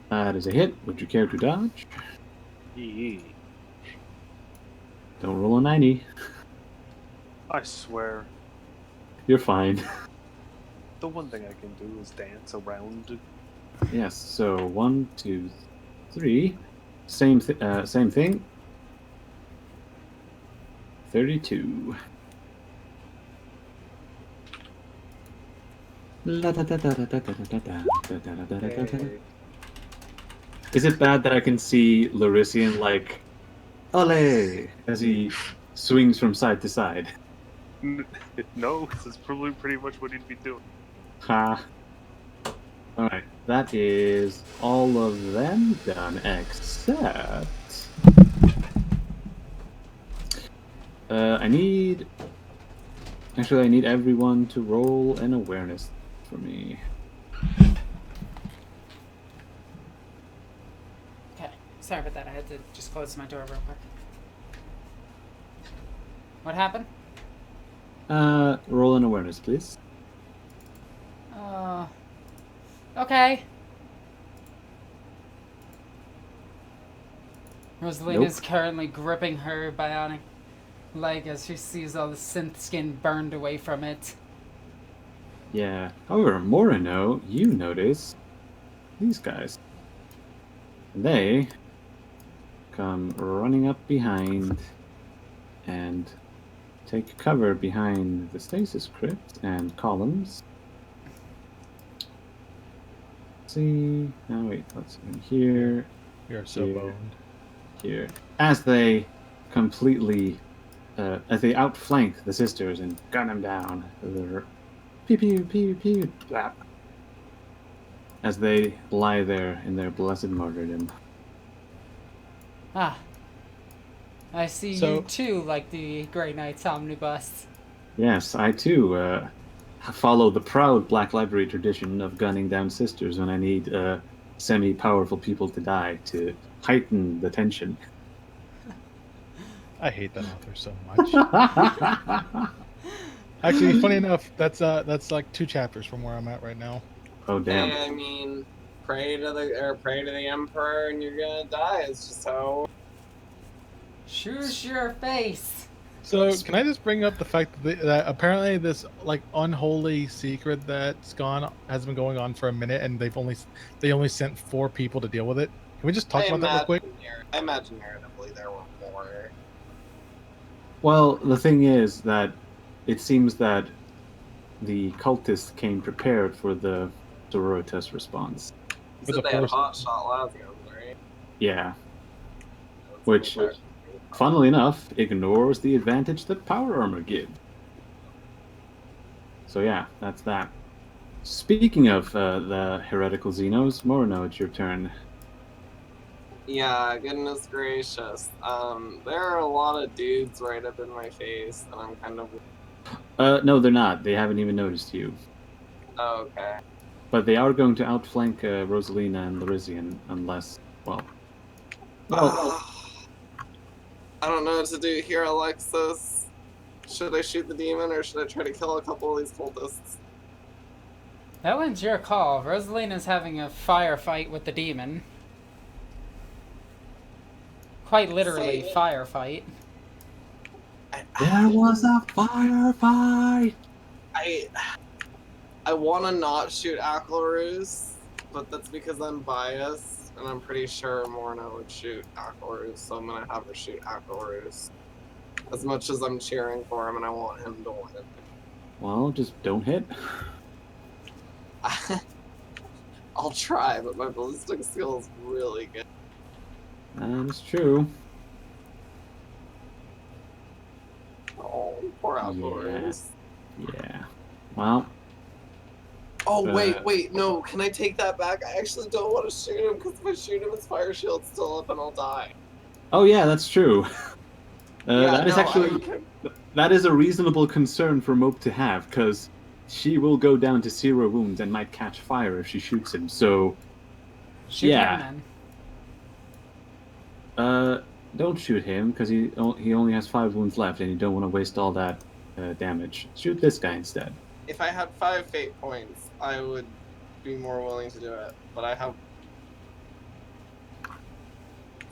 That is a hit. Would you care to dodge? Don't roll a 90.
I swear.
You're fine.
The one thing I can do is dance around.
Yes, so 1, 2, 3. Same thing. 32. Is it bad that I can see Larisian like ole as he swings from side to side?
No, this is probably pretty much what he'd be doing.
Ha. Alright, that is all of them done except... I need everyone to roll an awareness for me.
Okay. Sorry about that. I had to just close my door real quick. What happened?
Roll an awareness, please.
Okay. Rosalina's currently gripping her bionic leg as she sees all the synth skin burned away from it.
Yeah. However, Morino, you notice these guys. They come running up behind and take cover behind the stasis crypt and columns. Let's see. Oh wait, let's go in here.
You're so
Here.
boned.
Here. As they completely as they outflank the sisters and gun them down. They're pew pew pew pew blap. As they lie there in their blessed martyrdom.
Ah. I see you too, like the Grey Knights omnibus.
Yes, I too follow the proud Black Library tradition of gunning down sisters when I need semi-powerful people to die to heighten the tension.
I hate that author so much. Actually, funny enough, that's like 2 chapters from where I'm at right now.
Oh damn!
Hey, I mean, pray to the Emperor and you're gonna die. It's just how.
Shoosh your face.
So, can I just bring up the fact that apparently this like unholy secret has been going on for a minute, and they only sent 4 people to deal with it. Can we just talk about that real quick?
I imagine narratively there were more.
Well, the thing is that it seems that the cultists came prepared for the Sororitas response.
You said they had hot shot lasers, right?
Yeah. Which, funnily enough, ignores the advantage that power armor gives. So yeah, that's that. Speaking of the heretical Xenos, Morino, it's your turn.
Yeah, goodness gracious. There are a lot of dudes right up in my face that I'm kind of...
No, they're not. They haven't even noticed you.
Oh, okay.
But they are going to outflank Rosalina and Larisian unless, well... Well,
I don't know what to do here, Alexis. Should I shoot the demon or should I try to kill a couple of these cultists?
That one's your call. Rosalina's having a firefight with the demon. Quite literally, firefight.
there was a firefight!
I want to not shoot Acolytes, but that's because I'm biased, and I'm pretty sure Morna would shoot Acolytes, so I'm gonna have her shoot Acolytes. As much as I'm cheering for him and I want him to win.
Well, just don't hit.
I'll try, but my ballistic skill is really good.
That is true.
Oh, poor Acolytes.
Yeah. Well...
Oh, wait, no, can I take that back? I actually don't want to shoot him, because if I shoot him, his fire shield's still up and I'll die.
Oh yeah, that's true.
Yeah,
that is
no,
actually... That is a reasonable concern for Mope to have, because she will go down to 0 wounds and might catch fire if she shoots him, so...
Shoot him then.
Don't shoot him, because he only has 5 wounds left, and you don't want to waste all that damage. Shoot this guy instead.
If I had 5 fate points, I would be more willing to do it, but I have...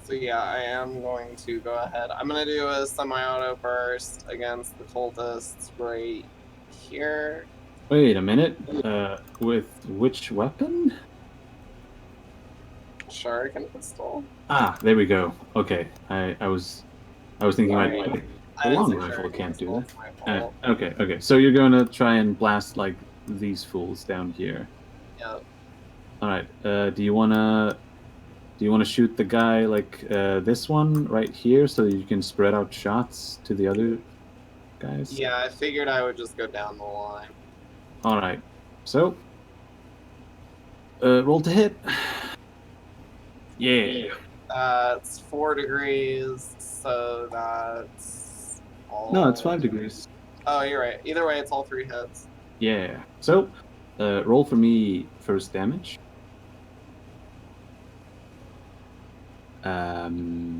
So yeah, I am going to go ahead. I'm going to do a semi-auto burst against the cultists right here.
Wait a minute. With which weapon?
Shuriken pistol.
Ah, there we go. Okay, I was thinking
Sorry.
like
I
the
didn't
long
say
rifle
Shuriken
can't do
pistol,
that.
it's my fault.
Okay. So you're going to try and blast like these fools down here.
Yep.
All right. Do you wanna shoot the guy like this one right here so that you can spread out shots to the other guys?
Yeah, I figured I would just go down the line.
All right. So roll to hit. Yeah.
It's 4 degrees, so that's all...
No, it's 5 degrees.
Oh, you're right. Either way, it's all 3 hits.
Yeah. So roll for me first damage.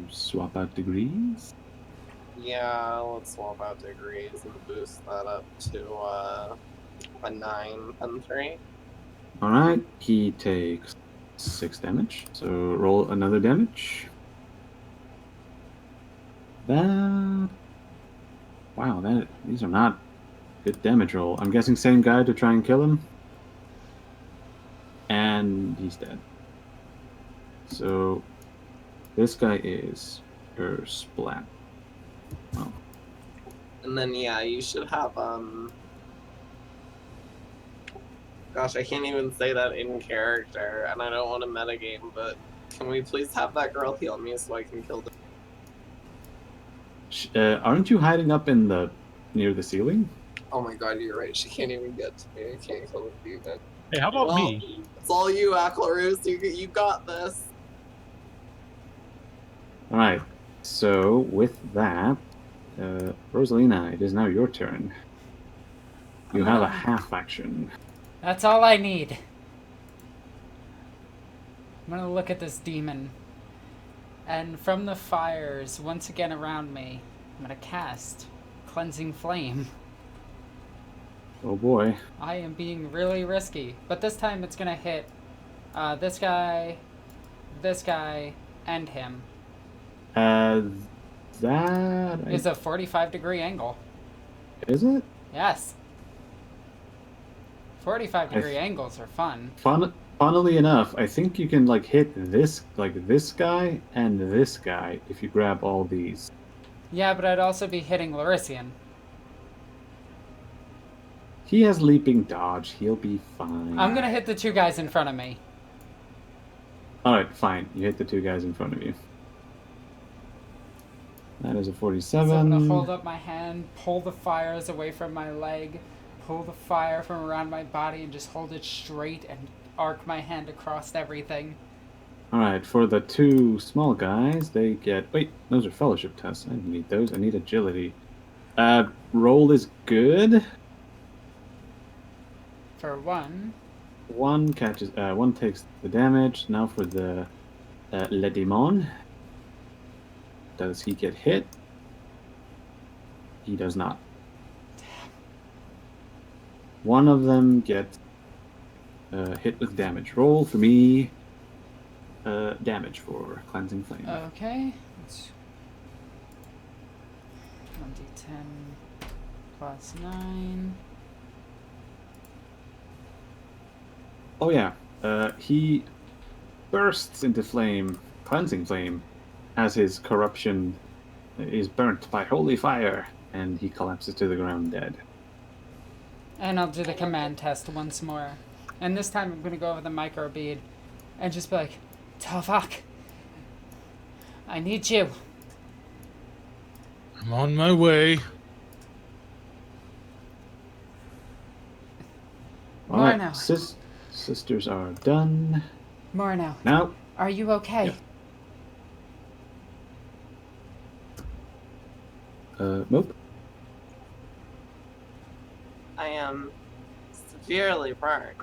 Swap out degrees.
Yeah, let's swap out degrees and boost that up to a 9 and 3.
All right. He takes 6 damage. So roll another damage. Wow, these are not good damage roll. I'm guessing same guy to try and kill him. And he's dead. So this guy is her splat. Oh.
And then yeah, you should have gosh, I can't even say that in character, and I don't want to metagame, but can we please have that girl heal me so I can kill them?
Aren't you hiding up in near the ceiling?
Oh my god, you're right. She can't even get to me. I can't kill the demon.
Hey, how about me?
It's all you, Acolytes. You got this.
All right. So with that, Rosalina, it is now your turn. You have a half action.
That's all I need. I'm gonna look at this demon. And from the fires, once again around me, I'm gonna cast Cleansing Flame.
Oh boy.
I am being really risky. But this time it's gonna hit this guy, and him.
That...
Is a 45-degree angle.
Is it?
Yes. 45-degree angles are fun.
Funnily enough, I think you can like hit this guy and this guy if you grab all these.
Yeah, but I'd also be hitting Larisian.
He has leaping dodge. He'll be fine.
I'm gonna hit the 2 guys in front of me.
Alright, fine. You hit the 2 guys in front of you. That is a 47.
So I'm gonna hold up my hand, pull the fires away from my leg, pull the fire from around my body, and just hold it straight and arc my hand across everything.
Alright, for the 2 small guys, they get... Wait, those are fellowship tests. I don't need those. I need agility. Roll is good.
For one.
One takes the damage. Now for the Le Démon. Does he get hit? He does not. One of them gets hit with damage. Roll for me. Damage for Cleansing Flame.
Okay. It's 1d10 plus 9.
Oh yeah. He bursts into flame, Cleansing Flame, as his corruption is burnt by holy fire, and he collapses to the ground dead.
And I'll do the command test once more. And this time I'm going to go over the micro bead and just be like, Tavok, I need you.
I'm on my way.
All
More
right,
now.
sisters are done.
More now.
Now,
Are you okay?
Mope.
I am severely burned.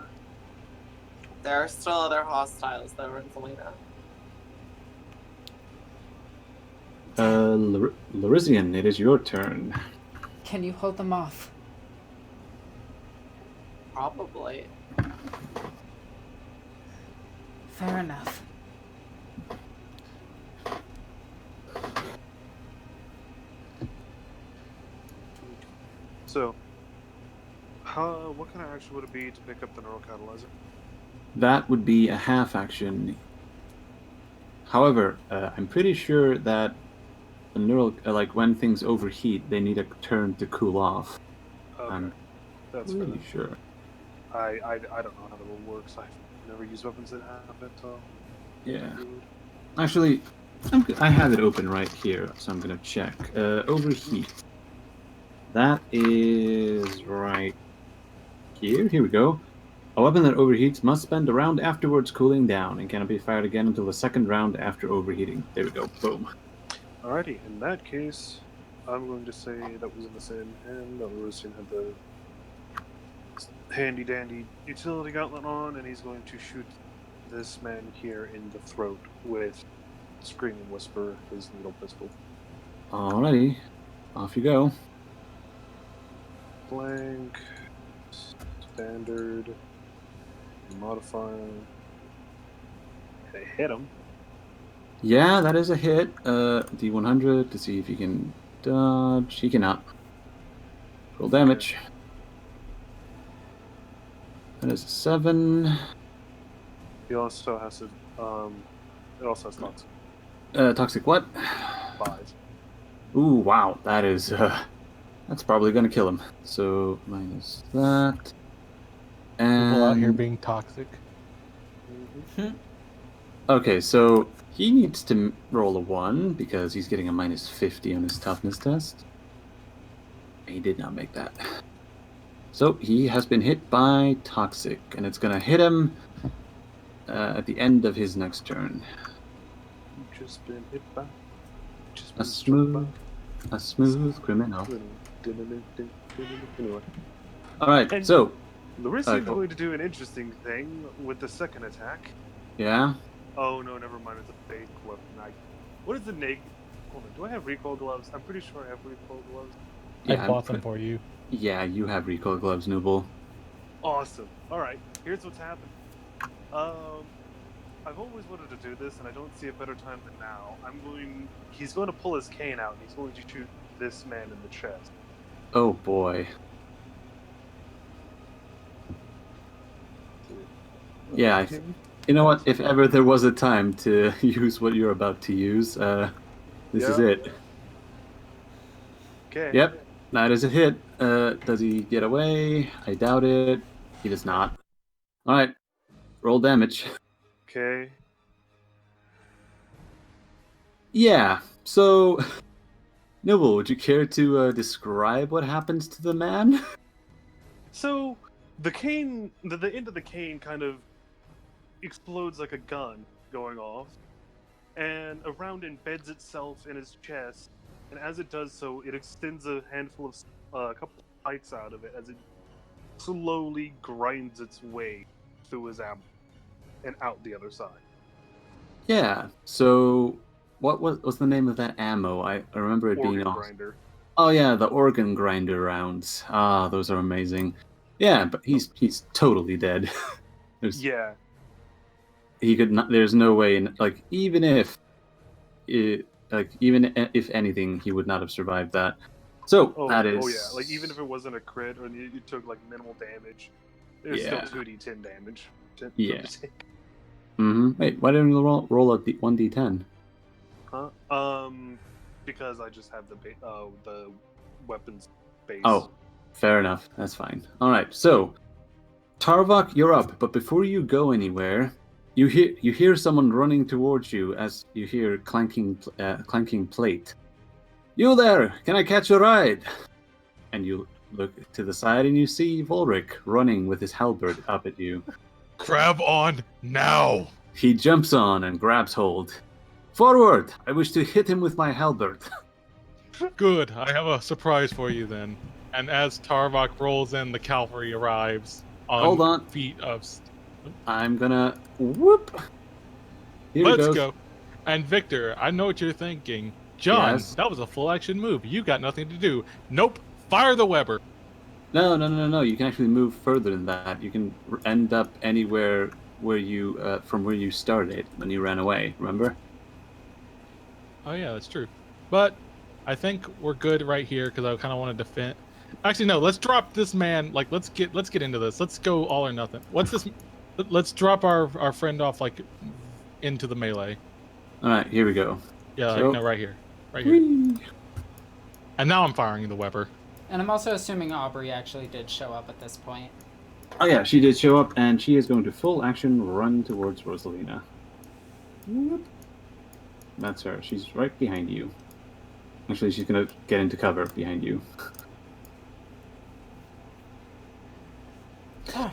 There are still other hostiles though, Rosalina.
Larizian, it is your turn.
Can you hold them off?
Probably.
Fair enough.
So, what kind of action would it be to pick up the neural catalyzer?
That would be a half action. However, I'm pretty sure that the neural, like when things overheat, they need a turn to cool off.
Okay,
I'm
that's
pretty
fair.
sure.
I don't know how the rule works. I've never used weapons that have it, so...
Yeah. Actually, I have it open right here, so I'm gonna check. Overheat. That is right here. Here we go. A weapon that overheats must spend a round afterwards cooling down and cannot be fired again until the second round after overheating. There we go. Boom.
Alrighty, in that case, I'm going to say that was in the same hand. Lucian had the handy dandy utility gauntlet on, and he's going to shoot this man here in the throat with Screaming Whisper, his needle pistol.
Alrighty. Off you go.
Blank, standard, modifier. They hit him.
Yeah, that is a hit. D100 to see if you can dodge. He cannot. Roll damage. That is a 7.
He also has to. It also has toxic.
Toxic what?
5.
Ooh, wow. That is, that's probably gonna kill him. So, minus that. And...
People out here being toxic.
Okay, so he needs to roll a 1 because he's getting a minus 50 on his toughness test. He did not make that. So he has been hit by toxic, and it's gonna hit him at the end of his next turn.
You've just been hit by.
A smooth criminal.
Anyway.
All right,
And
so
Larissa is going to do an interesting thing with the second attack.
yeah.
Oh no, never mind. It's a fake weapon. What is the neg? Hold on. Do I have recoil gloves? I'm pretty sure I have recoil gloves.
Yeah,
I bought them for you.
Yeah, you have recoil gloves, Nooble.
Awesome. All right. Here's what's happened. I've always wanted to do this, and I don't see a better time than now. He's going to pull his cane out, and he's going to shoot this man in the chest.
Oh boy. Yeah, you know what? If ever there was a time to use what you're about to use, this is it.
Okay.
Yep, that is a hit. Does he get away? I doubt it. He does not. All right, roll damage.
Okay.
Yeah. So, Noble, would you care to describe what happens to the man?
So the cane, the end of the cane, kind of explodes like a gun going off, and a round embeds itself in his chest, And as it does so, it extends a handful of a couple spikes out of it as it slowly grinds its way through his ammo and out the other side.
Yeah. So, what's the name of that ammo? I remember it being
Organ
awesome.
grinder.
Oh yeah, the organ grinder rounds. Ah, those are amazing. Yeah, but he's totally dead.
Yeah.
He could not. There's no way. Like even if if anything, he would not have survived that. So that is.
Oh yeah. Like even if it wasn't a crit or you took like minimal damage, there's
Yeah.
still 2d10 damage.
Yeah. Wait, why didn't you roll a 1d10?
Huh? Because I just have the weapons base.
Oh, fair enough. That's fine. All right. So, Tarvok, you're up. But before you go anywhere, you hear someone running towards you as you hear clanking plate. You there? Can I catch a ride? And you look to the side and you see Volric running with his halberd up at you.
Grab on now!
He jumps on and grabs hold. Forward! I wish to hit him with my halberd.
Good, I have a surprise for you then. And as Tarvok rolls in, the cavalry arrives on
Hold on.
feet of...
I'm gonna whoop. Here
Let's
goes.
go. And Victor, I know what you're thinking. John,
Yes?
that was a full action move. You got nothing to do. Nope. Fire the Weber.
No. You can actually move further than that. You can end up anywhere where you from where you started when you ran away. Remember?
Oh yeah, that's true. But I think we're good right here because I kind of want to defend. Actually, no. Let's drop this man. Like, let's get into this. Let's go all or nothing. What's this? Let's drop our friend off like into the melee.
All right, here we go.
Yeah,
So-
like, no, right here. And now I'm firing the Weber.
And I'm also assuming Aubrey actually did show up at this point.
Oh yeah, she did show up, and she is going to full action run towards Rosalina. Whoop. That's her. She's right behind you. Actually, she's gonna get into cover behind you.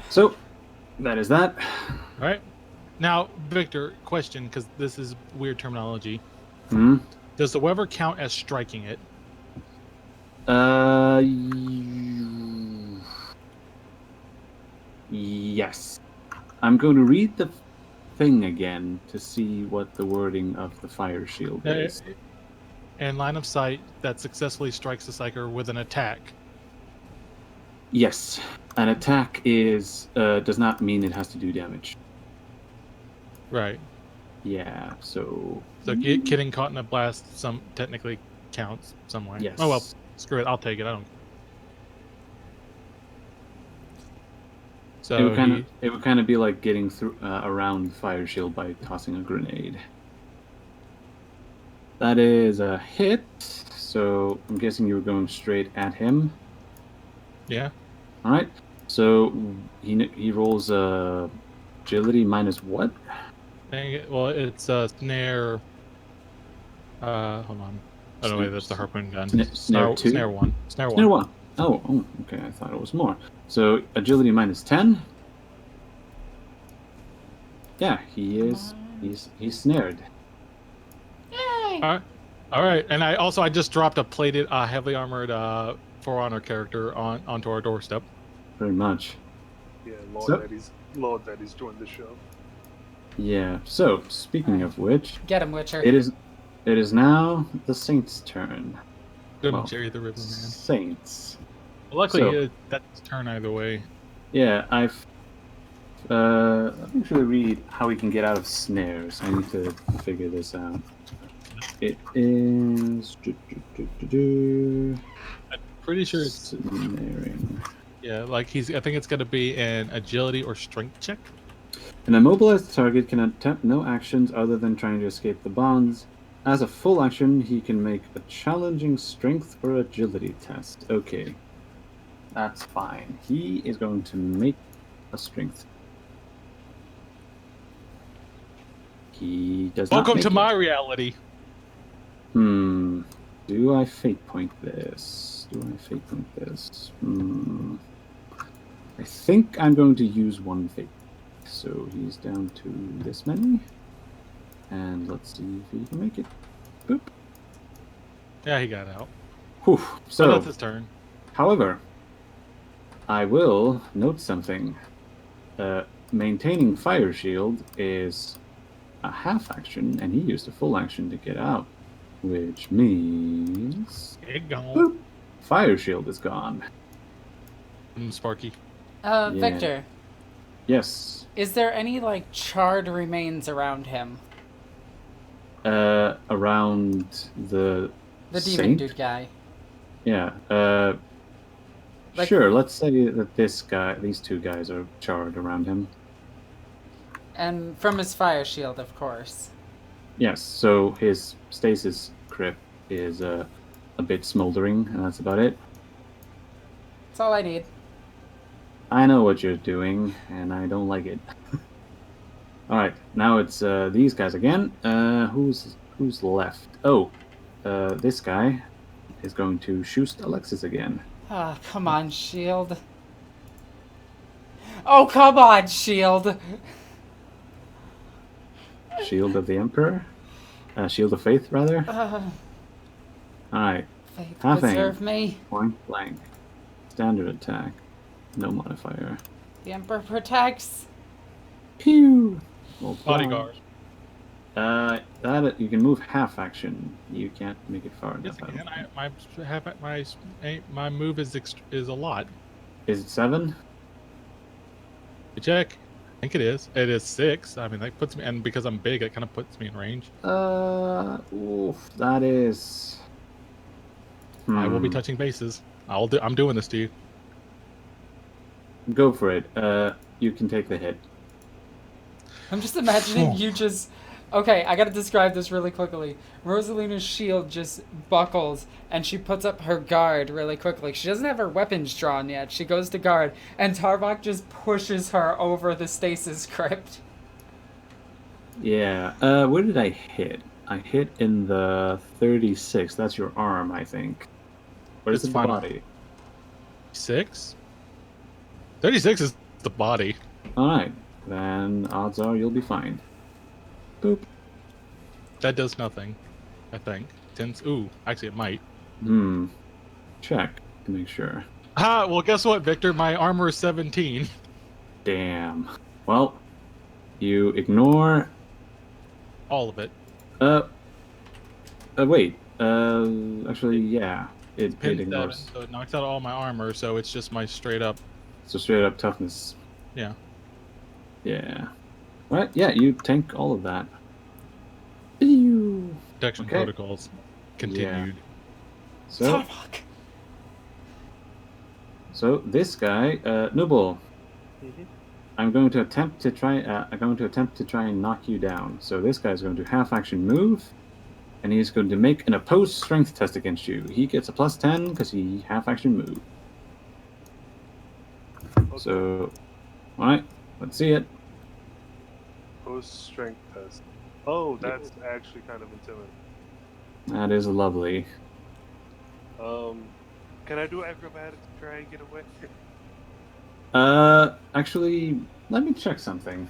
So, that is that.
All right. Now, Victor, question, because this is weird terminology.
Hmm.
Does the Weber count as striking it?
Yes. I'm going to read the thing again to see what the wording of the fire shield is.
And line of sight that successfully strikes the psyker with an attack.
Yes. An attack is does not mean it has to do damage.
Right.
Yeah, so
Getting caught in a blast technically counts some way.
Yes.
Oh well, screw it. I'll take it. I don't. So
it would kind of be like getting through around the fire shield by tossing a grenade. That is a hit. So I'm guessing you were going straight at him.
Yeah.
All right. So he rolls agility minus what?
Dang it. Well, it's a snare. Hold on. Oh no, wait, that's the harpoon gun.
Snare 2?
Snare 1. Snare 1.
Snare 1. Oh, okay. I thought it was more. So agility minus 10. Yeah, he is. He's snared.
Yay!
All right, and I just dropped a plated, heavily armored For Honor character onto our doorstep.
Very much.
Yeah, Lord Eddie's joined the show.
Yeah. So speaking of which,
Get him, Witcher.
it is now the Saints' turn.
Good
Well,
Jerry the River Man.
Saints.
Well, luckily,
So-
that's turn either way.
Yeah, I've. Let me actually read how we can get out of snares. I need to figure this out. It is.
Pretty sure it's
Snaring.
I think it's gonna be an agility or strength check.
An immobilized target can attempt no actions other than trying to escape the bonds. As a full action, he can make a challenging strength or agility test. Okay. That's fine. He is going to make a strength. He does not
Welcome
make
to
it.
my reality.
Do I fate point this? I think I'm going to use one fate. So he's down to this many. And let's see if he can make it. Boop.
Yeah, he got out.
Whew.
So
So,
that's his turn.
however, I will note something. Maintaining fire shield is a half action, and he used a full action to get out, which means
It gone.
boop, fire shield is gone.
Sparky.
Yeah.
Victor,
Yes.
is there any like charred remains around him?
Around the
The demon
saint?
dude guy.
Yeah.
Like-
Sure. Let's say that these two guys are charred around him.
And from his fire shield, of course.
Yes. So his stasis crypt is a bit smoldering, and that's about it.
That's all I need.
I know what you're doing, and I don't like it. All right, now it's these guys again. Who's left? Oh, this guy is going to shoot Alexis again.
Ah, come on, shield. Oh, come on, shield.
Shield of the Emperor, Shield of Faith, rather.
Uh,
All right,
faith
Half aim.
preserve me.
point blank, standard attack, no modifier.
The Emperor protects.
Pew.
Bodyguard.
That you can move half action. You can't make it far
Yes,
enough. I don't think.
My move is a lot.
Is it 7?
Check. I think it is. It is 6. I mean, that puts me, and because I'm big, it kind of puts me in range.
Oof, that is.
I will be
Hmm.
touching bases. I'm doing this to you.
Go for it. You can take the hit.
I'm just imagining you just. Okay, I gotta describe this really quickly. Rosalina's shield just buckles, and she puts up her guard really quickly. She doesn't have her weapons drawn yet. She goes to guard, and Tarbok just pushes her over the stasis crypt.
Yeah. Where did I hit? I hit in the 36. That's your arm, I think. Or is
It's
it the
fine.
body?
6? 36 is the body.
All right. Then odds are you'll be fine. Boop.
That does nothing, I think. Ooh, actually it might.
Check to make sure.
Ah, well, guess what, Victor? My armor is 17.
Damn. Well, you ignore.
All of it.
Wait. Actually, yeah. It
Pin 7,
ignores.
so it knocks out all my armor, so it's just my straight up.
So straight up toughness.
Yeah.
Yeah. Right. Yeah. You tank all of that. Pew.
Protection
Okay.
protocols continued.
So.
Tarbok!
So this guy, Nubal, I'm going to attempt to try and knock you down. So this guy's going to half action move, and he's going to make an opposed strength test against you. He gets a +10 because he half action moved.
Okay.
So, all right, let's see it.
Post strength test. Oh, that's actually kind of intimidating.
That is lovely.
Can I do acrobatics to try and get away?
Actually, let me check something.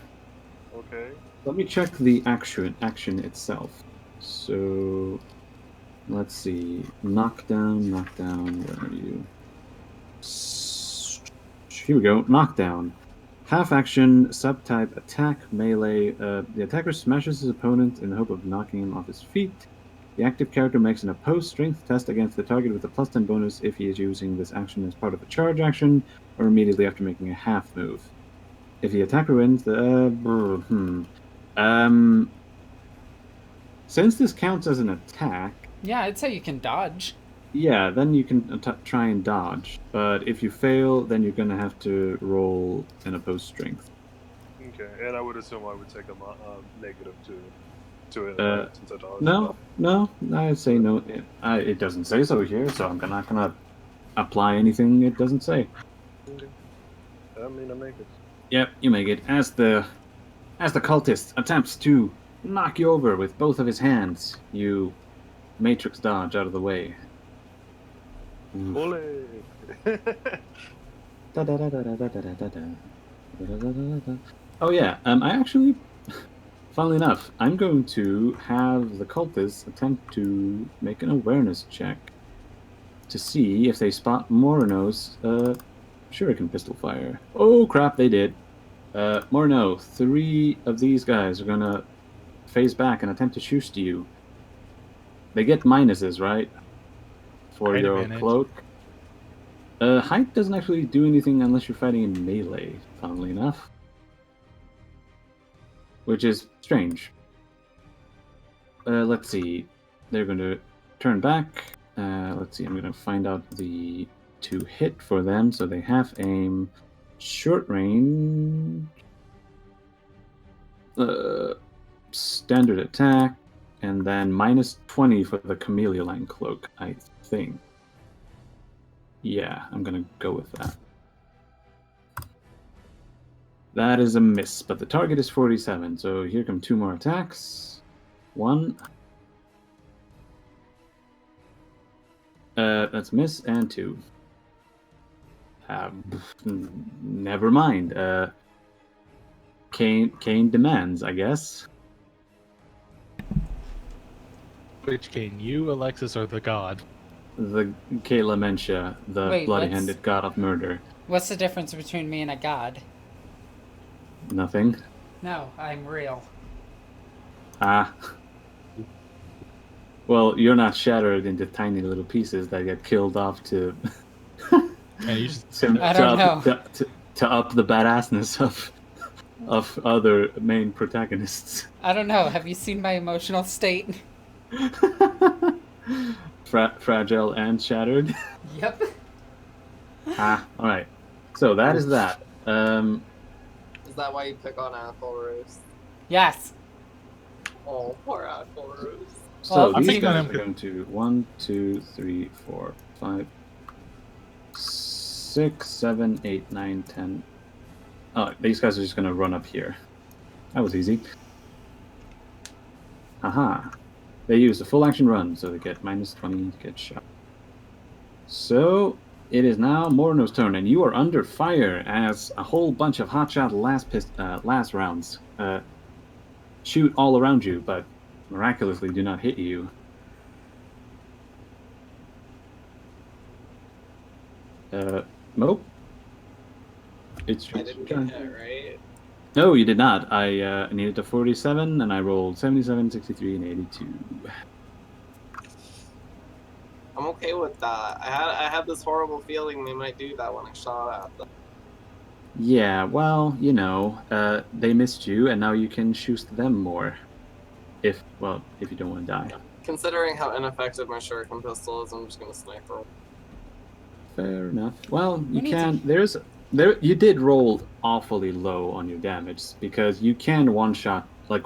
Okay.
Let me check the action itself. So, let's see. Knockdown. Where are you? Here we go. Knockdown. Half action, subtype, attack, melee. The attacker smashes his opponent in the hope of knocking him off his feet. The active character makes an opposed strength test against the target with a +10 bonus if he is using this action as part of a charge action or immediately after making a half move. If the attacker wins, since this counts as an attack,
Yeah, I'd say you can dodge.
yeah, then you can try and dodge. But if you fail, then you're going to have to roll an opposed strength.
Okay, and I would assume I would take a negative to it since I dodged.
No, I'd say no. It doesn't say so here, so I'm not going to apply anything it doesn't say.
Okay. I mean, I make it.
Yep, you make it. As the cultist attempts to knock you over with both of his hands, you matrix dodge out of the way.
Ole!
Oh yeah, I actually funnily enough, I'm going to have the cultists attempt to make an awareness check to see if they spot Morino's shuriken pistol fire. Oh crap, they did. Morino, 3 of these guys are gonna phase back and attempt to shoot you. They get minuses, right? For
Height
your
advantage.
cloak. Height doesn't actually do anything unless you're fighting in melee, funnily enough. Which is strange. Let's see. They're going to turn back. Let's see. I'm going to find out the 2 hit for them. So they have aim, short range, standard attack, and then minus 20 for the chameleon cloak, I think. Yeah, I'm going to go with that. That is a miss, but the target is 47. So here come 2 more attacks. 1. That's a miss, and 2. Never mind. Kane demands, I guess.
Which Kane, you, Alexis, or the god?
The Kayla Mentia, the
Wait,
bloody-handed god of murder.
What's the difference between me and a god?
Nothing.
No, I'm real.
Ah. Well, you're not shattered into tiny little pieces that get killed off to...
And you just
I don't know.
To up the badassness of other main protagonists.
I don't know. Have you seen my emotional state?
Fragile and shattered.
Yep.
All right. So that is that.
Is that why you pick on Acolytes?
Yes.
Oh, poor Acolytes.
So
Well,
these
I'm
guys are
thinking-
going to 1, 2, 3, 4, 5, 6, 7, 8, 9, 10. Oh, these guys are just going to run up here. That was easy. Aha. They use a full action run, so they get minus 20 to get shot. So it is now Morno's turn, and you are under fire as a whole bunch of hotshot last rounds shoot all around you, but miraculously do not hit you. Nope. It's
I
your
didn't
turn.
get it, right?
No, you did not. I needed a 47, and I rolled 77, 63, and 82.
I'm okay with that. I had this horrible feeling they might do that when I shot at them.
Yeah, well, you know, they missed you, and now you can shoot them more. If you don't want to die.
Considering how ineffective my shuriken pistol is, I'm just gonna sniper.
Fair enough. Well, you
need
can. You did roll awfully low on your damage because you can one shot from a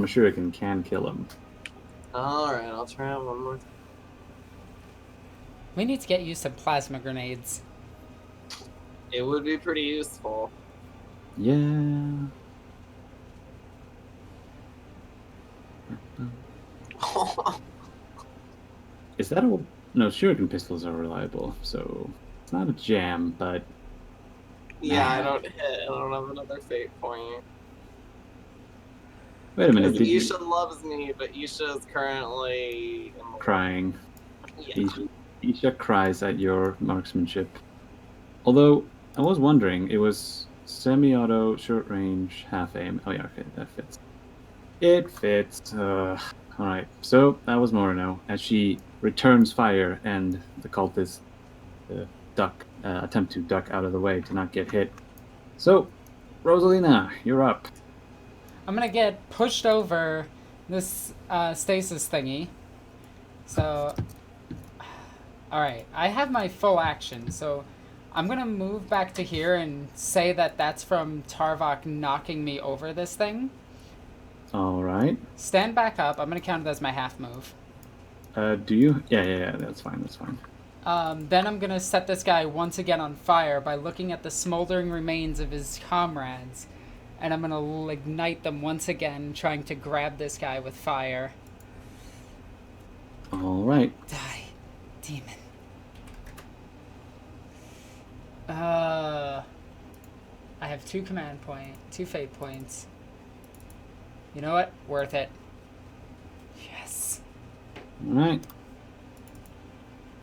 shuriken can kill him.
Alright, I'll try it one more time.
We need to get you some plasma grenades.
It would be pretty useful.
Yeah. Is that a... No, shuriken pistols are reliable, so it's not a jam, but...
Yeah, I don't have another fate point.
Wait a minute, did you...
Isha loves me, but Isha is currently...
Crying.
Yeah.
Isha cries at your marksmanship. Although, I was wondering, it was semi-auto, short range, half aim. Oh yeah, okay, that fits. It fits. Alright, so that was Morino, as she returns fire and the cultists attempt to duck out of the way to not get hit. So, Rosalina, you're up.
I'm gonna get pushed over this stasis thingy. So, alright, I have my full action, so I'm gonna move back to here and say that that's from Tarvok knocking me over this thing.
Alright.
Stand back up. I'm gonna count it as my half move.
Do you? Yeah, that's fine, that's fine.
Then I'm gonna set this guy once again on fire by looking at the smoldering remains of his comrades. And I'm gonna ignite them once again, trying to grab this guy with fire.
Alright.
Die, demon. I have 2 fate points. You know what? Worth it. Yes.
Alright.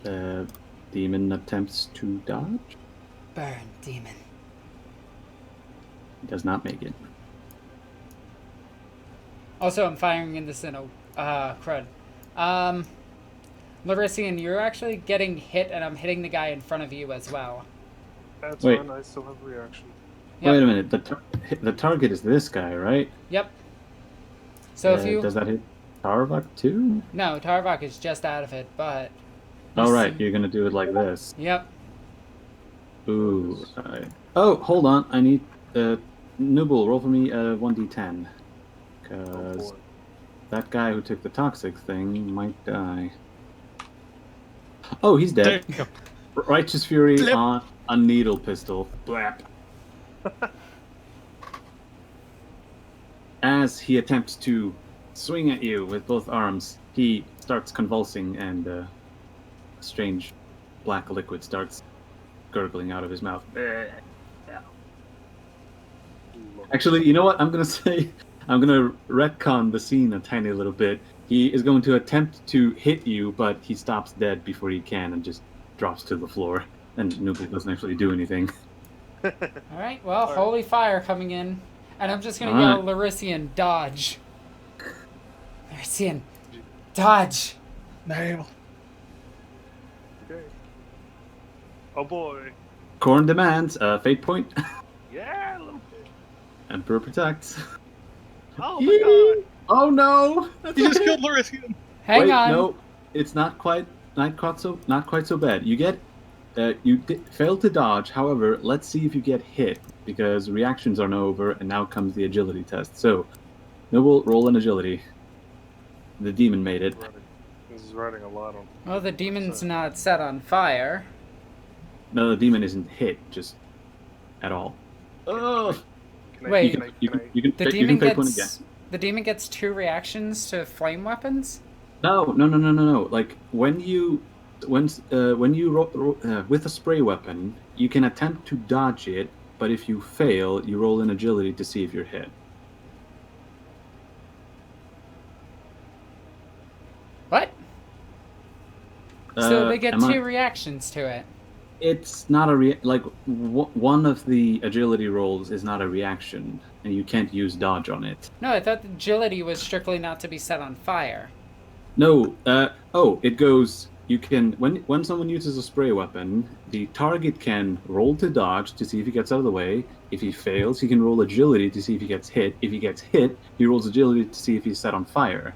The demon attempts to dodge.
Burn, demon.
Does not make it.
Also, I'm firing in this in a crud. Larisian, you're actually getting hit, and I'm hitting the guy in front of you as well.
That's
Wait.
fine. I still have reaction.
Yep.
Wait a minute. The target is this guy, right?
Yep. So if you
does that hit Tarvok too?
no, Tarvok is just out of it, but
All right, you're gonna do it like this.
Yep.
Ooh. Alright. Oh, hold on. I need Nubel, roll for me 1d10. Because that guy who took the toxic thing might die. Oh, he's dead.
Damn.
Righteous Fury
Flip.
on a needle pistol. Blap. As he attempts to swing at you with both arms, he starts convulsing and a strange black liquid starts gurgling out of his mouth. Actually, you know what? I'm going to retcon the scene a tiny little bit. He is going to attempt to hit you, but he stops dead before he can and just drops to the floor. And Nubel doesn't actually do anything.
Alright, well, holy fire coming in. And I'm just gonna yell Larisian, dodge. Larisian, dodge.
Nail.
Okay. Oh boy.
Korn demands fate point.
Yeah, a little bit.
Emperor protects.
Oh my god.
Oh no!
He just killed Larisian.
Hang
Wait,
on.
no, it's not quite so bad. You get failed to dodge. However, let's see if you get hit because reactions are now over, and now comes the agility test. So, Noble, roll an agility. The demon made it.
This is riding a lot on.
Well, the demon's not set on fire.
No, the demon isn't hit, just at all. Oh,
Wait,
you can
The
you
demon
can pick one again.
gets 2 reactions to flame weapons?
No. Like when you with a spray weapon, you can attempt to dodge it, but if you fail, you roll an agility to see if you're hit.
What? So they get
am I-
2 reactions to it.
It's not one of the agility rolls is not a reaction, and you can't use dodge on it.
No, I thought agility was strictly not to be set on fire.
No, it goes. You can when someone uses a spray weapon, the target can roll to dodge to see if he gets out of the way. If he fails, he can roll agility to see if he gets hit. If he gets hit, he rolls agility to see if he's set on fire.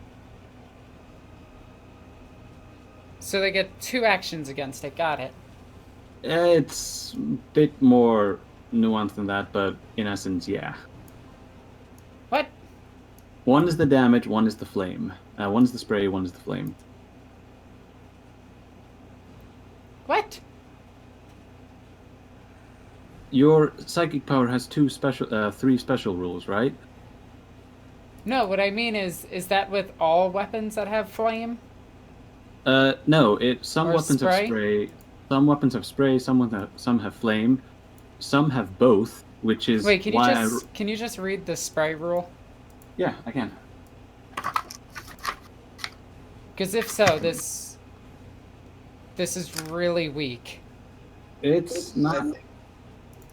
So they get 2 actions against it. Got it.
It's a bit more nuanced than that, but in essence, yeah.
What?
One is the damage, one is the flame. One is the spray, one is the flame.
What?
Your psychic power has 3 special rules, right?
No, what I mean is that with all weapons that have flame?
No. Some
Or
weapons have
spray?
spray. Some weapons have spray. Some have flame. Some have both, which is
Wait, can
why
you just read the spray rule?
Yeah, I can.
Because if so, this is really weak.
It's
I
not.
think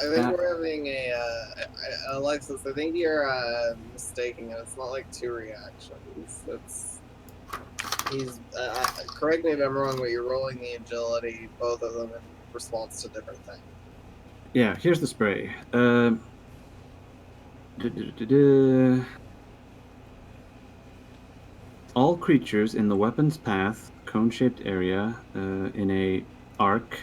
we're having Alexis, I think you're mistaking it. It's not like 2 reactions. He's correct me if I'm wrong, but you're rolling the agility, both of them in response to different things.
Yeah, here's the spray. All creatures in the weapon's path, cone-shaped area, in a arc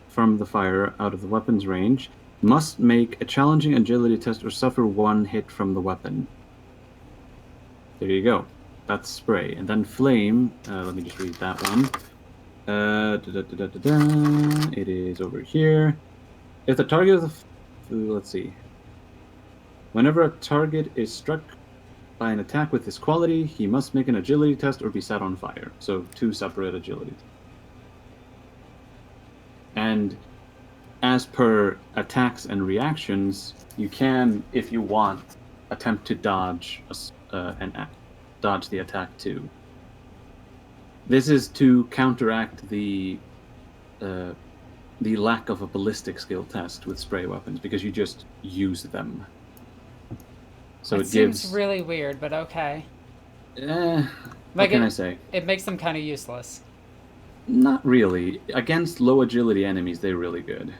from the fire out of the weapon's range, must make a challenging agility test or suffer 1 hit from the weapon. There you go. That's spray. And then flame, let me just read that one. It is over here. If the target of the... let's see. Whenever a target is struck by an attack with this quality, he must make an agility test or be set on fire. So 2 separate agilities. And as per attacks and reactions, you can, if you want, attempt to dodge dodge the attack too. This is to counteract the lack of a ballistic skill test with spray weapons because you just use them. So it
seems
gives.
really weird, but okay.
What
Like
can I say?
It makes them kind of useless.
Not really. Against low agility enemies, they're really good.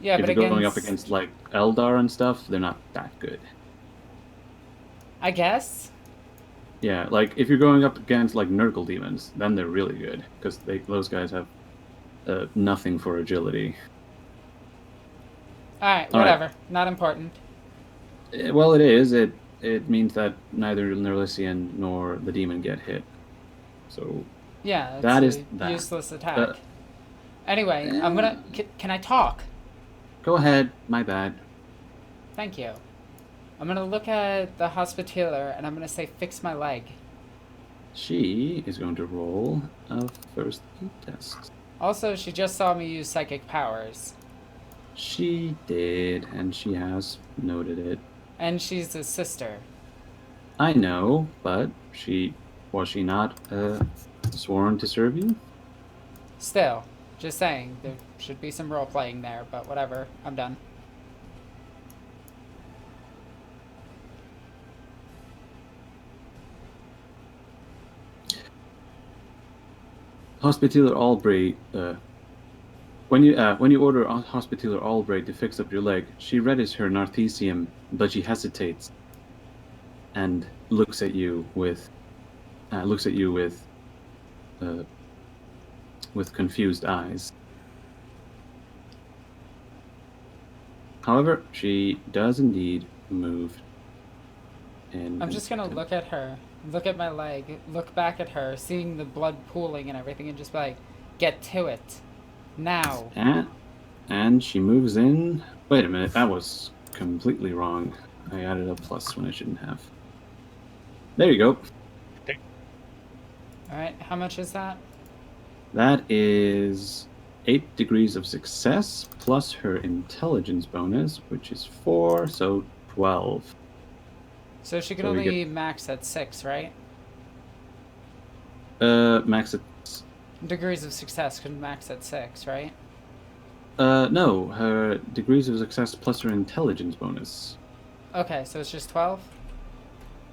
Yeah,
If
but
you're going up against like Eldar and stuff, they're not that good.
I guess.
Yeah, like if you're going up against like Nurgle demons, then they're really good because those guys have nothing for agility.
All right,
All right.
whatever. Not important.
Well, it is. It means that neither Nerlisian nor the demon get hit. So
Yeah, it's
that
a
is that.
useless attack. Anyway, I'm gonna. Can I talk?
Go ahead. My bad.
Thank you. I'm gonna look at the Hospitaller and I'm gonna say, fix my leg.
She is going to roll a first aid test.
Also, she just saw me use psychic powers.
She did, and she has noted it.
And she's a sister.
I know, but was she not sworn to serve you?
Still, just saying, there should be some role playing there, but whatever. I'm done.
Hospitaller Albright, when you order Hospitaller Albright to fix up your leg, she readies her Narthesium, but she hesitates and looks at you with confused eyes. However, she does indeed move.
I'm just gonna look at her, look at my leg, look back at her, seeing the blood pooling and everything, and just be like, get to it. Now.
And she moves in. Wait a minute, that was completely wrong. I added a plus when I shouldn't have. There you go.
Alright, how much is that?
That is 8 degrees of success plus her intelligence bonus, which is 4, so 12.
So she can
So we
only max at 6, right?
Max at...
Degrees of success can max at 6, right?
No, her degrees of success plus her intelligence bonus.
Okay, so it's just 12?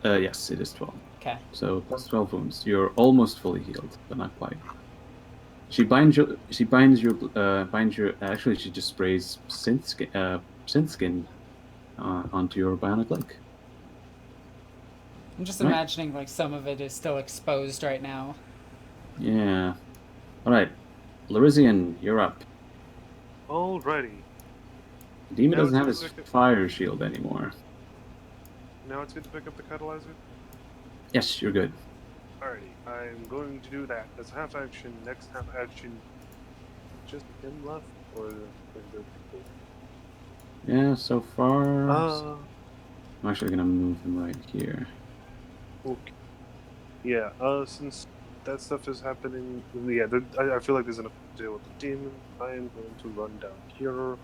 Yes, it is 12.
Okay.
So plus 12 wounds. You're almost fully healed, but not quite. She binds your. Actually, she just sprays synth skin onto your bionic leg.
I'm just
Right.
imagining like some of it is still exposed right now.
Yeah. All right, Larizian, you're up.
Alrighty.
The demon
Now
doesn't have
it's
his
gonna pick
fire shield anymore.
Now it's good to pick up the catalyzer.
Yes, you're good.
Alrighty, I'm going to do that as half action. Next half action, just him left, or is there people?
Yeah, so far.
Uh,
I'm actually gonna move him right here.
okay. Yeah. Since that stuff is happening, yeah. I feel like there's enough to deal with the demon. I am going to run down here.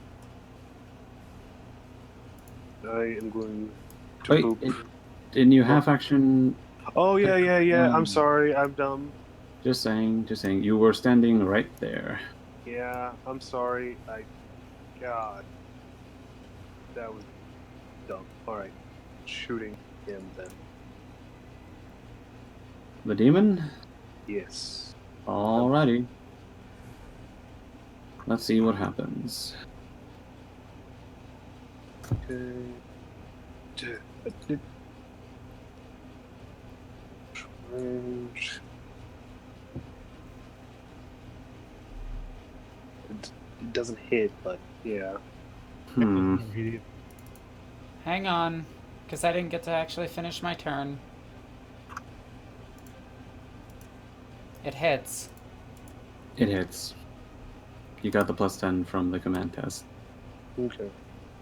I am going to
Wait,
boop.
didn't you half action?
Oh yeah. I'm sorry, I'm dumb.
Just saying. You were standing right there.
Yeah, I'm sorry. God, that was dumb. All right, shooting him then.
The demon?
Yes.
Alrighty. Let's see what happens.
Okay. It doesn't hit, but yeah.
Hang on, because I didn't get to actually finish my turn. It hits.
It hits. You got the plus 10 from the command test.
Okay.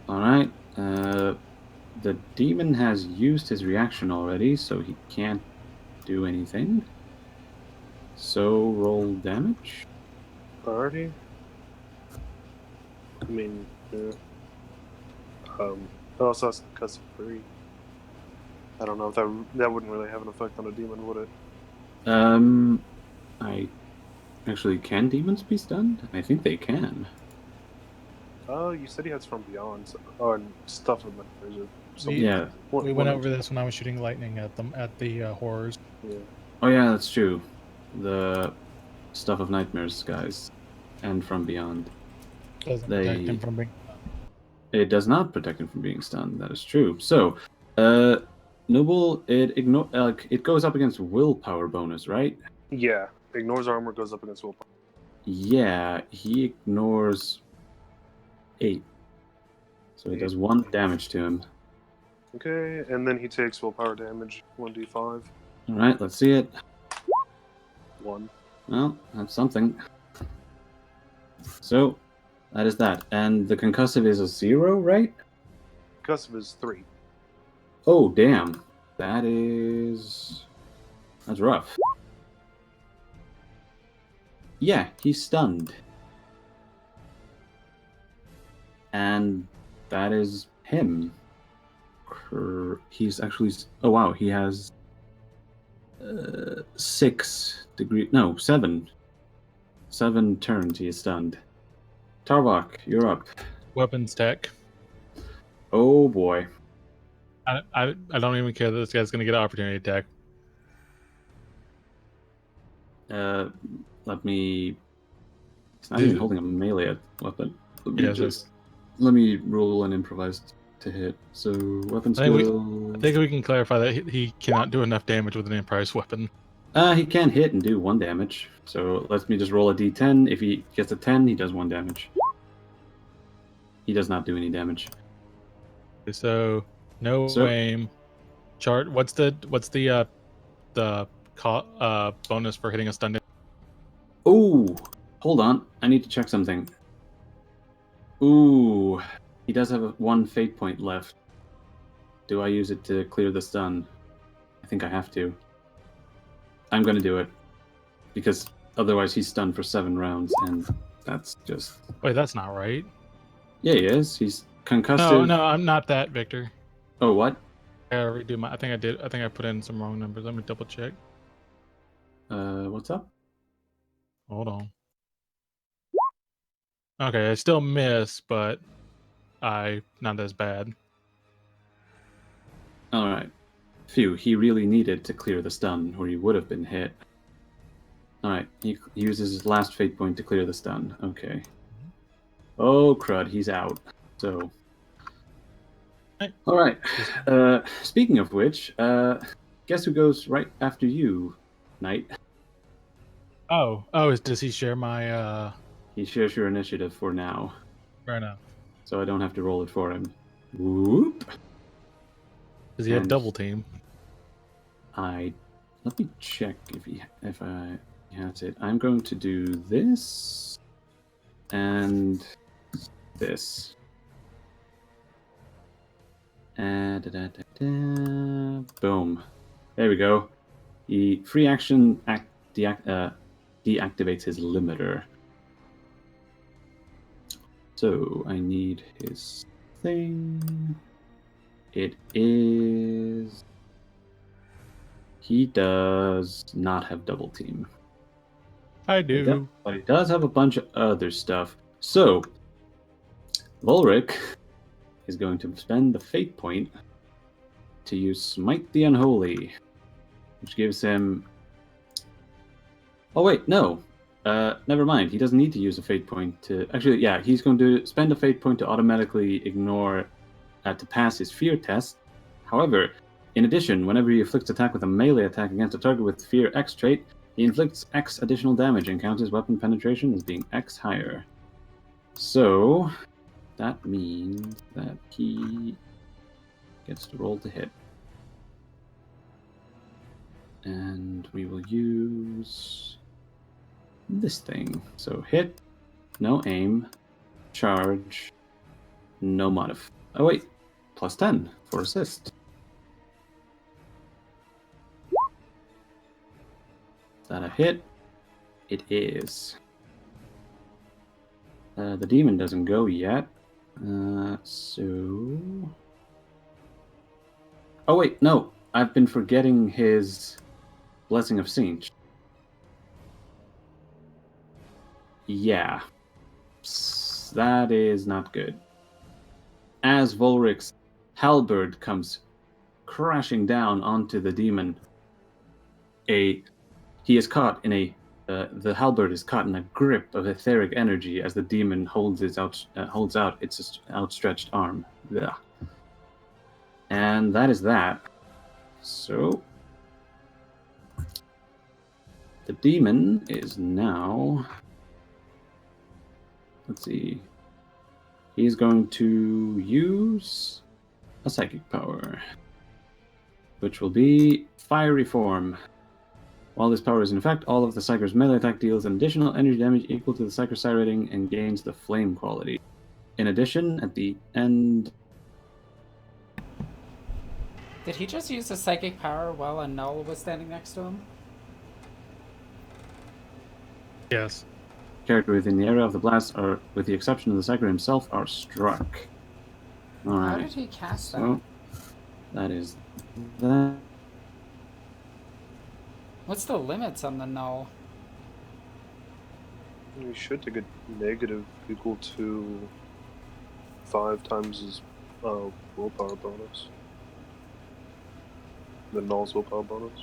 Alright. The demon has used his reaction already, so he can't do anything. So roll damage.
Alrighty. I mean, yeah. Also has custom free. I don't know if that wouldn't really have an effect on a demon, would it?
I actually, can demons be stunned? I think they can.
Oh, you said he has from beyond, and stuff of nightmares or something.
Yeah.
We went over this when I was shooting lightning at them at the horrors.
Yeah.
Oh yeah, that's true. The stuff of nightmares, guys, and from beyond.
Doesn't protect him from being.
It does not protect him from being stunned. That is true. So, Noble, it goes up against willpower bonus, right?
Yeah. Ignores armor, goes up against willpower.
Yeah, he ignores 8, so he does 1 damage to him.
Okay, and then he takes willpower damage, 1d5.
All right, let's see it.
1.
Well, that's something. So, that is that. And the concussive is a 0, right?
Concussive is 3.
Oh, damn. That's rough. Yeah, he's stunned. And that is him. He's actually... Oh, wow, he has 6 degree... No, 7. 7 turns he is stunned. Tarvok, you're up.
Weapons tech.
Oh, boy.
I don't even care that this guy's going to get an opportunity attack.
Let me... He's not even holding a melee weapon. Let me roll an improvised to hit. So, weapon skill...
I think we can clarify that he cannot do enough damage with an improvised weapon.
He can hit and do 1 damage. So, let me just roll a d10. If he gets a 10, he does 1 damage. He does not do any damage.
So, aim. Chart. What's the bonus for hitting a stun?
Ooh, hold on. I need to check something. Ooh, he does have 1 fate point left. Do I use it to clear the stun? I think I have to. I'm going to do it. Because otherwise he's stunned for 7 rounds, and that's just...
Wait, that's not right.
Yeah, he is. He's concussive.
No, I'm not that, Victor.
Oh, what?
I gotta redo I think I did. I think I put in some wrong numbers. Let me double check.
What's up?
Hold on. Okay, I still miss, but not as bad.
All right. Phew, he really needed to clear the stun, or he would have been hit. All right, he uses his last fate point to clear the stun. Okay. Oh, crud, he's out. So... All right. Speaking of which, guess who goes right after you, Knight?
Does he share my...
He shares your initiative for now.
Fair enough.
So I don't have to roll it for him. Whoop.
Does he have double team?
Let me check if he has it. I'm going to do this and this. Boom. There we go. He free action deactivates his limiter. So I need his thing. It is... He does not have double team.
I do.
But he does have a bunch of other stuff. So, Volric is going to spend the fate point to use Smite the Unholy, which gives him... Oh wait, no. Never mind. He doesn't need to use a fate point to... Actually, yeah, he's going to spend a fate point to automatically ignore... to pass his fear test. However, in addition, whenever he inflicts attack with a melee attack against a target with Fear X trait, he inflicts X additional damage and counts his weapon penetration as being X higher. So, that means that he gets to roll to hit. And we will use this thing. So hit, no aim, charge, no modif. Oh wait, plus 10 for assist. Is that a hit? It is. The demon doesn't go yet. So... Oh wait, no. I've been forgetting his Blessing of Sinch. Yeah. That is not good. As Volric's halberd comes crashing down onto the demon, he is caught in the halberd is caught in a grip of etheric energy as the demon holds out its outstretched arm. Ugh. And that is that. So the demon is now. Let's see. He's going to use a psychic power, which will be Fiery Form. While this power is in effect, all of the Psyker's melee attack deals an additional energy damage equal to the Psyker's psi rating and gains the flame quality. In addition, at the end...
Did he just use a psychic power while a null was standing next to him?
Yes.
Character within the area of the blast, are, with the exception of the Psyker himself, are struck. Alright.
How did he cast that?
So, that is that.
What's the limits on the null?
You should take a negative equal to 5 times his willpower bonus. The null's willpower bonus.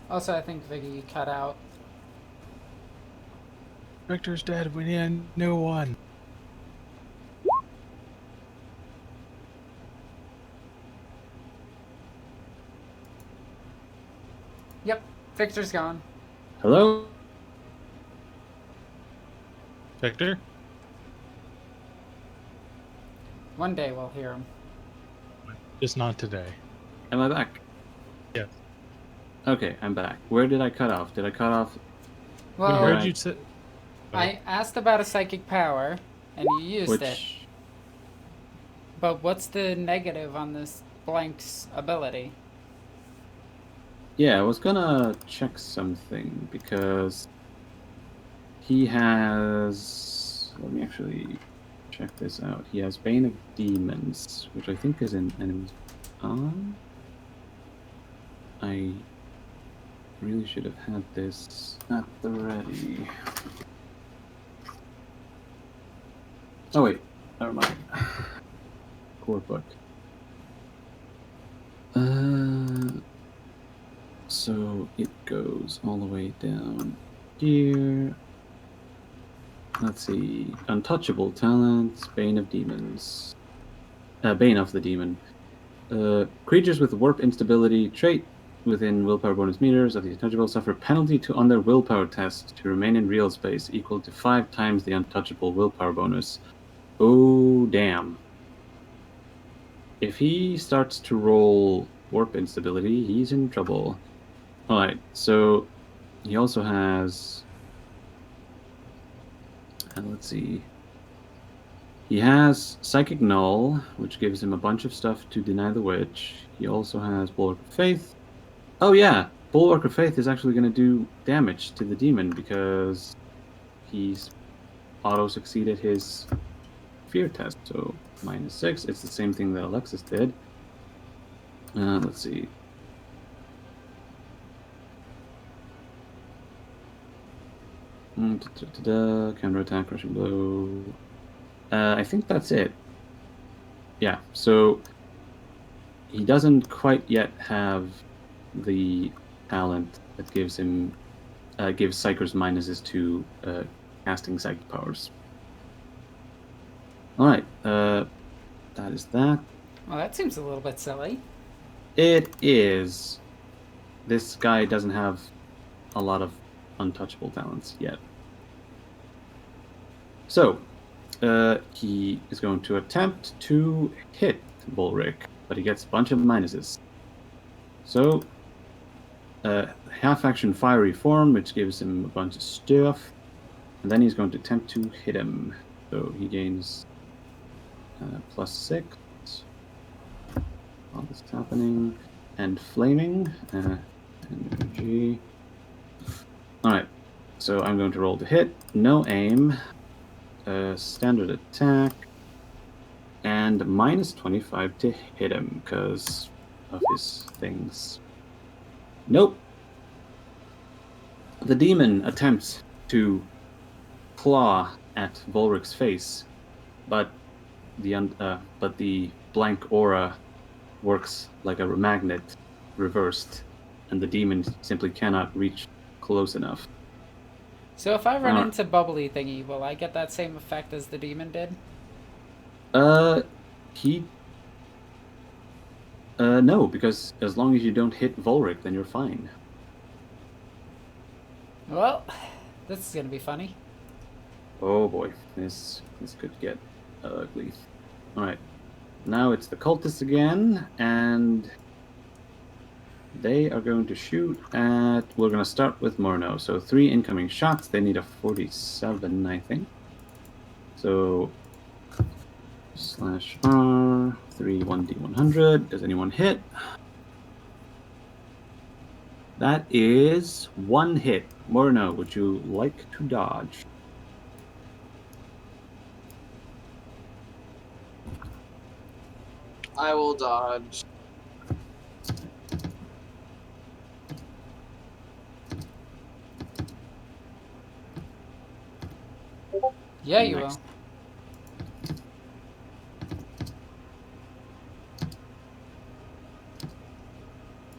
Also, I think Viggy cut out.
Victor's dead. We need a new one.
Yep, Victor's gone.
Hello?
Victor?
One day we'll hear him.
Just not today.
Am I back?
Yes.
Okay, I'm back. Where did I cut off? Did I cut off?
Well,
Where
Right.
did you sit?
I asked about a psychic power, and you used it. But what's the negative on this blank's ability?
Yeah, I was gonna check something because he has. Let me actually check this out. He has Bane of Demons, which I think is an enemy's on. I really should have had this at the ready. Oh wait, never mind. Core book. So it goes all the way down here. Let's see. Untouchable talents, Bane of Demons. Bane of the Demon. Creatures with warp instability trait within willpower bonus meters of the untouchable suffer penalty on their willpower test to remain in real space equal to 5 times the untouchable willpower bonus. Oh, damn. If he starts to roll warp instability, he's in trouble. Alright, so he also has... let's see. He has Psychic Null, which gives him a bunch of stuff to deny the witch. He also has Bulwark of Faith. Oh yeah, Bulwark of Faith is actually going to do damage to the demon because he's auto-succeeded his fear test. So -6, it's the same thing that Alexis did. Let's see. Counterattack, crushing blow. I think that's it. Yeah, so he doesn't quite yet have the talent that gives him gives Psykers minuses to casting psychic powers. Alright, that is that.
Well, that seems a little bit silly.
It is. This guy doesn't have a lot of untouchable talents yet. So, he is going to attempt to hit Bulric, but he gets a bunch of minuses. So, half-action Fiery Form, which gives him a bunch of stuff, and then he's going to attempt to hit him. So he gains +6. All this is happening. And Flaming. Energy. Alright, so I'm going to roll to hit. No aim. Standard attack. and minus 25 to hit him because of his things. Nope. The demon attempts to claw at Volric's face, but the blank aura works like a magnet reversed, and the demon simply cannot reach close enough.
So if I run into Bubbly Thingy, will I get that same effect as the demon did?
No, because as long as you don't hit Volric, then you're fine.
Well, this is gonna be funny.
Oh boy, this could get ugly. Alright, now it's the cultists again, and they are going to shoot at... We're going to start with Morno. So 3 incoming shots. They need a 47, I think. So /R, 3, 1d100. Does anyone hit? That is 1 hit. Morno, would you like to dodge?
I will dodge.
Yeah, you
Nice.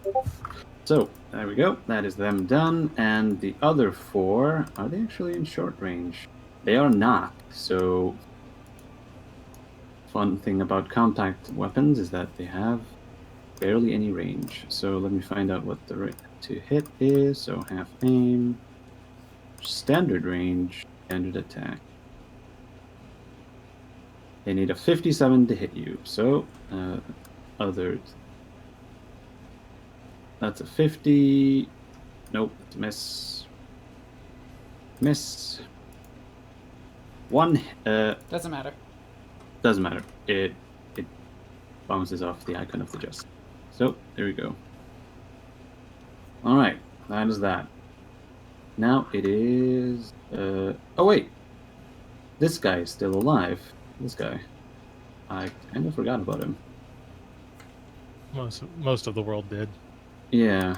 will.
So, there we go. That is them done. And the other 4, are they actually in short range? They are not. So, fun thing about compact weapons is that they have barely any range. So let me find out what the rate to hit is. So half aim, standard range, standard attack. They need a 57 to hit you. So other. That's a 50. Nope, it's a miss. Miss. 1.
Doesn't matter.
Doesn't matter. It bounces off the icon of the jest. So there we go. All right, that is that. Now it is. Oh wait, this guy is still alive. This guy, I kind of forgot about him.
Most of the world did.
Yeah.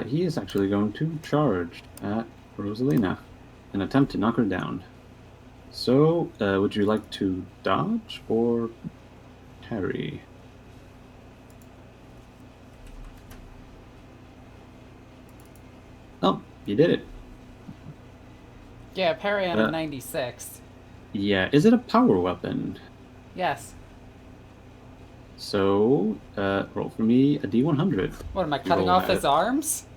He is actually going to charge at Rosalina and attempt to knock her down. So, would you like to dodge or parry? Oh, you did it.
Yeah, parry on a 96.
Yeah, is it a power weapon?
Yes.
So, roll for me a D100.
What, am I cutting off his arms?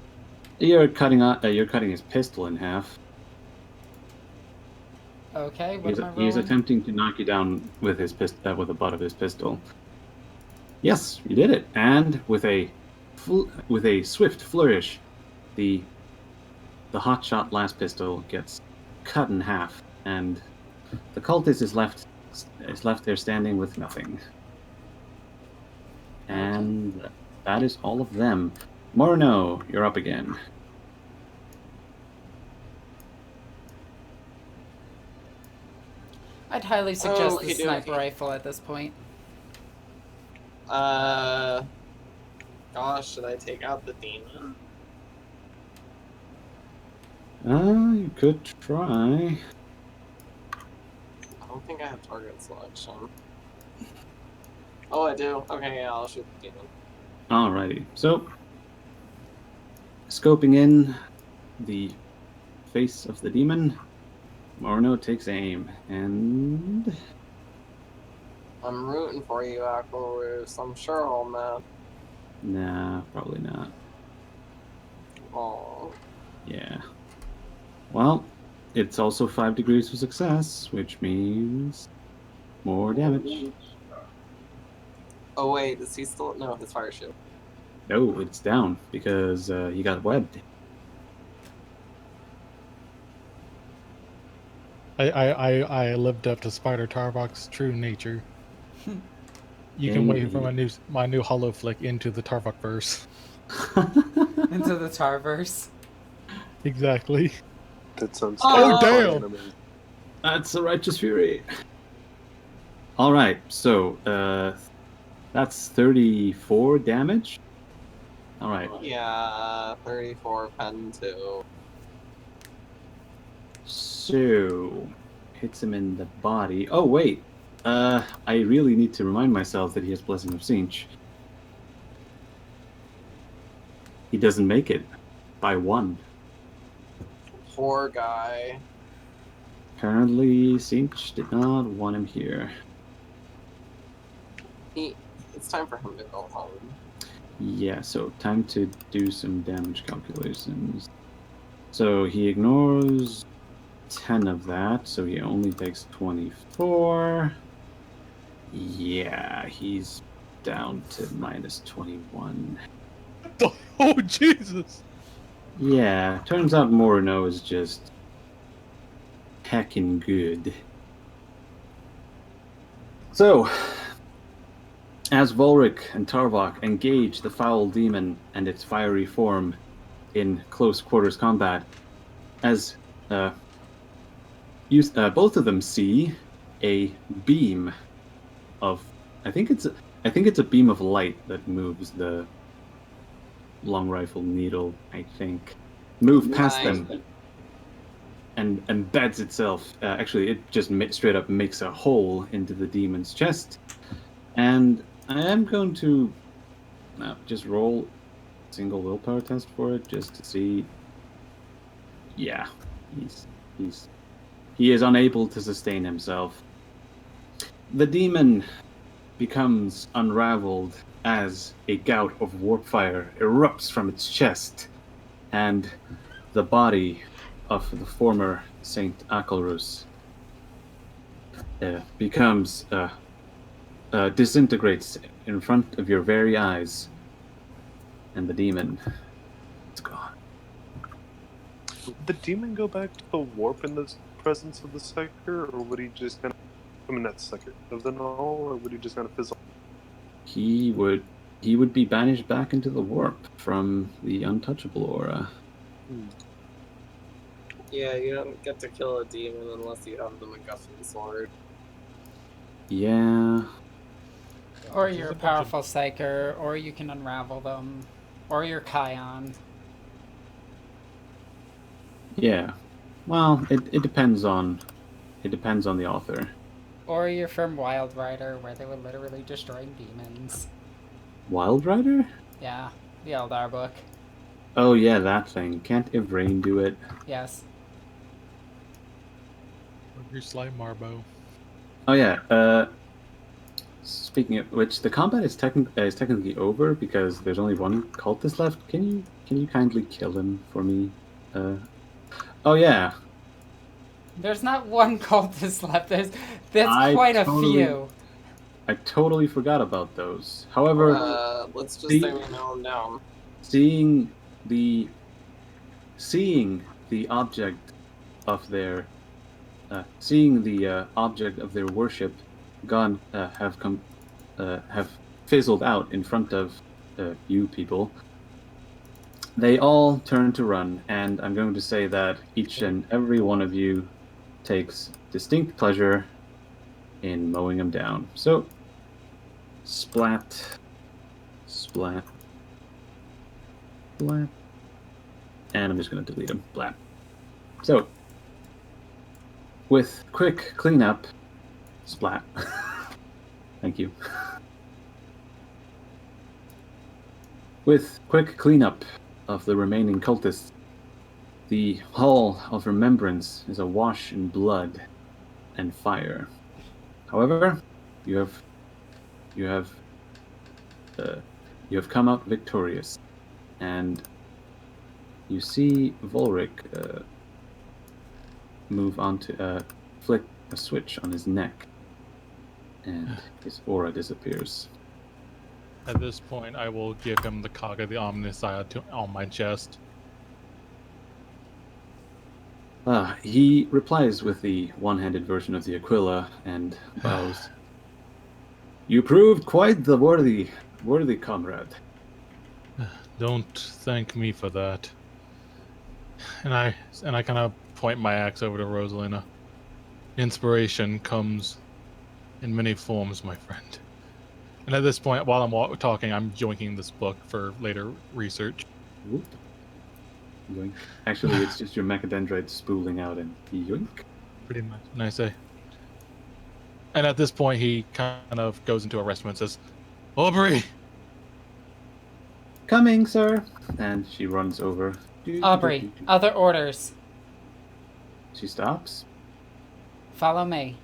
You're cutting his pistol in half.
Okay, what am I rolling?
He's attempting to knock you down with his with the butt of his pistol. Yes, you did it. And with a swift flourish, the hotshot last pistol gets cut in half, and the cultist is left there standing with nothing. And that is all of them. Morno, you're up again.
I'd highly suggest the
Okey-dokey.
sniper rifle at this point.
Gosh, should I take out the demon?
You could try.
I don't think I have target selection. Oh, I do. Okay, yeah, I'll shoot the demon.
Alrighty. So, scoping in the face of the demon, Morno takes aim, and
I'm rooting for you, Acolytes. I'm sure I'll know.
nah, probably not.
Oh.
Yeah. Well, it's also 5 degrees of success, which means more damage.
Oh wait, is he still? No, his fire shield.
No, it's down because he got webbed.
I lived up to Spider Tarvok's true nature. You can wait for my new hollow flick into the Tarvok verse.
Into the Tarverse.
Exactly.
That sounds
Oh,
terrifying
damn.
to me.
That's a righteous fury. All right, so that's 34 damage. All right.
Yeah, 34 pen too.
So hits him in the body. Oh wait, I really need to remind myself that he has Blessing of Sinch. He doesn't make it by 1.
Poor guy.
Apparently, Sinch did not want him here.
It's time for him to go home.
Yeah, so time to do some damage calculations. So he ignores 10 of that, so he only takes 24. Yeah, he's down to minus 21.
Oh, Jesus!
Yeah, turns out Morino is just heckin' good. So, as Volric and Tarvok engage the foul demon and its fiery form in close quarters combat, as both of them see a beam of, I think it's a beam of light that moves the long rifle needle, I think, move past them and embeds itself. Actually, it just straight up makes a hole into the demon's chest. And I am going to just roll a single willpower test for it, just to see. Yeah, he is unable to sustain himself. The demon becomes unraveled as a gout of warp fire erupts from its chest, and the body of the former Saint Acolrus becomes disintegrates in front of your very eyes, and the demon is gone.
Would the demon go back to the warp in the presence of the Psyker, or would he just kind of... I mean, not Psyker, of the Null, or would he just kind of fizzle?
He would be banished back into the warp from the untouchable aura.
Yeah, you don't get to kill a demon unless you have the MacGuffin sword.
Yeah.
Or you're a powerful psyker, or you can unravel them, or you're Kion.
Yeah. Well, it depends on the author.
Or you're from Wild Rider, where they were literally destroying demons.
Wild Rider?
Yeah, the Eldar book.
Oh yeah, that thing. Can't Ivrain do it?
Yes.
Your slime Marbo.
Oh yeah. Speaking of which, the combat is technically over because there's only one cultist left. Can you kindly kill him for me? Oh yeah.
There's not one cultist left. There's quite a few.
I totally forgot about those. However,
let's just say we nail him down.
Seeing the object of their object of their worship gone have fizzled out in front of you people, they all turn to run, and I'm going to say that each and every one of you takes distinct pleasure in mowing them down. So, splat, splat, splat, and I'm just going to delete them. Blat. So, with quick cleanup, splat. Thank you. With quick cleanup of the remaining cultists, the Hall of Remembrance is awash in blood and fire. However, you have come out victorious, and you see Volric move on to flick a switch on his neck, and his aura disappears.
At this point, I will give him the cog of the Omnis Eye on my chest.
He replies with the one-handed version of the Aquila and bows. You proved quite the worthy comrade.
Don't thank me for that. And I kind of point my axe over to Rosalina. Inspiration comes in many forms, my friend. And at this point, while I'm talking, I'm joinking this book for later research.
Whoop. Yoink. Actually, it's just your mechadendrite spooling out and yoink.
Pretty much. And I say, and at this point, he kind of goes into a restaurant and says, Aubrey!
Coming, sir. And she runs over.
Aubrey, other orders.
She stops.
Follow me.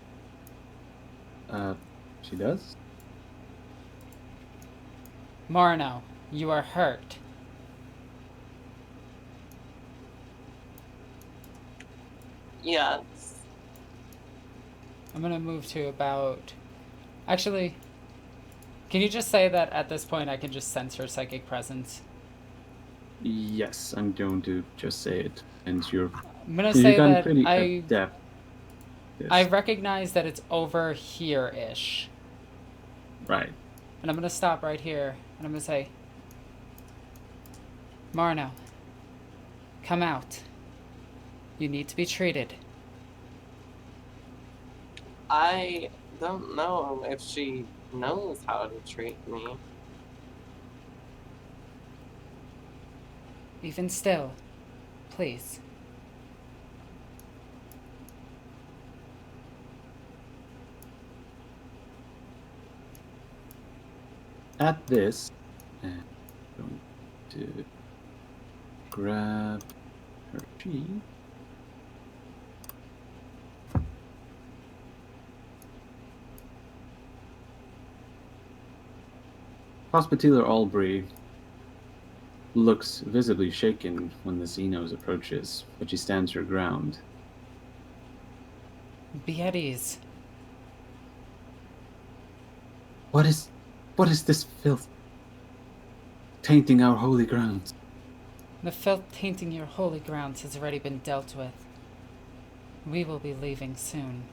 She does.
Morno, you are hurt.
Yes.
I'm gonna move to about... Actually, can you just say that at this point I can just sense her psychic presence?
Yes, I'm going to just say it. And you're...
I'm gonna
you've
say
gotten
that
pretty
I
adept. Yes.
I recognize that it's over here-ish.
Right.
And I'm gonna stop right here, and I'm gonna say, Morno, come out. You need to be treated.
I don't know if she knows how to treat me.
Even still, please.
At this, I'm going to grab her key. Hospitaller Aubrey looks visibly shaken when the Xenos approaches, but she stands her ground.
Be at ease.
What is this filth tainting our holy grounds?
The filth tainting your holy grounds has already been dealt with. We will be leaving soon.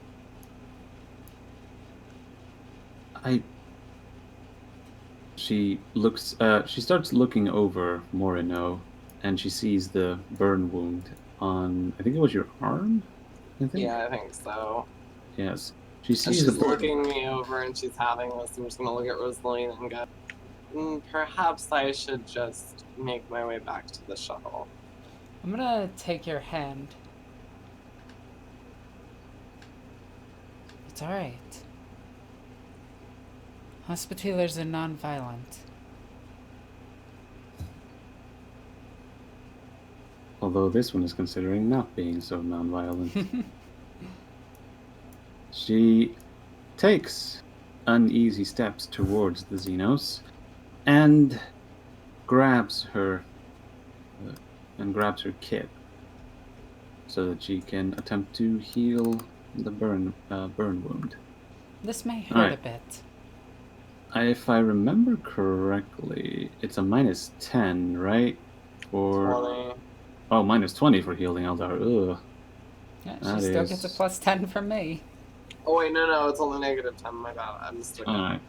She starts looking over Morino, and she sees the burn wound on, I think it was your arm? I think?
Yeah, I think so.
Yes. She
And
sees
she's
the burn.
looking me over and she's having this. I'm just gonna look at Rosaline and go, perhaps I should just make my way back to the shuttle.
I'm gonna take your hand. It's alright. Hospitallers are non-violent.
Although this one is considering not being so non-violent. She takes uneasy steps towards the Xenos and grabs her kit so that she can attempt to heal the burn wound.
This may hurt
Alright.
a bit.
If I remember correctly, it's a -10, right? For
20.
oh, -20 for healing Eldar. Ugh.
Yeah, she
That
still gets a
is-
+10 from me.
Oh wait, no, it's only -10. My bad. I'm just looking.
Alright.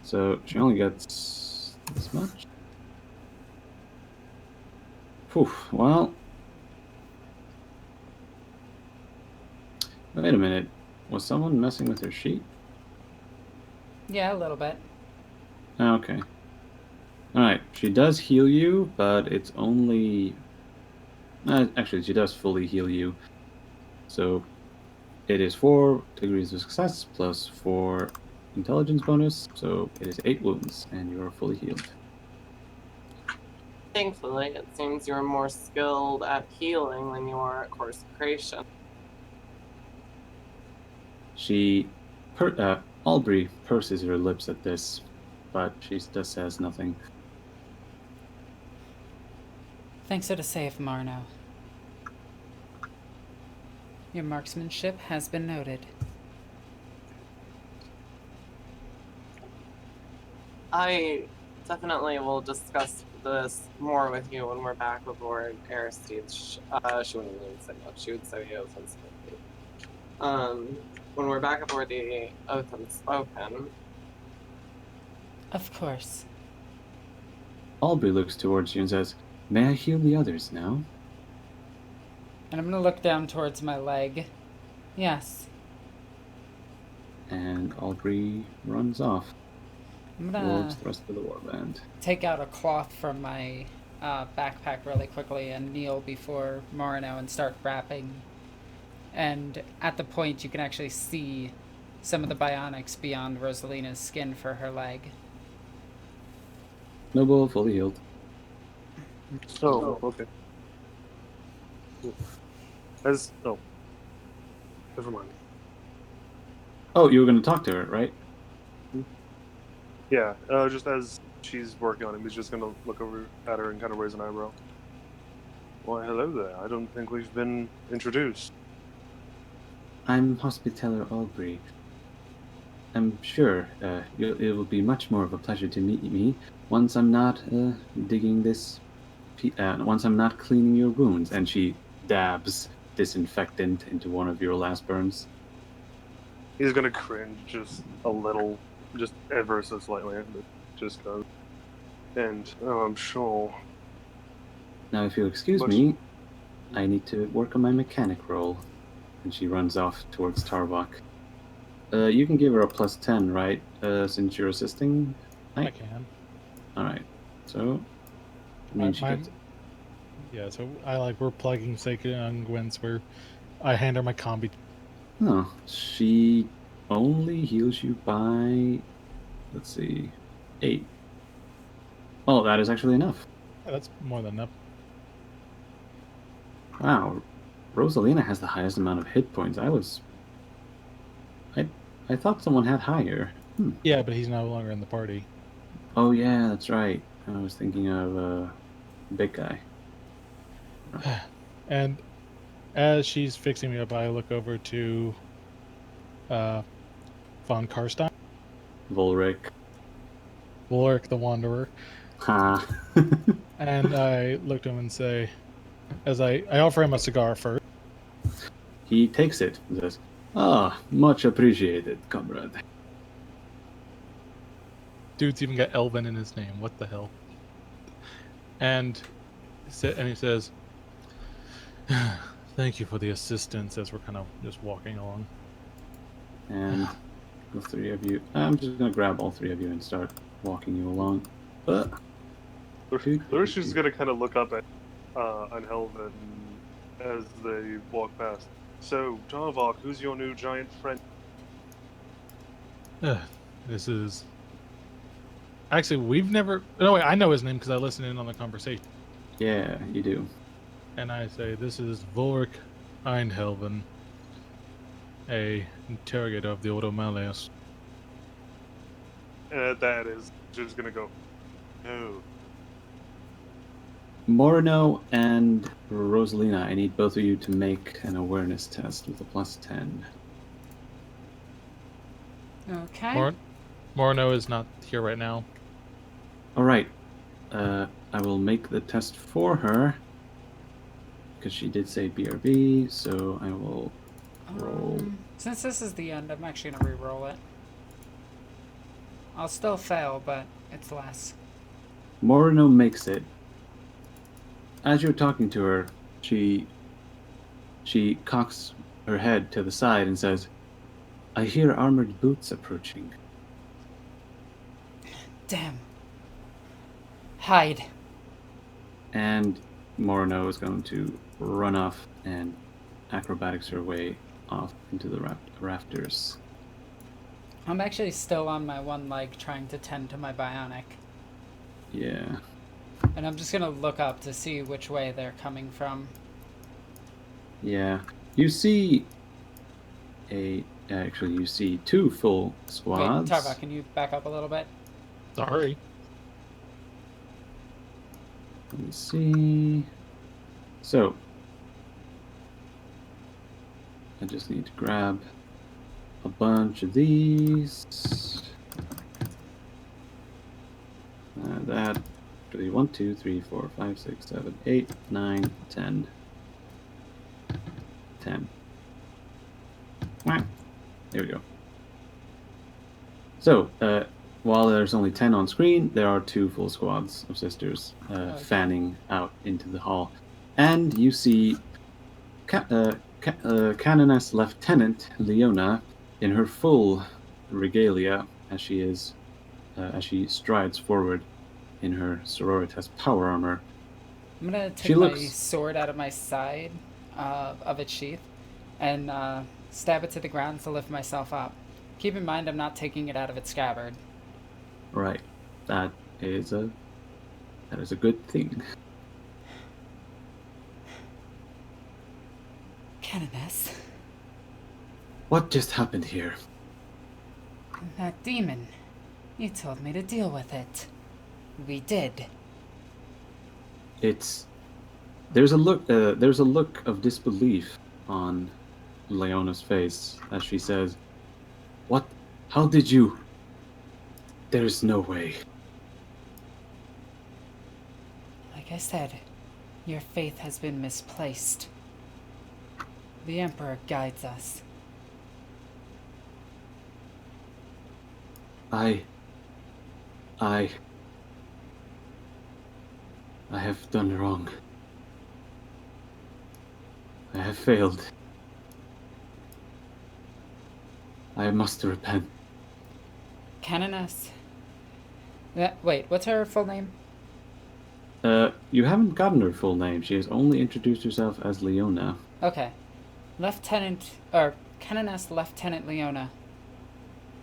So she only gets this much. Phew. Well. Wait a minute. Was someone messing with her sheet?
Yeah, a little bit.
Okay. Alright. She does heal you, but it's only... actually, she does fully heal you. So it is 4 degrees of success plus 4 intelligence bonus. So it is 8 wounds, and you are fully healed.
Thankfully, it seems you're more skilled at healing than you are at consecration.
She, Aubrey purses her lips at this, but she just says nothing.
Thanks for the save, Marno. Your marksmanship has been noted.
I definitely will discuss this more with you when we're back aboard Heresy. She wouldn't even say much. She would say yes and speak. When we're back aboard the Oath Unspoken.
Of course.
Aubrey looks towards you and says, "May I heal the others now?"
And I'm gonna look down towards my leg. Yes.
And Aubrey runs off
I'm
towards
gonna
the rest of the warband.
take out a cloth from my backpack really quickly and kneel before Morino and start wrapping. And at the point, you can actually see some of the bionics beyond Rosalina's skin for her leg.
Noble, fully healed.
Oh, okay. Never mind.
Oh, you were going to talk to her, right?
Yeah, just as she's working on him, he's just gonna look over at her and kind of raise an eyebrow. Why, hello there. I don't think we've been introduced.
I'm Hospitaller Aubrey. I'm sure it will be much more of a pleasure to meet me once I'm not digging this, once I'm not cleaning your wounds. And she dabs disinfectant into one of your last burns.
He's gonna cringe just a little, just ever so slightly, just cause. And, I'm sure.
Now, if you'll excuse me, I need to work on my mechanic roll. And she runs off towards Tarvok. You can give her a +10, right? Since you're assisting?
I can.
Alright. So, I mean, she gets...
Yeah, so we're plugging Sacred on Gwen's where I hand her my combi.
Oh, she only heals you by, let's see, 8. Oh, that is actually enough.
Yeah, that's more than enough.
Wow, Rosalina has the highest amount of hit points. I thought someone had higher.
Yeah, but he's no longer in the party.
Oh yeah, that's right. I was thinking of big guy.
And as she's fixing me up, I look over to von Karstein.
Volric.
the Wanderer.
Ha.
And I look to him and say, as I offer him a cigar first.
He takes it and says, "Ah, much appreciated, comrade."
Dude's even got Elvin in his name. What the hell? And he says, "Thank you for the assistance," as we're kind of just walking along.
And the 3 of you, I'm just gonna grab all 3 of you and start walking you along.
Lurish's gonna kind of look up at Anhelvin as they walk past. So, Tarvok, who's your new giant friend?
This is... Actually, we've never... No, wait, I know his name because I listened in on the conversation.
Yeah, you do.
And I say, this is Volric Einhelven, a interrogator of the Ordo Malleus.
And at that is just gonna go, no.
Morino and Rosalina, I need both of you to make an awareness test with a +10.
Okay.
Morino is not here right now.
Alright. I will make the test for her. Because she did say BRB, so I will roll.
Since this is the end, I'm actually going to re-roll it. I'll still fail, but it's less.
Morino makes it. As you're talking to her, she cocks her head to the side and says, "I hear armored boots approaching."
Damn. Hide.
And Morino is going to run off and acrobatics her way off into the rafters.
I'm actually still on my one leg trying to tend to my bionic.
Yeah.
And I'm just going to look up to see which way they're coming from.
Yeah. You see you see 2 full squads.
Wait, Tarvok, can you back up a little bit?
Sorry.
Let me see. So, I just need to grab a bunch of these. That. 1, 2, 3, 4, 5, 6, 7, 8, 9, 10. 10. There we go. So, while there's only 10 on screen, there are 2 full squads of sisters fanning out into the hall. And you see Canoness Lieutenant Leona in her full regalia as she strides forward in her sororitas power armor.
I'm gonna
She
take my
looks-
sword out of my side of its sheath and stab it to the ground to lift myself up. Keep in mind, I'm not taking it out of its scabbard.
Right. That is a good thing.
Canoness,
What just happened here?
that demon. You told me to deal with it. We did.
There's a look of disbelief on Leona's face as she says, "What? How did you? There's no way."
Like I said, your faith has been misplaced. The Emperor guides us.
I have done wrong. I have failed. I must repent.
Canoness. Wait, what's her full name?
You haven't gotten her full name. She has only introduced herself as Leona.
Okay. Canoness Lieutenant Leona.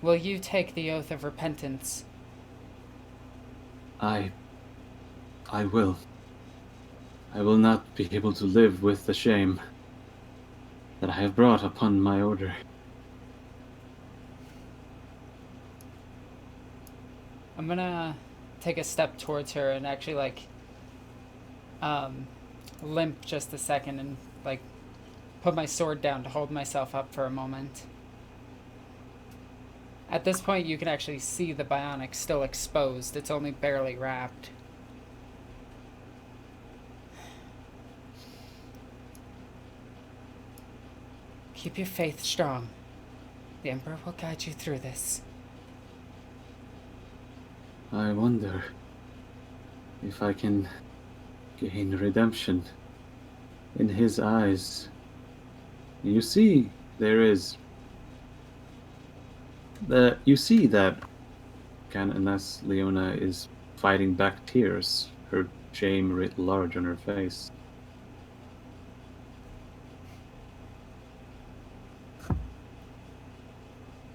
Will you take the oath of repentance?
I will. I will not be able to live with the shame that I have brought upon my order.
I'm gonna take a step towards her and actually limp just a second and put my sword down to hold myself up for a moment. At this point, you can actually see the bionic still exposed. It's only barely wrapped. Keep your faith strong. The Emperor will guide you through this.
I wonder if I can gain redemption in his eyes. You see, you see that Canoness Leona is fighting back tears, her shame writ large on her face.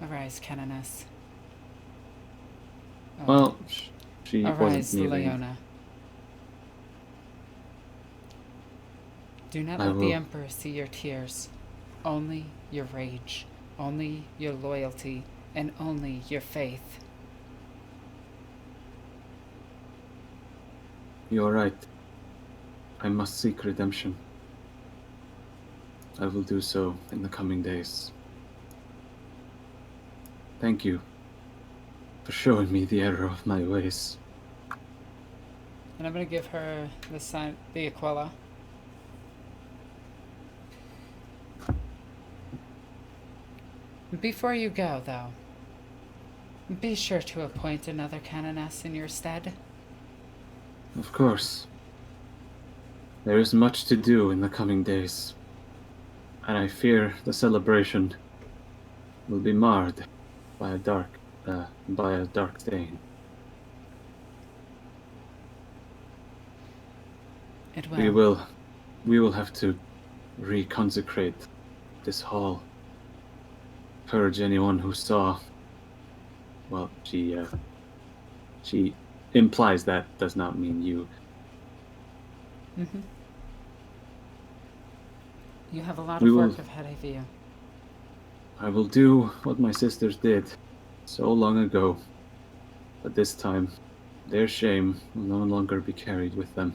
Arise, Canoness. Oh.
Well, she
Arise,
wasn't kneeling.
Leona. Do not
I
let
will.
the Emperor see your tears. Only your rage. Only your loyalty. And only your faith.
You're right. I must seek redemption. I will do so in the coming days. Thank you for showing me the error of my ways.
And I'm gonna give her the sign, the Aquila. Before you go, though, be sure to appoint another Canoness in your stead.
Of course. There is much to do in the coming days, and I fear the celebration will be marred by a dark stain.
It will.
We will have to reconsecrate this hall. Purge anyone who saw. Well, she implies that does not mean you.
Mm-hmm. You have a lot
We
of
will-
work ahead of you.
I will do what my sisters did so long ago, but this time their shame will no longer be carried with them.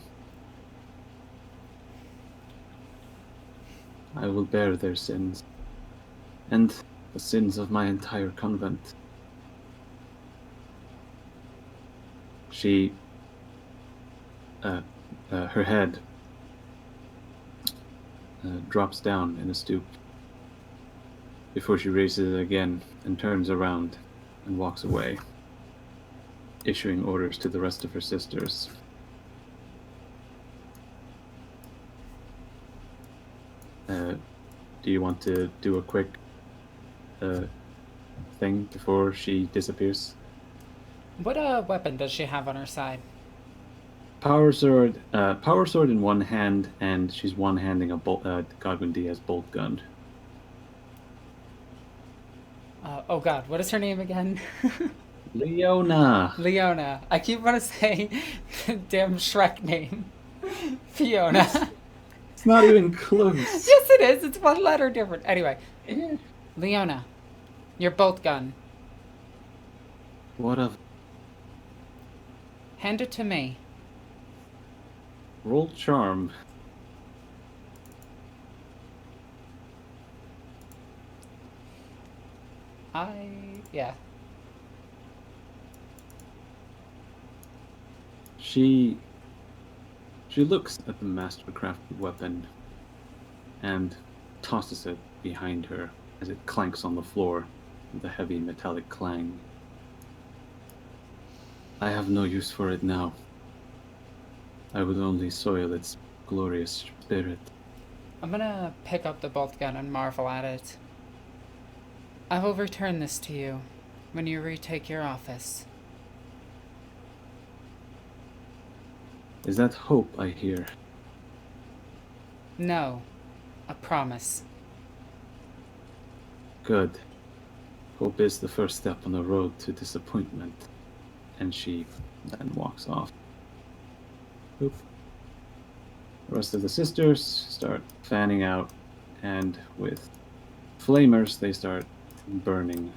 I will bear their sins, and the sins of my entire convent. She, her head drops down in a stoop before she raises it again and turns around and walks away, issuing orders to the rest of her sisters. Do you want to do a quick thing before she disappears.
What weapon does she have on her side?
Power sword in one hand, and she's one-handing a Godwin Diaz bolt gun.
Oh God, what is her name again?
Leona!
Leona. I keep wanting to say the damn Shrek name. Fiona.
It's not even close.
Yes, it is. It's one letter different. Anyway,
Eh.
Leona, your bolt gun.
What of...
Hand it to me.
Roll charm.
Yeah.
She looks at the master-crafted weapon and tosses it behind her as it clanks on the floor with a heavy metallic clang. I have no use for it now. I would only soil its glorious spirit.
I'm gonna pick up the bolt gun and marvel at it. I will return this to you when you retake your office.
Is that hope I hear?
No, a promise.
Good. Hope is the first step on the road to disappointment. And she then walks off. Oop. The rest of the sisters start fanning out, and with flamers, they start burning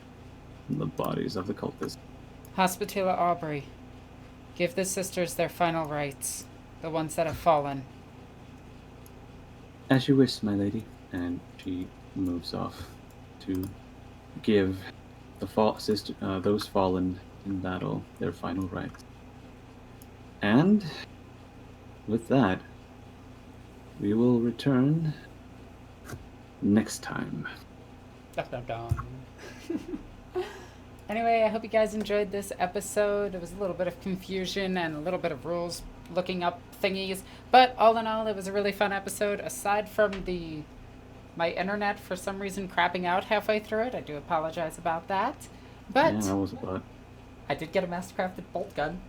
the bodies of the cultists.
Hospitaller Aubrey, give the sisters their final rites, the ones that have fallen.
As you wish, my lady. And she moves off to give the those fallen in battle their final rites. And with that, we will return next time.
Dun, dun, dun. Anyway, I hope you guys enjoyed this episode. There was a little bit of confusion and a little bit of rules looking up thingies, but all in all, it was a really fun episode. Aside from my internet for some reason crapping out halfway through it, I do apologize about that. But
Yeah, that was a butt.
I did get a mastercrafted bolt gun.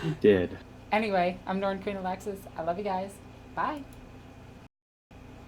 You did.
Anyway, I'm Norn Queen Alexis. I love you guys. Bye.